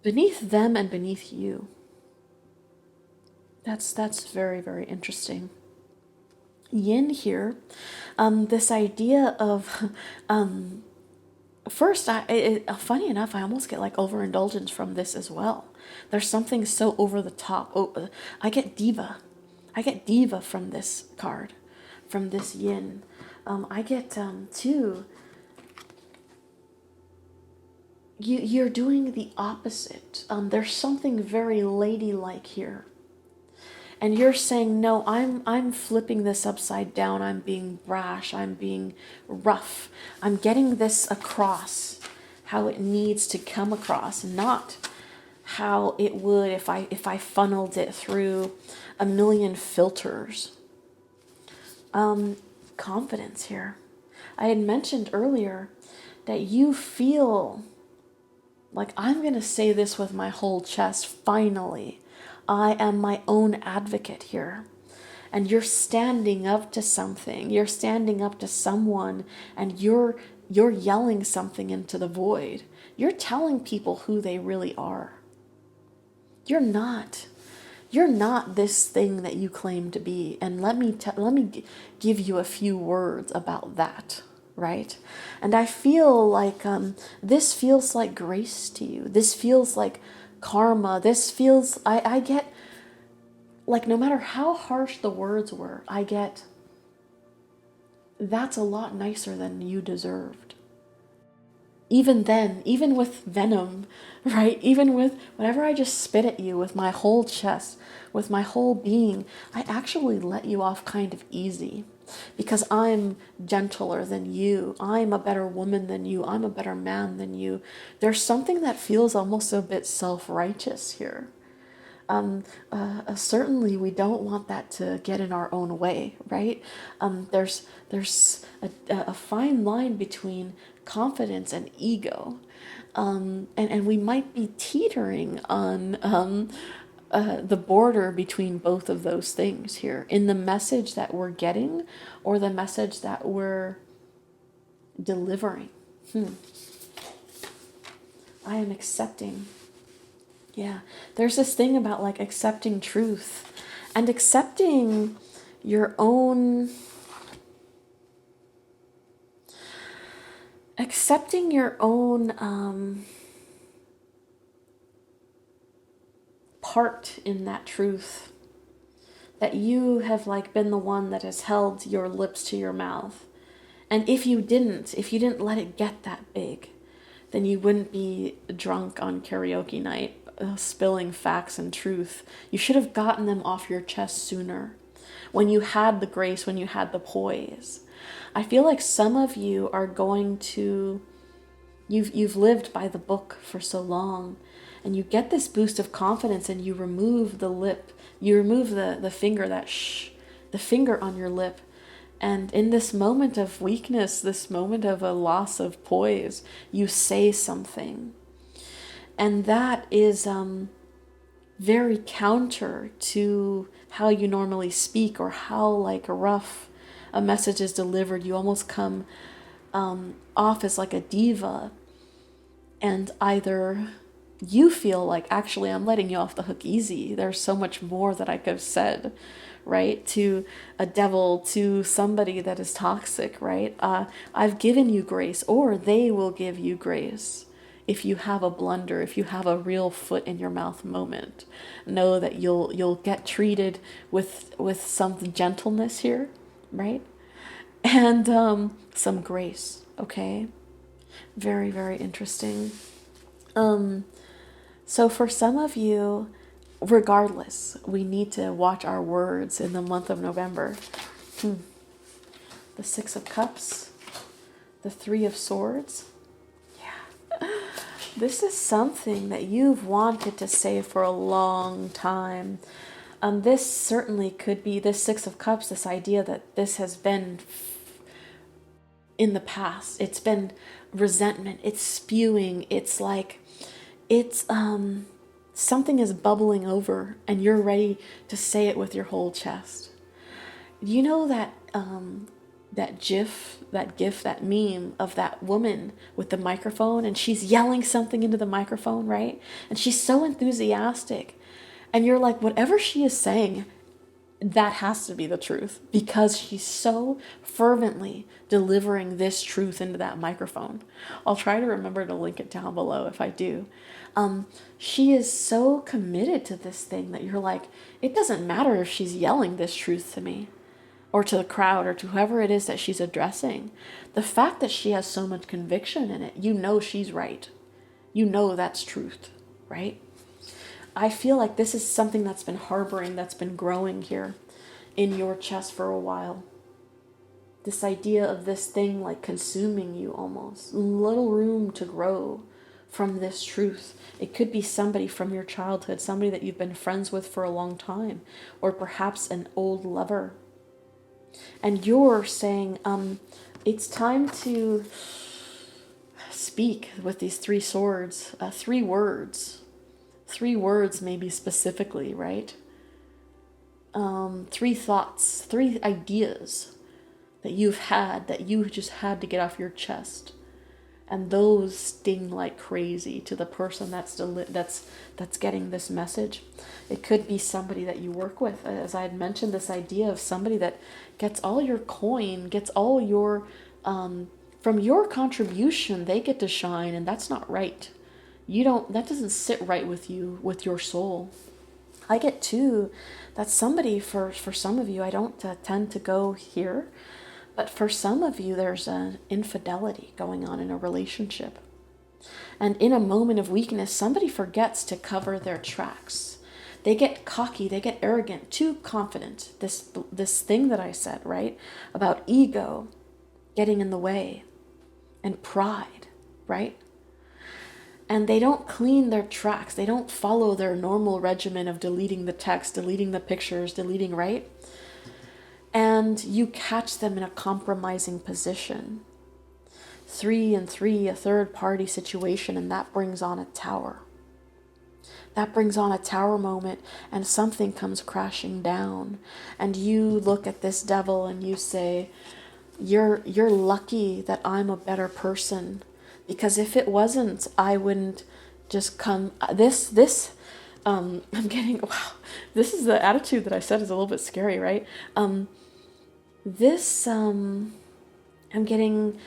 them and beneath you. That's very, very interesting. Yin here, this idea of first, funny enough, I almost get like overindulgence from this as well. There's something so over the top. Oh, I get diva. I get diva from this card, from this yin. I get too. You're doing the opposite. There's something very ladylike here. And you're saying, no, I'm flipping this upside down. I'm being brash. I'm being rough. I'm getting this across how it needs to come across, not how it would if I funneled it through a million filters. Confidence here. I had mentioned earlier that you feel like, I'm going to say this with my whole chest, finally. I am my own advocate here. and you're standing up to something, you're standing up to someone, and you're yelling something into the void. You're telling people who they really are. You're not. You're not this thing that you claim to be. And let me give you a few words about that, right? And I feel like this feels like grace to you. This feels like karma. This feels, I get, like, no matter how harsh the words were, I get, that's a lot nicer than you deserved. Even then, even with venom, right? Even with whenever I just spit at you with my whole chest, with my whole being, I actually let you off kind of easy because I'm gentler than you. I'm a better woman than you. I'm a better man than you. There's something that feels almost a bit self-righteous here. Certainly we don't want that to get in our own way, right? There's a fine line between confidence and ego, and we might be teetering on the border between both of those things here in the message that we're getting or the message that we're delivering. I am accepting. Yeah, there's this thing about like accepting truth and accepting your own part in that truth, that you have like been the one that has held your lips to your mouth. And if you didn't let it get that big, then you wouldn't be drunk on karaoke night, spilling facts and truth. You should have gotten them off your chest sooner, when you had the grace, when you had the poise. I feel like some of you are going to, you've lived by the book for so long, and you get this boost of confidence and you remove the lip, you remove the finger, the finger on your lip. And in this moment of weakness, this moment of a loss of poise, you say something. And that is very counter to how you normally speak or how like rough a message is delivered. You almost come off as like a diva, and either you feel like, actually, I'm letting you off the hook easy. There's so much more that I could have said, right? To a devil, to somebody that is toxic, right? I've given you grace, or they will give you grace. If you have a blunder, if you have a real foot in your mouth moment, know that you'll get treated with some gentleness here, right? And some grace, okay? Very, very interesting. So for some of you, regardless, we need to watch our words in the month of November. The Six of Cups, the Three of Swords. Yeah. This is something that you've wanted to say for a long time. This certainly could be, this Six of Cups, this idea that this has been in the past. It's been resentment. It's spewing. It's like, it's something is bubbling over and you're ready to say it with your whole chest. You know that that gif, that meme of that woman with the microphone, and she's yelling something into the microphone, right? And she's so enthusiastic, and you're like, whatever she is saying, that has to be the truth, because she's so fervently delivering this truth into that microphone. I'll try to remember to link it down below if I do. She is so committed to this thing that you're like, it doesn't matter if she's yelling this truth to me or to the crowd or to whoever it is that she's addressing. The fact that she has so much conviction in it, you know she's right. You know that's truth, right? I feel like this is something that's been harboring, that's been growing here in your chest for a while. This idea of this thing like consuming you almost. Little room to grow from this truth. It could be somebody from your childhood, somebody that you've been friends with for a long time, or perhaps an old lover. And you're saying, it's time to speak with these three swords, 3 words. 3 words maybe specifically, right? three thoughts, three ideas that you've had that you just had to get off your chest, and those sting like crazy to the person that's getting this message. It could be somebody that you work with, as I had mentioned, this idea of somebody that gets all your coin, gets all your from your contribution, they get to shine, and that's not right. That doesn't sit right with you, with your soul. I get too, that's somebody, for some of you, I don't tend to go here, but for some of you, there's an infidelity going on in a relationship. And in a moment of weakness, somebody forgets to cover their tracks. They get cocky, they get arrogant, too confident. This thing that I said, right? About ego getting in the way and pride, right? And they don't clean their tracks. They don't follow their normal regimen of deleting the text, deleting the pictures, deleting, right? And you catch them in a compromising position. 3 and 3, a third party situation, and that brings on a tower. That brings on a tower moment, and something comes crashing down. And you look at this devil and you say, you're lucky that I'm a better person. Because if it wasn't, I wouldn't just come. I'm getting, wow, this is the attitude that I said is a little bit scary, right? I'm getting,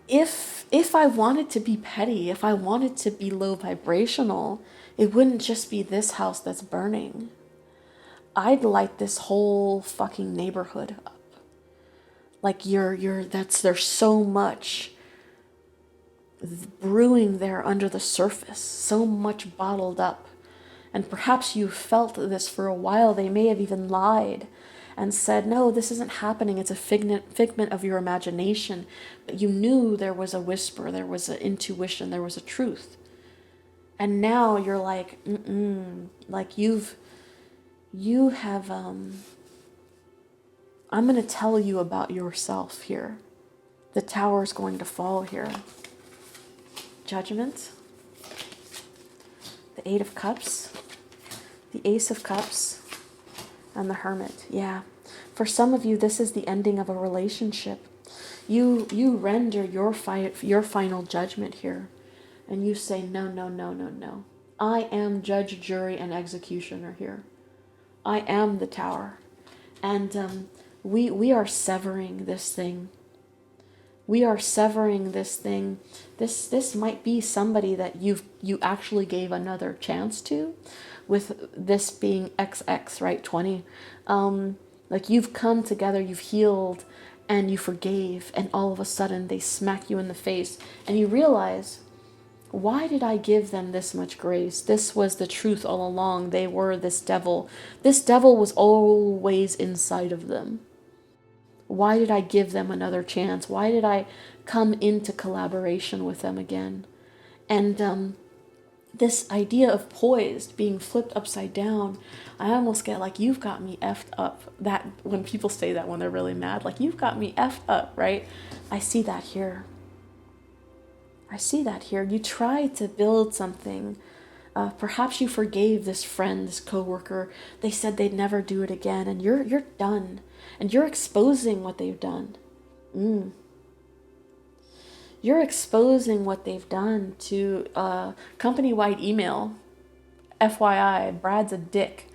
if I wanted to be petty, if I wanted to be low vibrational, it wouldn't just be this house that's burning. I'd light this whole fucking neighborhood up. Like there's so much brewing there under the surface, so much bottled up. And perhaps you felt this for a while. They may have even lied and said, no, this isn't happening. It's a figment of your imagination. But you knew there was a whisper, there was an intuition, there was a truth. And now you're like, like you have, I'm going to tell you about yourself here. The tower's going to fall here. Judgment. The 8 of Cups. The Ace of Cups. And the Hermit. Yeah. For some of you, this is the ending of a relationship. You render your final judgment here. And you say, no, no, no, no, no. I am judge, jury, and executioner here. I am the tower. And we are severing this thing. We are severing this thing. This might be somebody that you actually gave another chance to, with this being XX, right? 20. Like you've come together, you've healed, and you forgave, and all of a sudden they smack you in the face, and you realize, why did I give them this much grace? This was the truth all along. They were this devil. This devil was always inside of them. Why did I give them another chance? Why did I come into collaboration with them again? And this idea of poised, being flipped upside down, I almost get like, you've got me effed up. That when people say that when they're really mad, like, you've got me effed up, right? I see that here. I see that here. You tried to build something. Perhaps you forgave this friend, this coworker. They said they'd never do it again, and you're done. And you're exposing what they've done. You're exposing what they've done to company-wide email. FYI, Brad's a dick.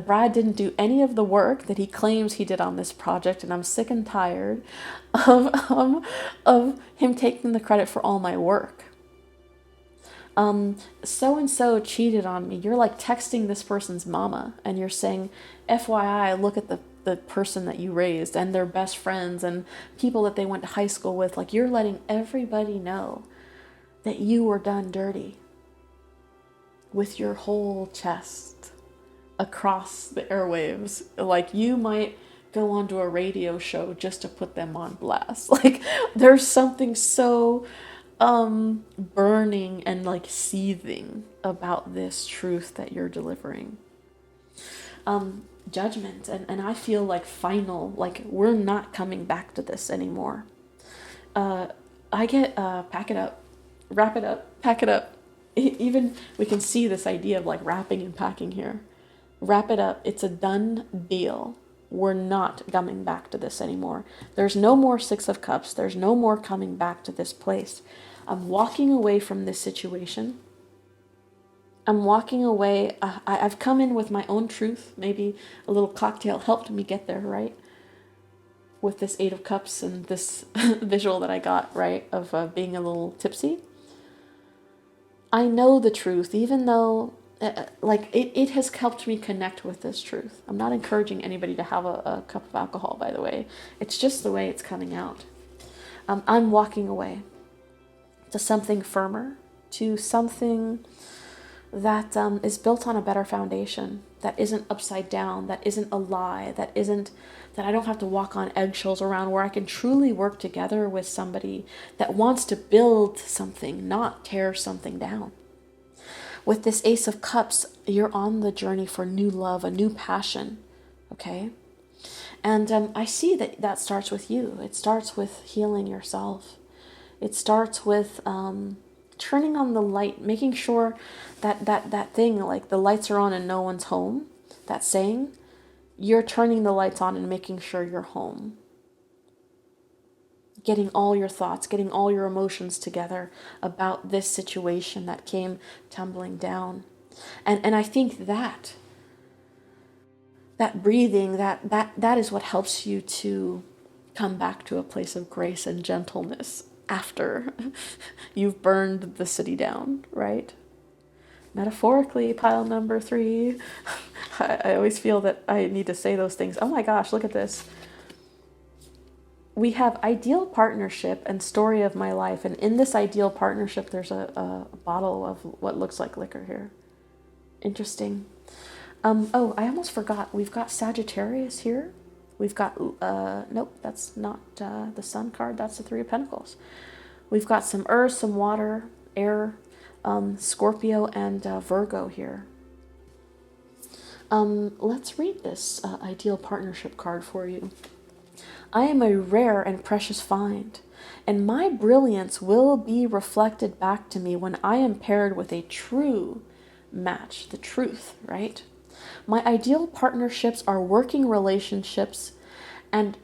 Brad didn't do any of the work that he claims he did on this project, and I'm sick and tired of him taking the credit for all my work. So-and-so cheated on me. You're like texting this person's mama, and you're saying, FYI, look at the person that you raised, and their best friends, and people that they went to high school with. Like, you're letting everybody know that you were done dirty with your whole chest across the airwaves. Like, you might go onto a radio show just to put them on blast. Like, there's something so burning and like seething about this truth that you're delivering. Judgment, and I feel like final, like we're not coming back to this anymore. I get pack it up, wrap it up, pack it up. Even we can see this idea of like wrapping and packing here. Wrap it up. It's a done deal. We're not coming back to this anymore. There's no more Six of Cups. There's no more coming back to this place. I'm walking away from this situation. I'm walking away. I've come in with my own truth. Maybe a little cocktail helped me get there, right? With this Eight of Cups and this visual that I got, right? Of being a little tipsy. I know the truth, even though it has helped me connect with this truth. I'm not encouraging anybody to have a cup of alcohol, by the way. It's just the way it's coming out. I'm walking away to something firmer, to something that is built on a better foundation, that isn't upside down, that isn't a lie, that I don't have to walk on eggshells around, where I can truly work together with somebody that wants to build something, not tear something down. With this Ace of Cups, you're on the journey for new love, a new passion, okay? And I see that starts with you. It starts with healing yourself. It starts with turning on the light, making sure that thing, like the lights are on and no one's home, that saying, you're turning the lights on and making sure you're home. Getting all your thoughts, getting all your emotions together about this situation that came tumbling down. And I think that breathing, that is what helps you to come back to a place of grace and gentleness after you've burned the city down, right? Metaphorically, pile number 3. I always feel that I need to say those things. Oh my gosh, look at this. We have ideal partnership and story of my life. And in this ideal partnership, there's a bottle of what looks like liquor here. Interesting. Oh, I almost forgot. We've got Sagittarius here. We've got, nope, that's not the Sun card. That's the Three of Pentacles. We've got some earth, some water, air, Scorpio, and Virgo here. Let's read this ideal partnership card for you. I am a rare and precious find, and my brilliance will be reflected back to me when I am paired with a true match, the truth, right? My ideal partnerships are working relationships, and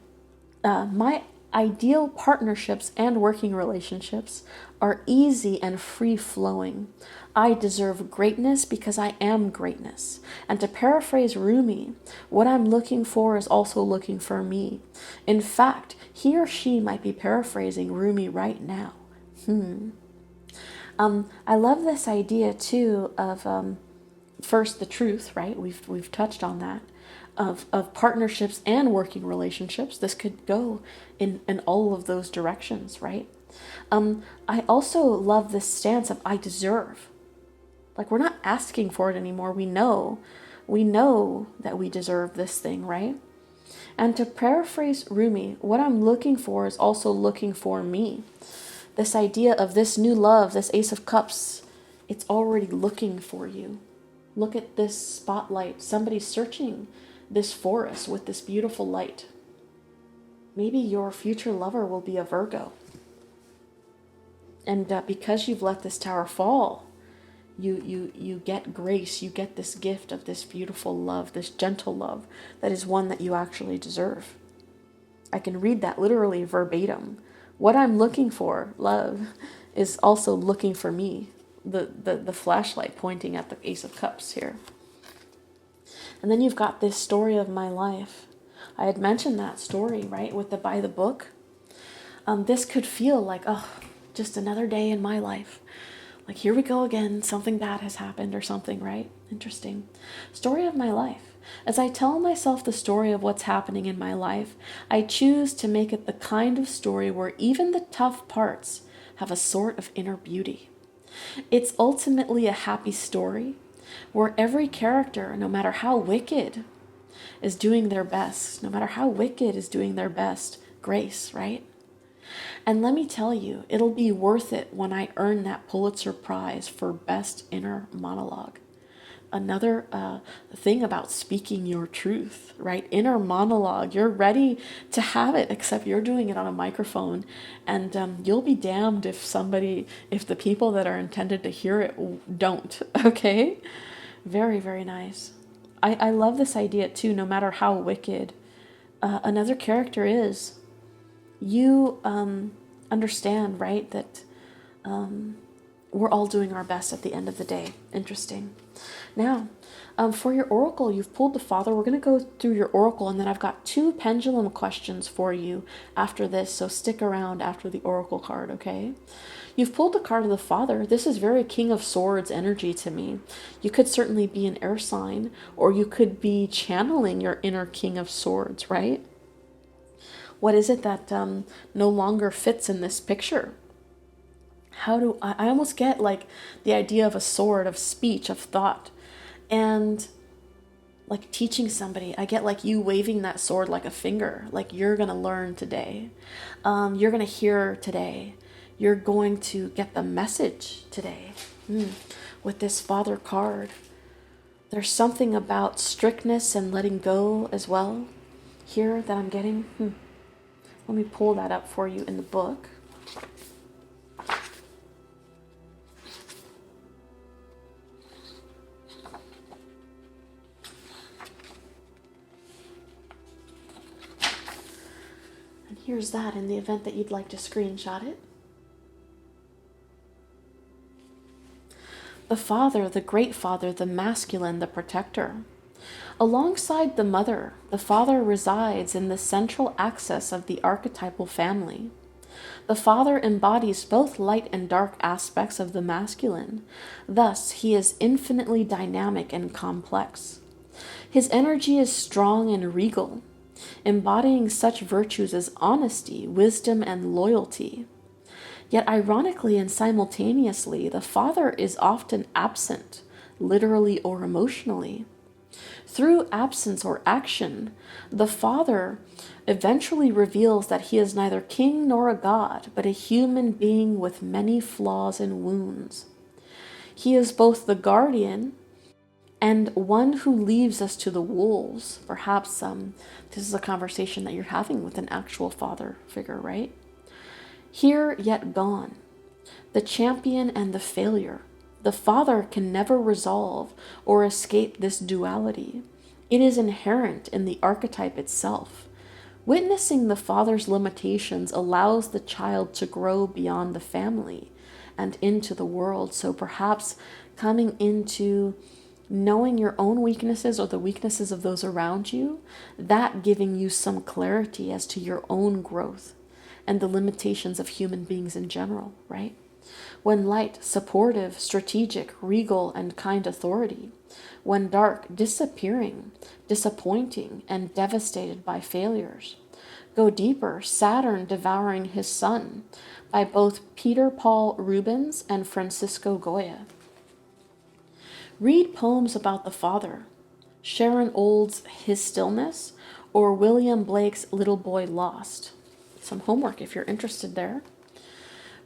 my ideal partnerships and working relationships are easy and free-flowing. I deserve greatness because I am greatness. And to paraphrase Rumi, what I'm looking for is also looking for me. In fact, he or she might be paraphrasing Rumi right now. I love this idea too of first the truth, right? We've touched on that. Of partnerships and working relationships. This could go in all of those directions, right? I also love this stance of I deserve. Like, we're not asking for it anymore. We know that we deserve this thing, right? And to paraphrase Rumi, what I'm looking for is also looking for me. This idea of this new love, this Ace of Cups, it's already looking for you. Look at this spotlight. Somebody's searching this forest with this beautiful light. Maybe your future lover will be a Virgo. And because you've let this tower fall, you get grace, you get this gift of this beautiful love, this gentle love, that is one that you actually deserve. I can read that literally verbatim. What I'm looking for, love, is also looking for me. The flashlight pointing at the Ace of Cups here. And then you've got this story of my life. I had mentioned that story, right, with the by the book. This could feel like, oh, just another day in my life. Like, here we go again, something bad has happened or something, right? Interesting. Story of my life. As I tell myself the story of what's happening in my life, I choose to make it the kind of story where even the tough parts have a sort of inner beauty. It's ultimately a happy story where every character, no matter how wicked, is doing their best. No matter how wicked is doing their best. Grace, right? And let me tell you, it'll be worth it when I earn that Pulitzer Prize for Best Inner Monologue. Another thing about speaking your truth, right? Inner monologue. You're ready to have it, except you're doing it on a microphone. And you'll be damned if the people that are intended to hear it don't, okay? Very, very nice. I love this idea too, no matter how wicked another character is. You understand, right, that we're all doing our best at the end of the day. Interesting. Now, for your oracle, you've pulled the Father. We're going to go through your oracle, and then I've got 2 pendulum questions for you after this, so stick around after the oracle card, okay? You've pulled the card of the Father. This is very King of Swords energy to me. You could certainly be an air sign, or you could be channeling your inner King of Swords, right? What is it that no longer fits in this picture? How do I almost get like the idea of a sword, of speech, of thought, and like teaching somebody. I get like you waving that sword like a finger, like you're gonna learn today, you're gonna hear today, you're going to get the message today. With this Father card, there's something about strictness and letting go as well here that I'm getting. Let me pull that up for you in the book. And here's that in the event that you'd like to screenshot it. The Father, the Great Father, the masculine, the protector. Alongside the mother, the Father resides in the central axis of the archetypal family. The Father embodies both light and dark aspects of the masculine. Thus, he is infinitely dynamic and complex. His energy is strong and regal, embodying such virtues as honesty, wisdom, and loyalty. Yet, ironically and simultaneously, the Father is often absent, literally or emotionally. Through absence or action, the Father eventually reveals that he is neither king nor a god, but a human being with many flaws and wounds. He is both the guardian and one who leaves us to the wolves. Perhaps this is a conversation that you're having with an actual father figure, right? Here yet gone, the champion and the failure. The Father can never resolve or escape this duality. It is inherent in the archetype itself. Witnessing the Father's limitations allows the child to grow beyond the family and into the world. So perhaps coming into knowing your own weaknesses or the weaknesses of those around you, that giving you some clarity as to your own growth and the limitations of human beings in general, right? When light, supportive, strategic, regal, and kind authority. When dark, disappearing, disappointing, and devastated by failures. Go deeper, Saturn devouring his son, by both Peter Paul Rubens and Francisco Goya. Read poems about the Father, Sharon Olds' His Stillness, or William Blake's Little Boy Lost. Some homework if you're interested there.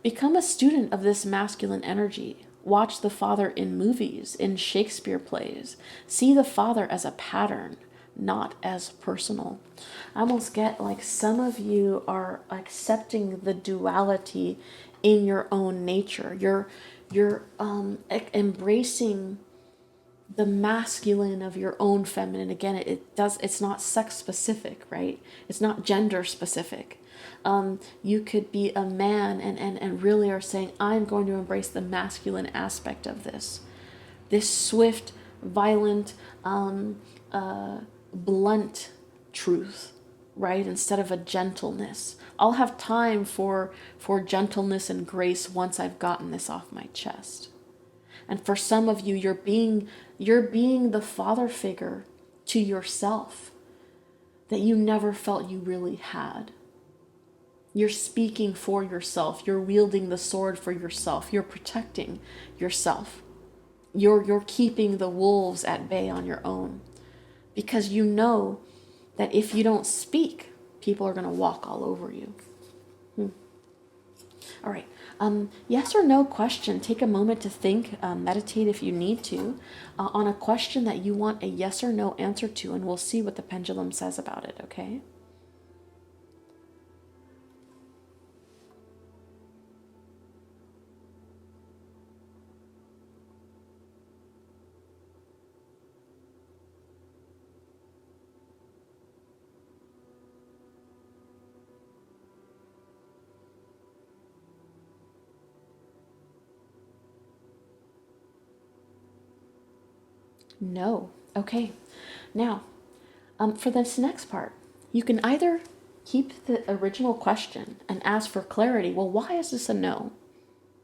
Become a student of this masculine energy. Watch the Father in movies, in Shakespeare plays. See the Father as a pattern, not as personal. I almost get like some of you are accepting the duality in your own nature. You're embracing the masculine of your own feminine. Again, it's not sex specific, right? It's not gender specific. You could be a man and really are saying, I'm going to embrace the masculine aspect of this swift, violent, blunt truth, right? Instead of a gentleness. I'll have time for gentleness and grace once I've gotten this off my chest. And for some of you, you're being the father figure to yourself that you never felt you really had. You're speaking for yourself. You're wielding the sword for yourself. You're protecting yourself. You're keeping the wolves at bay on your own. Because you know that if you don't speak, people are going to walk all over you. All right. Yes or no question. Take a moment to think, meditate if you need to, on a question that you want a yes or no answer to, and we'll see what the pendulum says about it, okay? No. Okay. Now, for this next part, you can either keep the original question and ask for clarity. Well, why is this a no?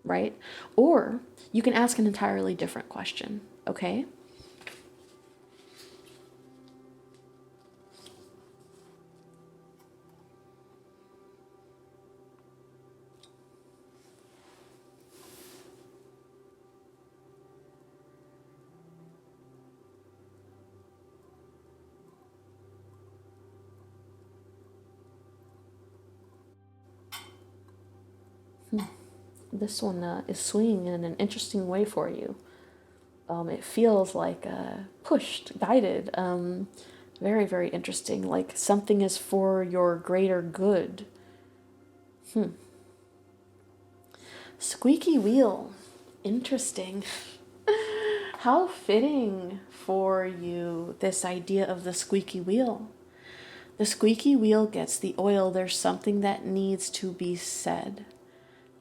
Right? Or you can ask an entirely different question. Okay? This one is swinging in an interesting way for you. It feels like pushed, guided, very, very interesting. Like something is for your greater good. Squeaky wheel. Interesting. How fitting for you, this idea of the squeaky wheel. The squeaky wheel gets the oil. There's something that needs to be said.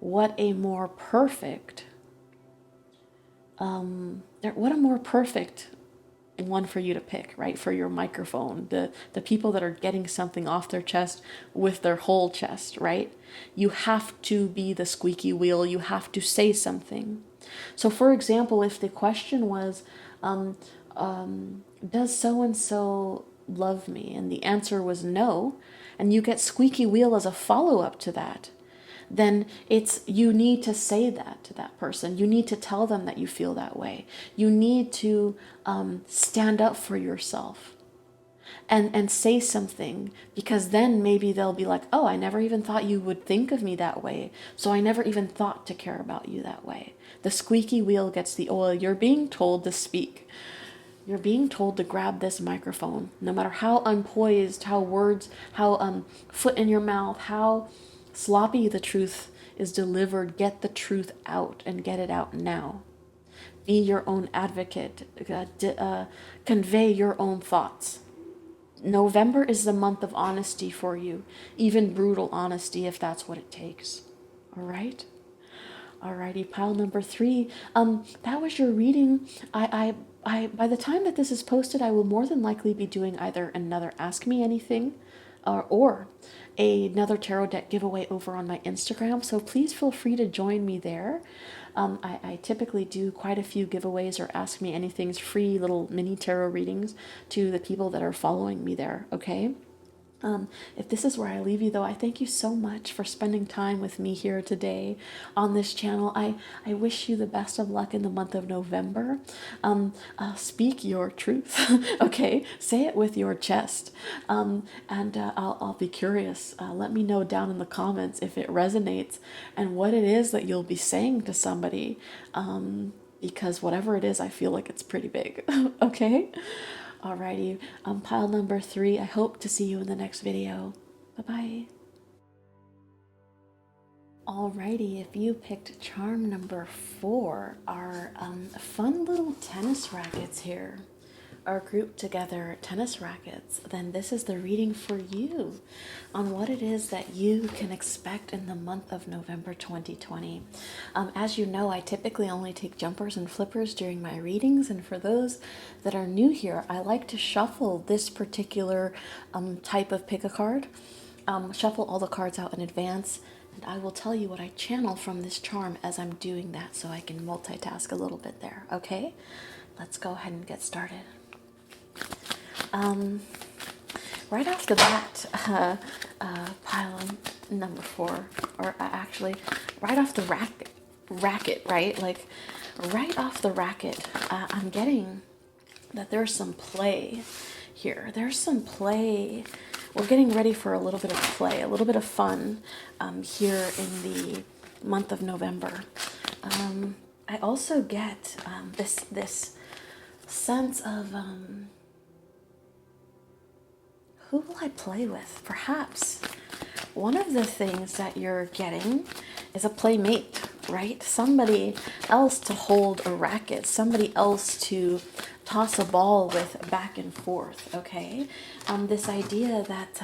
What a more perfect, what a more perfect one for you to pick, right? For your microphone, the people that are getting something off their chest with their whole chest, right? You have to be the squeaky wheel. You have to say something. So, for example, if the question was, does so and so love me? And the answer was no, and you get squeaky wheel as a follow up to that, then it's, you need to say that to that person. You need to tell them that you feel that way. You need to stand up for yourself and say something, because then maybe they'll be like, oh, I never even thought you would think of me that way. So I never even thought to care about you that way. The squeaky wheel gets the oil. You're being told to speak. You're being told to grab this microphone, no matter how unpoised, how words, how foot in your mouth, how sloppy the truth is delivered. Get the truth out and get it out now. Be your own advocate. Convey your own thoughts. November is the month of honesty for you, even brutal honesty if that's what it takes. All right? Alrighty, pile number 3. That was your reading. By the time that this is posted, I will more than likely be doing either another Ask Me Anything, or another tarot deck giveaway over on my Instagram. So please feel free to join me there. I typically do quite a few giveaways or Ask Me Anything's, free little mini tarot readings to the people that are following me there. Okay. If this is where I leave you, though, I thank you so much for spending time with me here today on this channel. I wish you the best of luck in the month of November. Speak your truth, okay? Say it with your chest. I'll be curious. Let me know down in the comments if it resonates and what it is that you'll be saying to somebody. Because whatever it is, I feel like it's pretty big, okay? Alrighty, pile number 3. I hope to see you in the next video. Bye-bye. Alrighty, if you picked charm number 4, our fun little tennis rackets here are grouped together, tennis rackets, then this is the reading for you on what it is that you can expect in the month of November 2020. As you know, I typically only take jumpers and flippers during my readings, and for those that are new here, I like to shuffle this particular type of pick a card, shuffle all the cards out in advance, and I will tell you what I channel from this charm as I'm doing that, so I can multitask a little bit there, okay? Let's go ahead and get started. Right off the bat, pile number 4, or actually, right off the racket, right? Like, right off the racket, I'm getting that there's some play here. There's some play. We're getting ready for a little bit of play, a little bit of fun here in the month of November. I also get this sense of who will I play with? Perhaps one of the things that you're getting is a playmate, right? Somebody else to hold a racket, somebody else to toss a ball with back and forth, okay? This idea that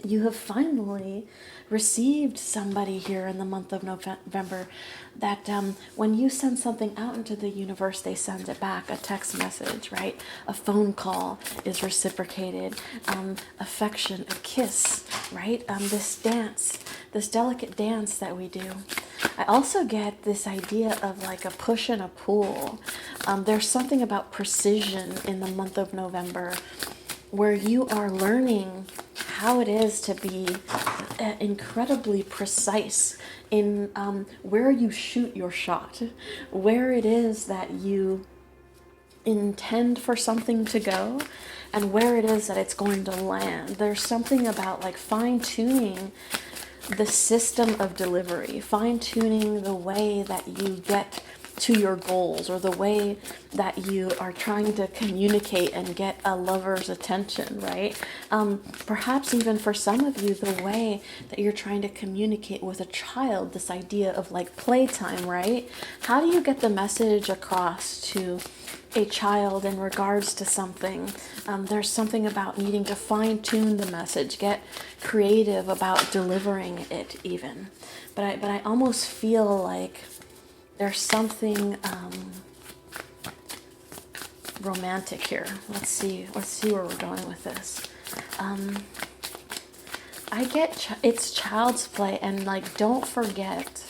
you have finally received somebody here in the month of November that when you send something out into the universe, they send it back. A text message, right? A phone call is reciprocated. Affection, a kiss, right? This dance, this delicate dance that we do. I also get this idea of like a push and a pull. There's something about precision in the month of November where you are learning how it is to be incredibly precise in where you shoot your shot, where it is that you intend for something to go, and where it is that it's going to land. There's something about like fine-tuning the system of delivery, fine-tuning the way that you get to your goals, or the way that you are trying to communicate and get a lover's attention, right? Perhaps even for some of you, the way that you're trying to communicate with a child, this idea of like playtime, right? How do you get the message across to a child in regards to something? There's something about needing to fine-tune the message, get creative about delivering it even. But I almost feel like there's something romantic here. Let's see where we're going with this. I get it's child's play, and like, don't forget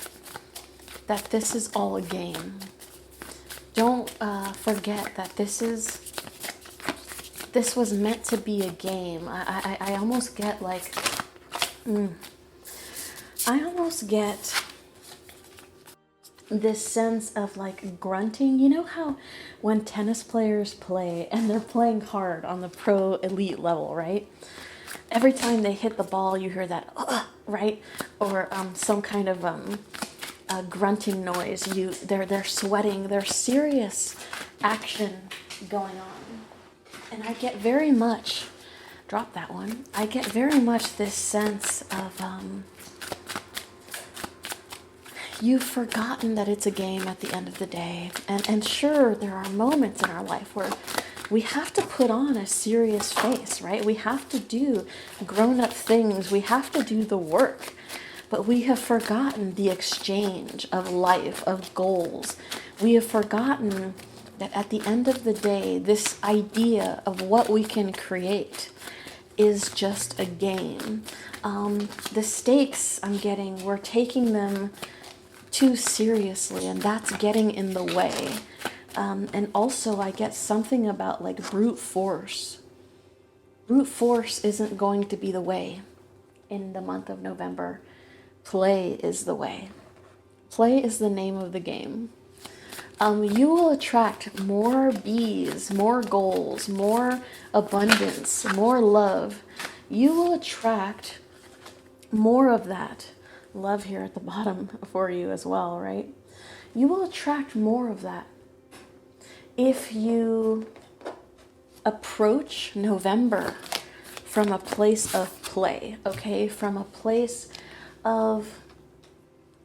that this is all a game. Don't forget that this was meant to be a game. I almost get like, I almost get this sense of like grunting. You know how when tennis players play and they're playing hard on the pro elite level, right? Every time they hit the ball, you hear that, right? Or some kind of grunting noise. They're sweating. There's serious action going on. And I get very much, drop that one. I get very much this sense of you've forgotten that it's a game at the end of the day. And sure, there are moments in our life where we have to put on a serious face, right? We have to do grown-up things. We have to do the work. But we have forgotten the exchange of life, of goals. We have forgotten that at the end of the day, this idea of what we can create is just a game. The stakes I'm getting, we're taking them too seriously, and that's getting in the way. And also I get something about like brute force. Brute force isn't going to be the way in the month of November. Play is the way. Play is the name of the game. You will attract more bees, more goals, more abundance, more love. You will attract more of that. Love here at the bottom for you as well, right? You will attract more of that if you approach November from a place of play, okay? From a place of,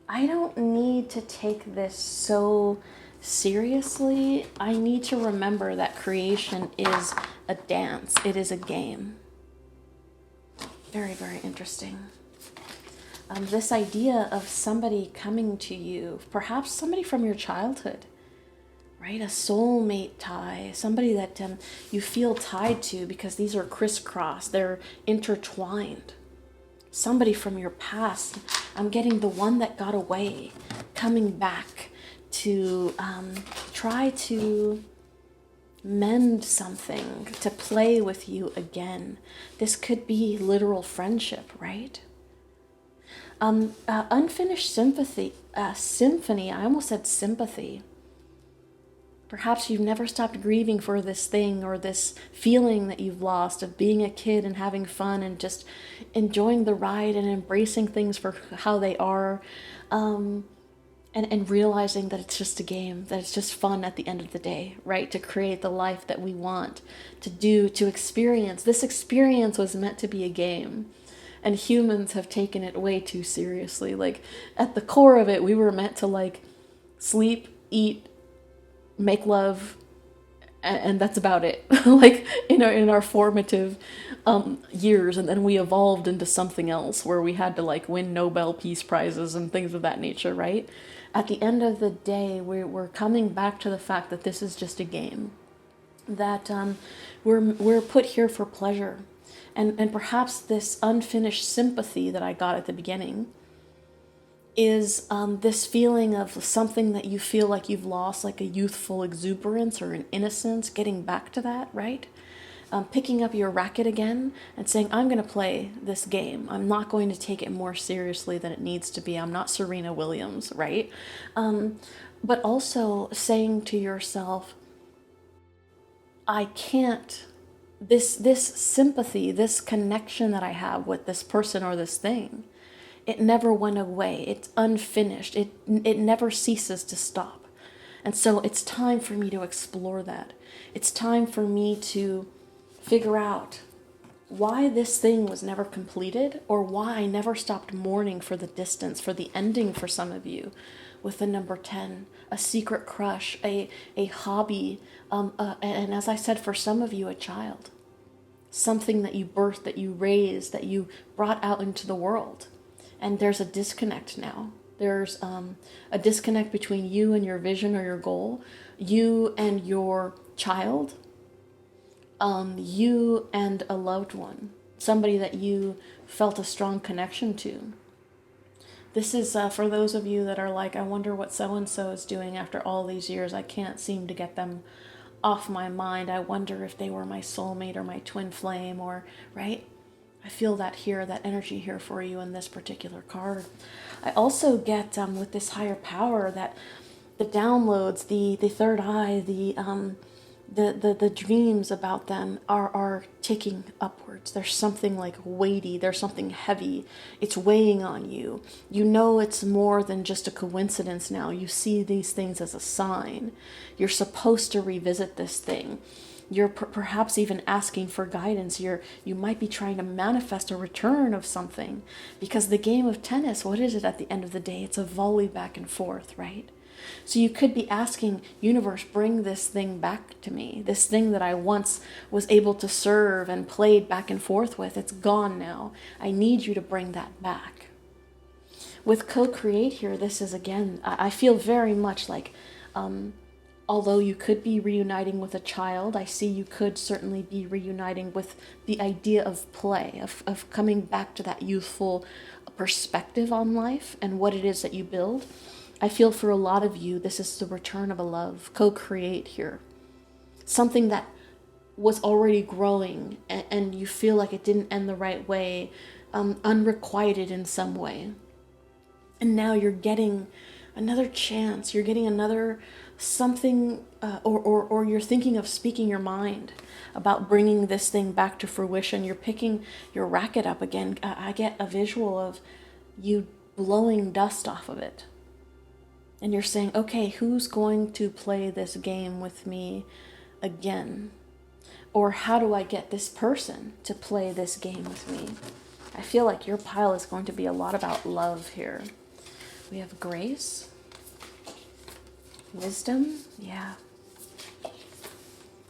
I don't need to take this so seriously. I need to remember that creation is a dance. It is a game. Very, very interesting. This idea of somebody coming to you, perhaps somebody from your childhood, right? A soulmate tie, somebody that you feel tied to because these are crisscross, they're intertwined. Somebody from your past. I'm getting the one that got away, coming back to try to mend something, to play with you again. This could be literal friendship, right? Unfinished symphony, I almost said sympathy. Perhaps you've never stopped grieving for this thing or this feeling that you've lost of being a kid and having fun and just enjoying the ride and embracing things for how they are, and realizing that it's just a game, that it's just fun at the end of the day, right? To create the life that we want, to do, to experience. This experience was meant to be a game. And humans have taken it way too seriously. Like, at the core of it, we were meant to, like, sleep, eat, make love, and that's about it. Like in our formative years, and then we evolved into something else where we had to like win Nobel Peace Prizes and things of that nature, right? At the end of the day, we're coming back to the fact that this is just a game, that we're put here for pleasure, and perhaps this unfinished sympathy that I got at the beginning is this feeling of something that you feel like you've lost, like a youthful exuberance or an innocence, getting back to that, right? Picking up your racket again and saying, I'm going to play this game. I'm not going to take it more seriously than it needs to be. I'm not Serena Williams, right? But also saying to yourself, I can't, this sympathy, this connection that I have with this person or this thing, it never went away. It's unfinished. It never ceases to stop. And so it's time for me to explore that. It's time for me to figure out why this thing was never completed, or why I never stopped mourning for the distance, for the ending for some of you with the number 10, a secret crush, a hobby, and as I said, for some of you, a child. Something that you birthed, that you raised, that you brought out into the world. And there's a disconnect now. There's a disconnect between you and your vision or your goal, you and your child, you and a loved one, somebody that you felt a strong connection to. This is for those of you that are like, I wonder what so-and-so is doing after all these years. I can't seem to get them off my mind. I wonder if they were my soulmate or my twin flame, or, right? I feel that here, that energy here for you in this particular card. I also get with this higher power that the downloads, the third eye, the dreams about them are ticking upwards. There's something like weighty, there's something heavy. It's weighing on you. You know it's more than just a coincidence now. You see these things as a sign. You're supposed to revisit this thing. You're perhaps even asking for guidance. You might be trying to manifest a return of something, because the game of tennis, what is it at the end of the day? It's a volley back and forth, right? So you could be asking, universe, bring this thing back to me. This thing that I once was able to serve and played back and forth with, it's gone now. I need you to bring that back. With co-create here, this is again, I feel very much like, although you could be reuniting with a child, I see you could certainly be reuniting with the idea of play, of coming back to that youthful perspective on life and what it is that you build. I feel for a lot of you, this is the return of a love, co-create here. Something that was already growing and you feel like it didn't end the right way, unrequited in some way. And now you're getting another chance, you're getting another something, or you're thinking of speaking your mind about bringing this thing back to fruition. You're picking your racket up again. I get a visual of you blowing dust off of it. And you're saying, okay, who's going to play this game with me again? Or how do I get this person to play this game with me? I feel like your pile is going to be a lot about love here. We have grace, wisdom, yeah,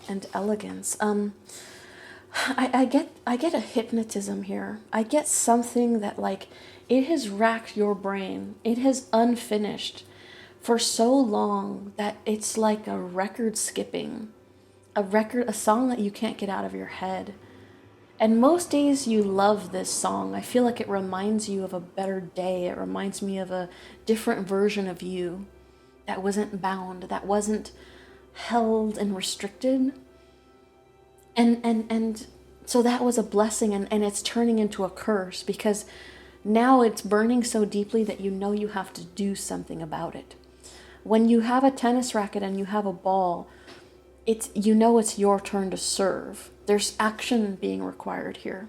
and elegance. I get a hypnotism here. I get something that like it has racked your brain. It has unfinished for so long that it's like a record skipping, a song that you can't get out of your head. And most days you love this song. I feel like it reminds you of a better day. It reminds me of a different version of you that wasn't bound, that wasn't held and restricted. And so that was a blessing, and it's turning into a curse, because now it's burning so deeply that you know you have to do something about it. When you have a tennis racket and you have a ball, it's your turn to serve. There's action being required here.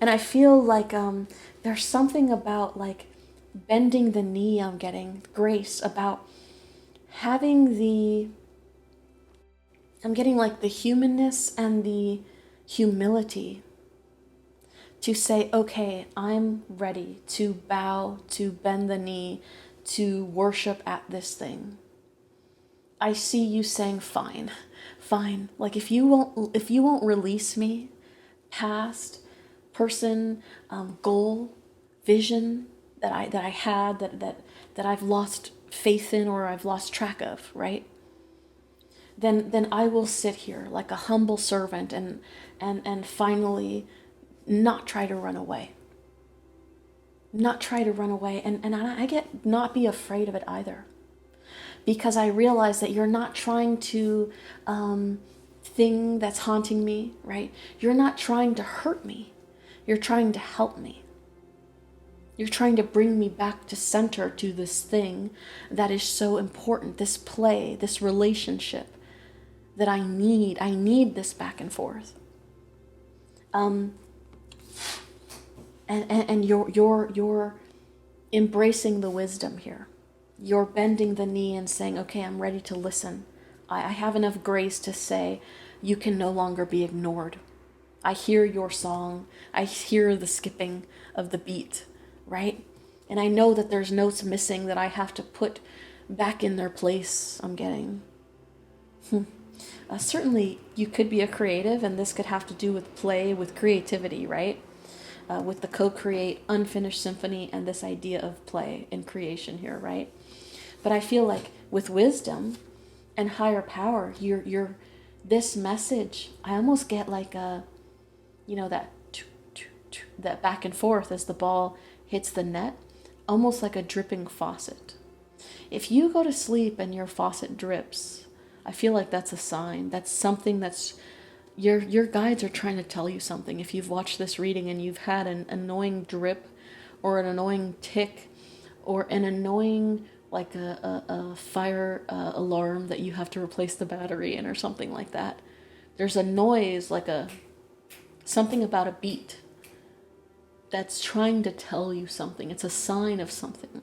And I feel like there's something about like bending the knee, I'm getting grace, about having I'm getting like the humanness and the humility to say, okay, I'm ready to bow, to bend the knee, to worship at this thing. I see you saying, fine, fine. Like if you won't release me past person, goal, vision that I had that I've lost faith in or I've lost track of, right? Then I will sit here like a humble servant and finally not try to run away. Not try to run away. And I get not be afraid of it either. Because I realize that you're not trying to thing that's haunting me, right? You're not trying to hurt me. You're trying to help me. You're trying to bring me back to center, to this thing that is so important, this play, this relationship that I need. I need this back and forth. And you're embracing the wisdom here. You're bending the knee and saying, okay, I'm ready to listen. I have enough grace to say, you can no longer be ignored. I hear your song. I hear the skipping of the beat, right? And I know that there's notes missing that I have to put back in their place. I'm getting. Certainly, you could be a creative, and this could have to do with play, with creativity, right? With the co-create unfinished symphony and this idea of play and creation here, right? But I feel like with wisdom and higher power, you're this message. I almost get like a, that back and forth as the ball hits the net, almost like a dripping faucet. If you go to sleep and your faucet drips, I feel like that's a sign. That's something that's your guides are trying to tell you something. If you've watched this reading and you've had an annoying drip or an annoying tick or an annoying like a fire alarm that you have to replace the battery in or something like that, there's a noise like something about a beat that's trying to tell you something. It's a sign of something.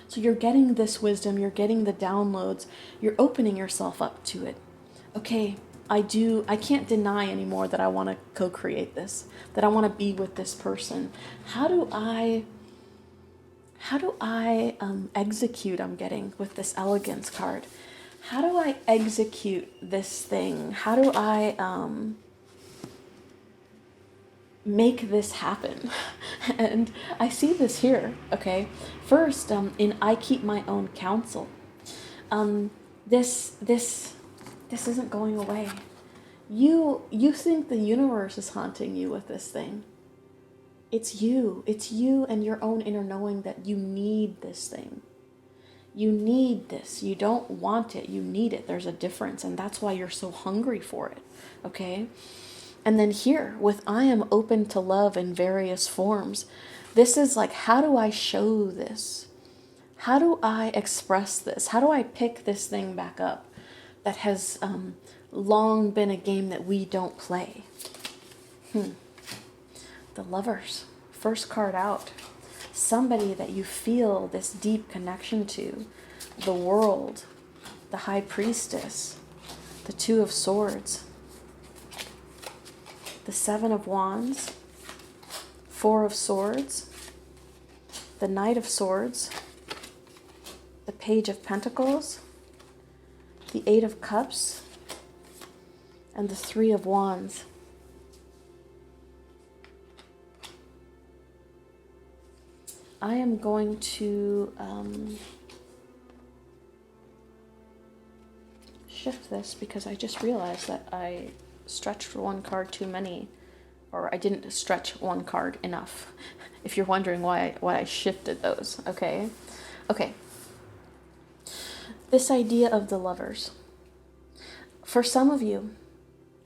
So you're getting this wisdom, you're getting the downloads, you're opening yourself up to it. Okay, I can't deny anymore that I want to co-create this, that I want to be with this person. How do I execute, I'm getting with this elegance card? How do I execute this thing? How do I make this happen? And I see this here, okay? First, in I keep my own counsel. This isn't going away. You think the universe is haunting you with this thing. It's you and your own inner knowing that you need this thing. You need this. You don't want it. You need it. There's a difference, and that's why you're so hungry for it, okay? And then here, with I am open to love in various forms, this is like, how do I show this? How do I express this? How do I pick this thing back up that has long been a game that we don't play? The Lovers, first card out. Somebody that you feel this deep connection to. The World, the High Priestess, the Two of Swords, the Seven of Wands, Four of Swords, the Knight of Swords, the Page of Pentacles, the Eight of Cups, and the Three of Wands. I am going to shift this because I just realized that I stretched one card too many, or I didn't stretch one card enough. If you're wondering why I shifted those, okay? This idea of the Lovers. For some of you,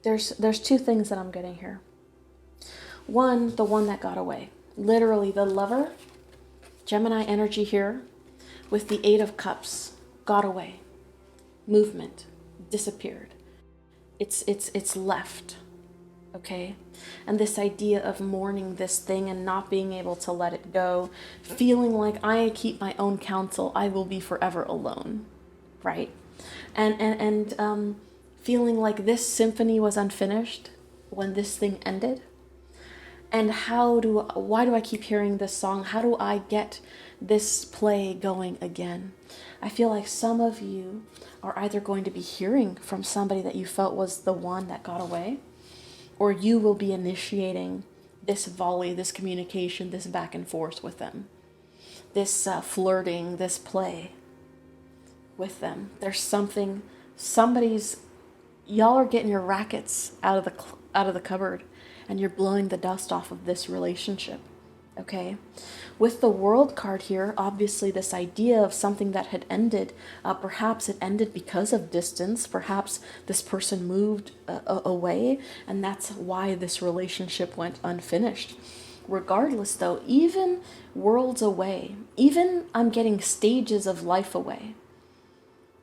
there's two things that I'm getting here. One, the one that got away. Literally, the Lover, Gemini energy here, with the Eight of Cups, got away. Movement, disappeared. It's left, okay? And this idea of mourning this thing and not being able to let it go, feeling like I keep my own counsel, I will be forever alone, right? And feeling like this symphony was unfinished when this thing ended. And why do I keep hearing this song? How do I get this play going again. I feel like some of you are either going to be hearing from somebody that you felt was the one that got away, or you will be initiating this volley, this communication, this back and forth with them, this flirting, this play with them. There's y'all are getting your rackets out of the cupboard, and you're blowing the dust off of this relationship. Okay, with the World card here, obviously this idea of something that had ended, perhaps it ended because of distance, perhaps this person moved away, and that's why this relationship went unfinished. Regardless though, even worlds away, even I'm getting stages of life away,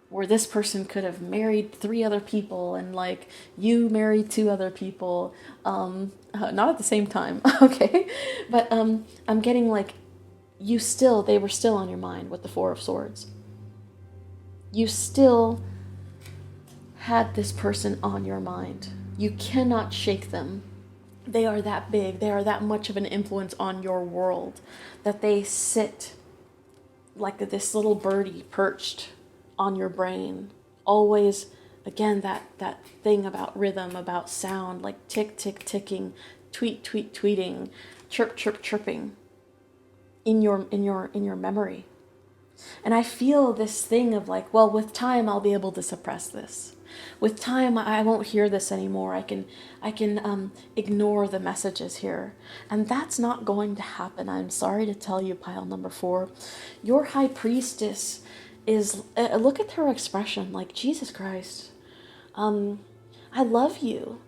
where this person could have married 3 other people and like you married 2 other people, not at the same time, okay? But I'm getting like they were still on your mind with the 4 of Swords. You still had this person on your mind. You cannot shake them. They are that big, they are that much of an influence on your world that they sit like this little birdie perched on your brain. Always, again, that thing about rhythm, about sound, like tick, tick, ticking, tweet, tweet, tweeting, chirp, chirp, chirping in your memory. And I feel this thing of like, well, with time I'll be able to suppress this. With time I won't hear this anymore. I can ignore the messages here. And that's not going to happen. I'm sorry to tell you, pile number 4. Your high priestess is, look at her expression, like, Jesus Christ, I love you,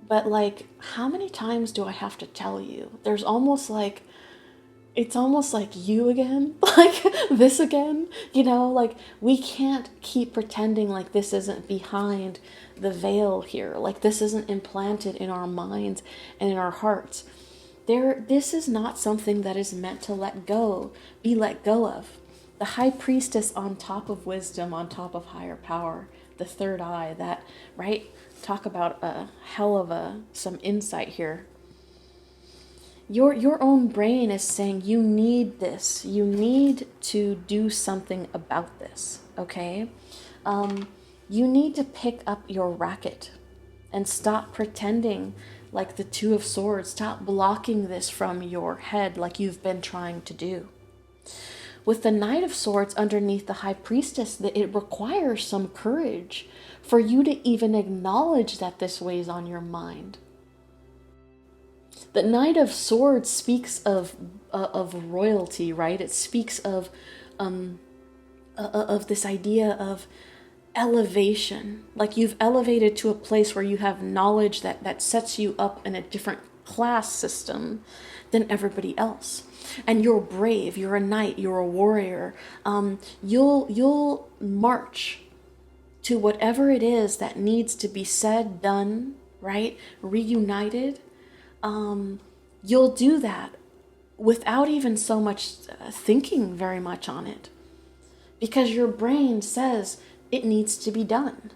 but like, how many times do I have to tell you? There's almost like, it's almost like you again, like this again, like we can't keep pretending like this isn't behind the veil here, like this isn't implanted in our minds and in our hearts. This is not something that is meant to be let go of. The high priestess on top of wisdom, on top of higher power, the third eye, that, right? Talk about a hell of some insight here. Your own brain is saying you need this. You need to do something about this, okay? You need to pick up your racket and stop pretending like the 2 of Swords. Stop blocking this from your head like you've been trying to do. With the Knight of Swords underneath the High Priestess, it requires some courage for you to even acknowledge that this weighs on your mind. The Knight of Swords speaks of royalty, right? It speaks of this idea of elevation. Like you've elevated to a place where you have knowledge that sets you up in a different class system than everybody else. And you're brave, you're a knight, you're a warrior. You'll march to whatever it is that needs to be said, done, right? Reunited. You'll do that without even so much thinking very much on it, because your brain says it needs to be done.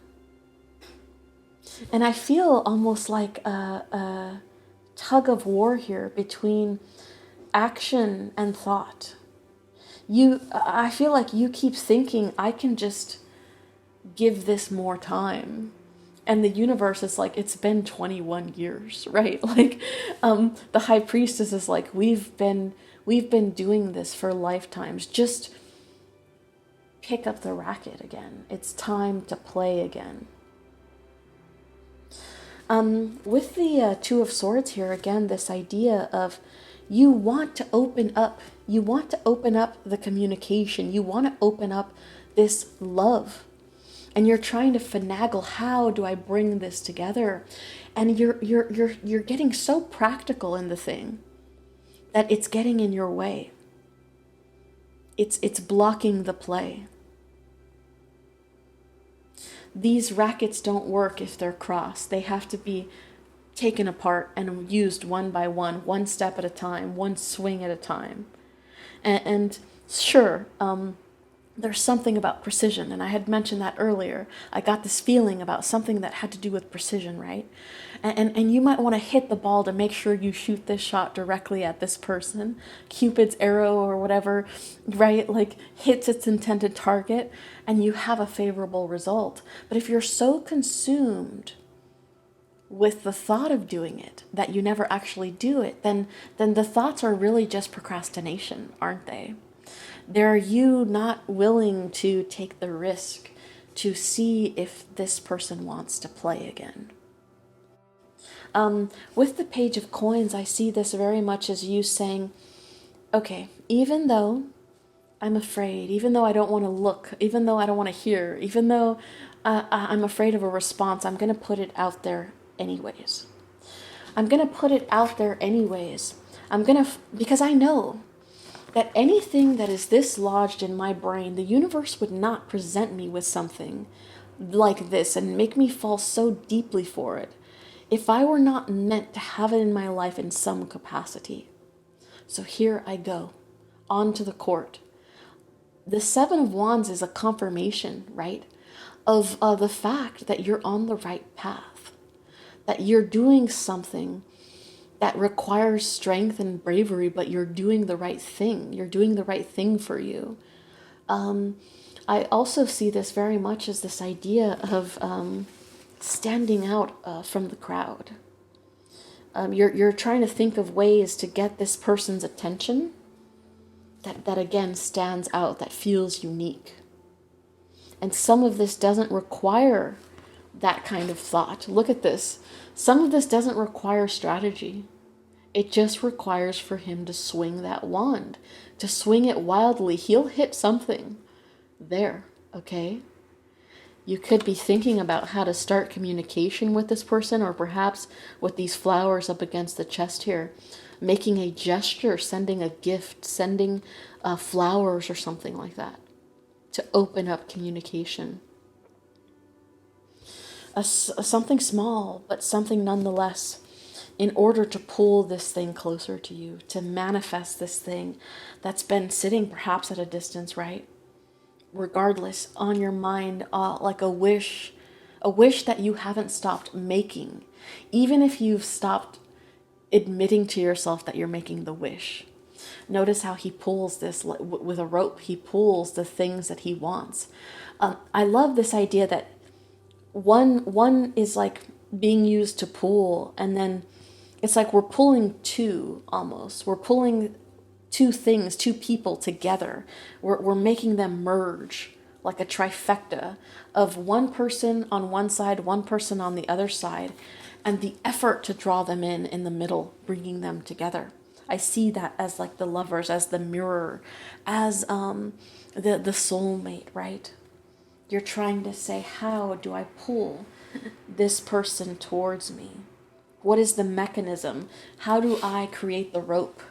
And I feel almost like a tug of war here between action and thought. I feel like you keep thinking, I can just give this more time. And the universe is like, it's been 21 years, right? Like, the High Priestess is like, we've been doing this for lifetimes. Just pick up the racket again. It's time to play again. With the 2 of Swords here, again, this idea of you want to open up the communication. You want to open up this love. And you're trying to finagle, how do I bring this together? And you're getting so practical in the thing that it's getting in your way. It's blocking the play. These rackets don't work if they're crossed. They have to be taken apart and used one by one step at a time, one swing at a time. And sure, there's something about precision, and I had mentioned that earlier. I got this feeling about something that had to do with precision, right? And you might want to hit the ball to make sure you shoot this shot directly at this person. Cupid's arrow or whatever, right? Like hits its intended target, and you have a favorable result. But if you're so consumed with the thought of doing it that you never actually do it, then the thoughts are really just procrastination, aren't they? They're you not willing to take the risk to see if this person wants to play again. With the Page of Coins, I see this very much as you saying, okay, even though I'm afraid, even though I don't want to look, even though I don't want to hear, even though I'm afraid of a response, I'm going to put it out there anyways. I'm going to put it out there anyways. Because I know that anything that is this lodged in my brain, the universe would not present me with something like this and make me fall so deeply for it if I were not meant to have it in my life in some capacity. So here I go, onto the court. The Seven of Wands is a confirmation, right, of the fact that you're on the right path, that you're doing something that requires strength and bravery, but you're doing the right thing. You're doing the right thing for you. I also see this very much as this idea of standing out from the crowd. You're trying to think of ways to get this person's attention that again stands out, that feels unique. And some of this doesn't require that kind of thought. Look at this. Some of this doesn't require strategy. It just requires for him to swing that wand, to swing it wildly. He'll hit something there, okay? You could be thinking about how to start communication with this person, or perhaps with these flowers up against the chest here, making a gesture, sending a gift, sending flowers or something like that to open up communication. Something small, but something nonetheless, in order to pull this thing closer to you, to manifest this thing that's been sitting perhaps at a distance, right? Regardless, on your mind, like a wish that you haven't stopped making, even if you've stopped admitting to yourself that you're making the wish. Notice how he pulls this with a rope. He pulls the things that he wants. I love this idea that one is like being used to pull, and then it's like we're pulling two almost. We're pulling two things, two people together. We're making them merge like a trifecta of one person on one side, one person on the other side, and the effort to draw them in the middle, bringing them together. I see that as like the lovers, as the mirror, as the soulmate, right? You're trying to say, how do I pull this person towards me? What is the mechanism? How do I create the rope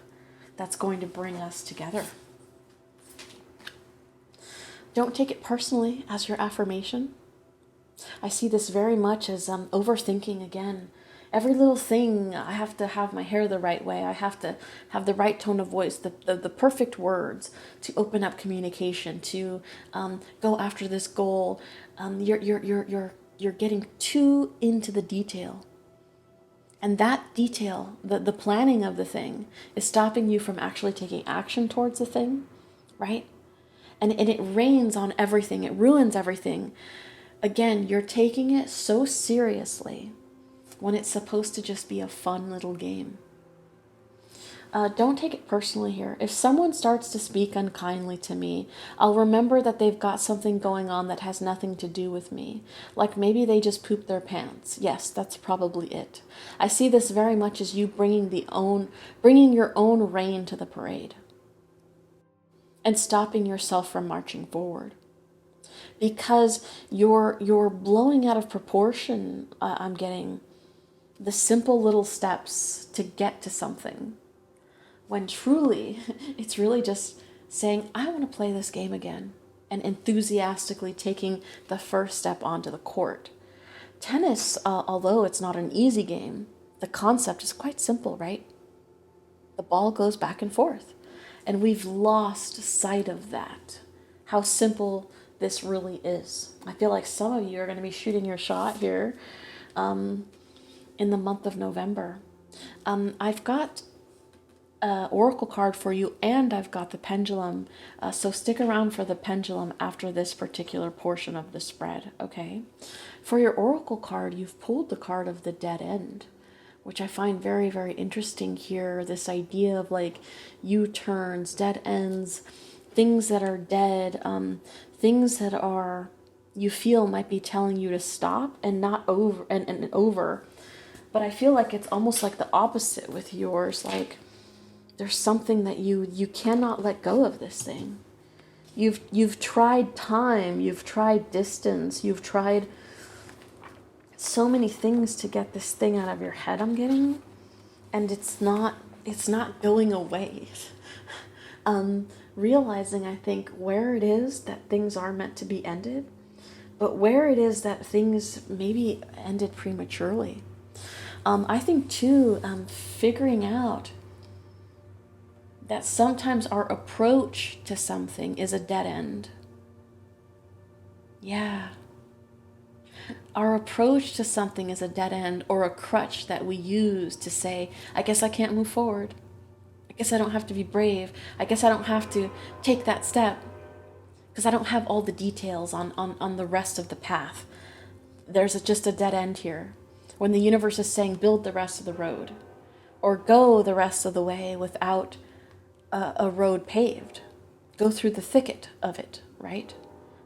that's going to bring us together? Don't take it personally as your affirmation. I see this very much as overthinking again. Every little thing, I have to have my hair the right way. I have to have the right tone of voice, the perfect words to open up communication, to go after this goal. You're getting too into the detail. And that detail, the planning of the thing, is stopping you from actually taking action towards the thing, right? And it rains on everything. It ruins everything. Again, you're taking it so seriously when it's supposed to just be a fun little game. Don't take it personally here. If someone starts to speak unkindly to me, I'll remember that they've got something going on that has nothing to do with me. Like maybe they just pooped their pants. Yes, that's probably it. I see this very much as you bringing your own rain to the parade and stopping yourself from marching forward. Because you're blowing out of proportion, I'm getting the simple little steps to get to something, when truly it's really just saying, I want to play this game again, and enthusiastically taking the first step onto the court. Tennis, although it's not an easy game, the concept is quite simple, right? The ball goes back and forth, and we've lost sight of that how simple this really is. I feel like some of you are going to be shooting your shot here in the month of November. I've got an oracle card for you, and I've got the pendulum. So stick around for the pendulum after this particular portion of the spread, okay? For your oracle card, you've pulled the card of the dead end, which I find very, very interesting here. This idea of like U-turns, dead ends, things that are dead, things that are you feel might be telling you to stop and not over and over. But I feel like it's almost like the opposite with yours. Like there's something that you cannot let go of this thing. You've tried time, you've tried distance, you've tried so many things to get this thing out of your head, I'm getting, and it's not going away. Realizing, I think, where it is that things are meant to be ended, but where it is that things maybe ended prematurely. I think too, figuring out that sometimes our approach to something is a dead end. Yeah. Our approach to something is a dead end or a crutch that we use to say, I guess I can't move forward. I guess I don't have to be brave. I guess I don't have to take that step because I don't have all the details on the rest of the path. There's just a dead end here. When the universe is saying, build the rest of the road or go the rest of the way without a road paved. Go through the thicket of it, right?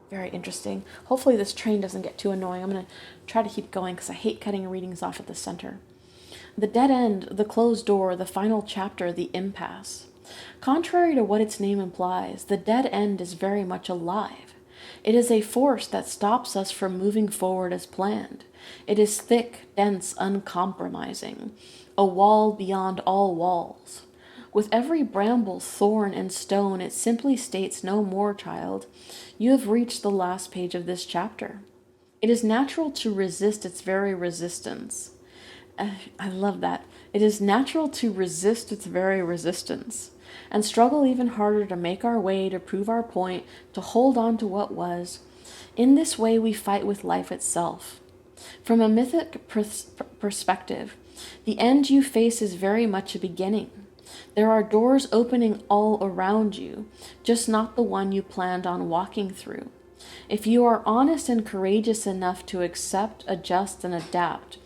Very interesting. Hopefully this train doesn't get too annoying. I'm going to try to keep going because I hate cutting readings off at the center. The dead end, the closed door, the final chapter, the impasse. Contrary to what its name implies, the dead end is very much alive. It is a force that stops us from moving forward as planned. It is thick, dense, uncompromising, a wall beyond all walls. With every bramble, thorn, and stone, it simply states, no more, child. You have reached the last page of this chapter. It is natural to resist its very resistance. I love that. It is natural to resist its very resistance and struggle even harder to make our way, to prove our point, to hold on to what was. In this way, we fight with life itself. From a mythic perspective, the end you face is very much a beginning. There are doors opening all around you, just not the one you planned on walking through. If you are honest and courageous enough to accept, adjust, and adapt,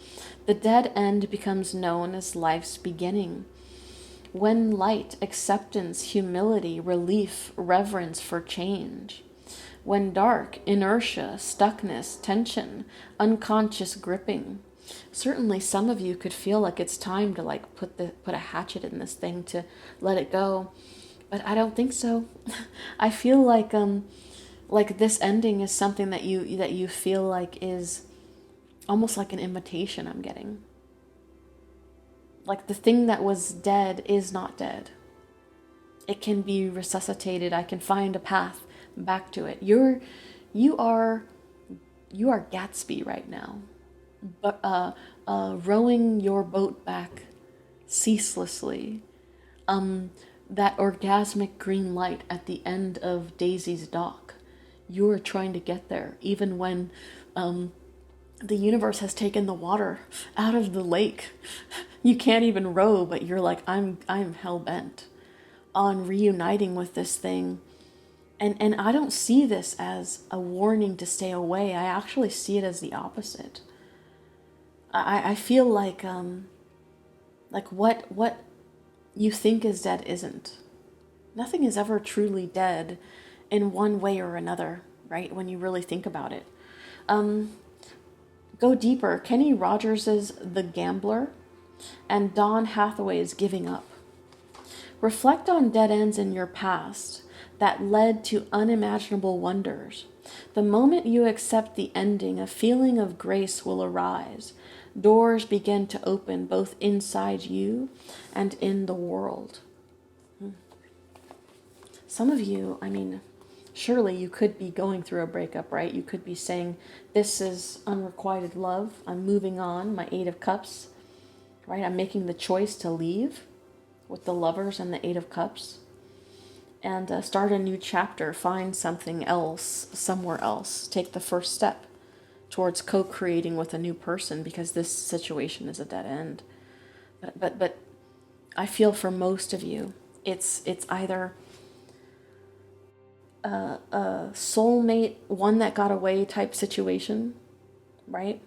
the dead end becomes known as life's beginning. When light, acceptance, humility, relief, reverence for change. When dark, inertia, stuckness, tension, unconscious gripping. Certainly some of you could feel like it's time to put a hatchet in this thing to let it go. But I don't think so. I feel like this ending is something that you feel like is almost like an invitation I'm getting. Like the thing that was dead is not dead. It can be resuscitated. I can find a path back to it. You are Gatsby right now, but rowing your boat back ceaselessly. That orgasmic green light at the end of Daisy's dock. You are trying to get there, even when the universe has taken the water out of the lake. You can't even row, but you're like, I'm hell bent on reuniting with this thing. And I don't see this as a warning to stay away. I actually see it as the opposite. I feel like what you think is dead isn't. Nothing is ever truly dead in one way or another, right? When you really think about it. Go deeper. Kenny Rogers' The Gambler and Dawn Hathaway's Giving Up. Reflect on dead ends in your past that led to unimaginable wonders. The moment you accept the ending, a feeling of grace will arise. Doors begin to open both inside you and in the world. Some of you, surely you could be going through a breakup, right? You could be saying, this is unrequited love. I'm moving on. My 8 of Cups, right? I'm making the choice to leave with the Lovers and the 8 of Cups. and start a new chapter, find something else somewhere else, take the first step towards co-creating with a new person, because this situation is a dead end. But I feel for most of you, it's either a soulmate, one that got away type situation, right?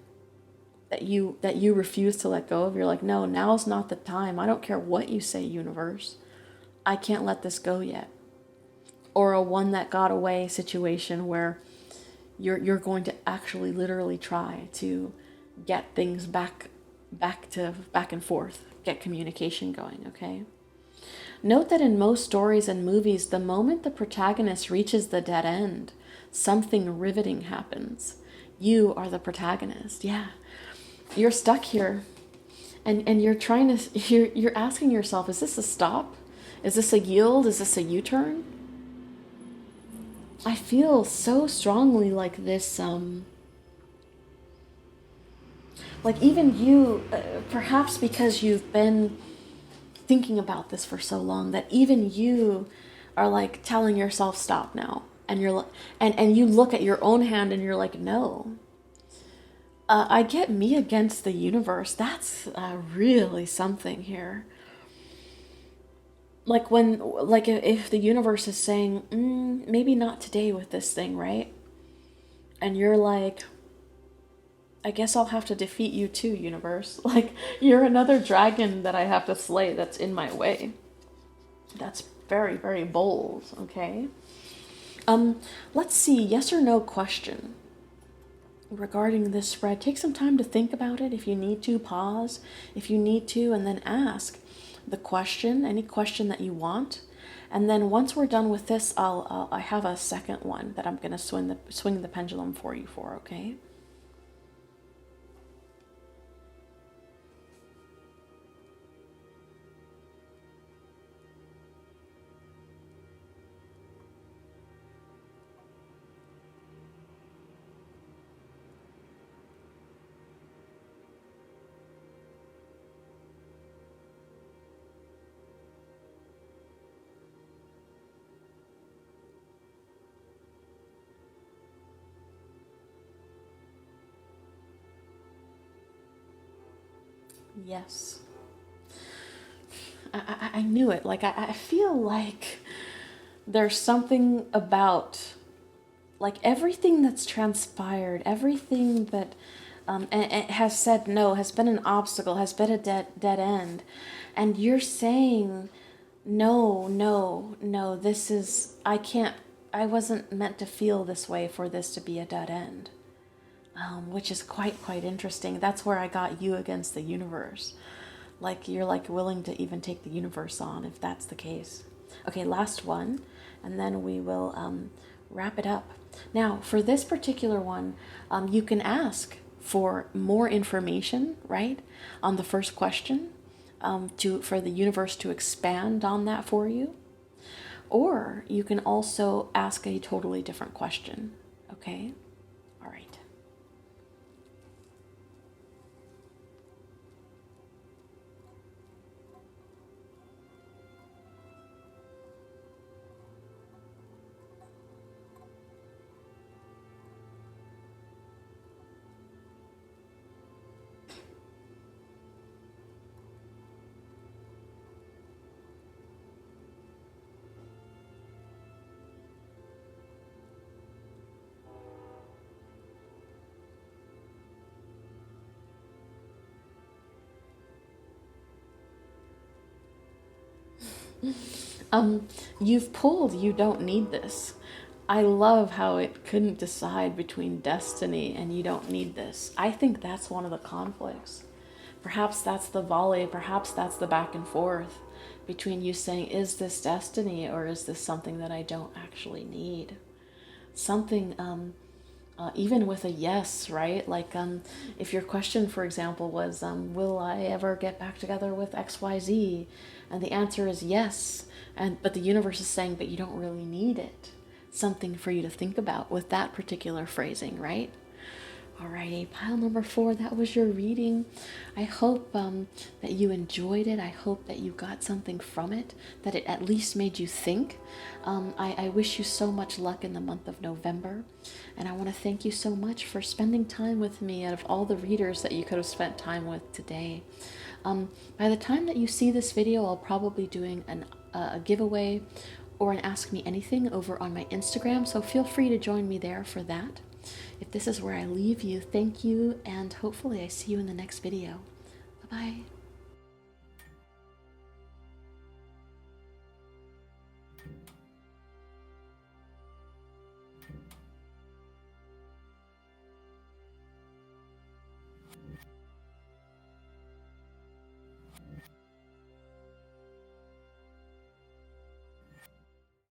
That you refuse to let go of. You're like, no, now's not the time. I don't care what you say, universe. I can't let this go yet. Or a one that got away situation where you're going to actually literally try to get things back and forth, get communication going, okay? Note that in most stories and movies, the moment the protagonist reaches the dead end, something riveting happens. You are the protagonist. Yeah. You're stuck here, and you're trying to you're asking yourself, is this a stop? Is this a yield? Is this a U-turn? I feel so strongly like this, like even you, perhaps because you've been thinking about this for so long, that even you are like telling yourself, stop now. And you're like, and you look at your own hand and you're like, no. I get me against the universe. That's really something here. Like when, like if the universe is saying, maybe not today with this thing, right? And you're like, I guess I'll have to defeat you too, universe. Like, you're another dragon that I have to slay that's in my way. That's very, very bold, okay? Let's see, yes or no question regarding this spread. Take some time to think about it. If you need to, pause if you need to, and then ask the question, any question that you want. And then once we're done with this, I have a second one that I'm going to swing the pendulum for you for, okay? Yes. I knew it. Like, I feel like there's something about, like, everything that's transpired, everything that and has said no, has been an obstacle, has been a dead end. And you're saying, no, no, no, this is, I wasn't meant to feel this way for this to be a dead end. Which is quite interesting. That's where I got you against the universe. Like, you're like willing to even take the universe on if that's the case. Okay, last one, and then we will wrap it up. Now, for this particular one, you can ask for more information, right, on the first question, for the universe to expand on that for you. Or you can also ask a totally different question, okay? All right. You've pulled, you don't need this. I love how it couldn't decide between destiny and you don't need this. I think that's one of the conflicts. Perhaps that's the volley, perhaps that's the back and forth between you saying, is this destiny or is this something that I don't actually need? Something, even with a yes, right? Like, if your question, for example, was, will I ever get back together with XYZ? And the answer is yes. But the universe is saying, but you don't really need it. Something for you to think about with that particular phrasing, right? Alrighty, pile number 4, that was your reading. I hope that you enjoyed it. I hope that you got something from it, that it at least made you think. I wish you so much luck in the month of November, and I want to thank you so much for spending time with me out of all the readers that you could have spent time with today. By the time that you see this video, I'll probably doing a giveaway or an Ask Me Anything over on my Instagram, so feel free to join me there for that. If this is where I leave you, thank you, and hopefully I see you in the next video. Bye-bye.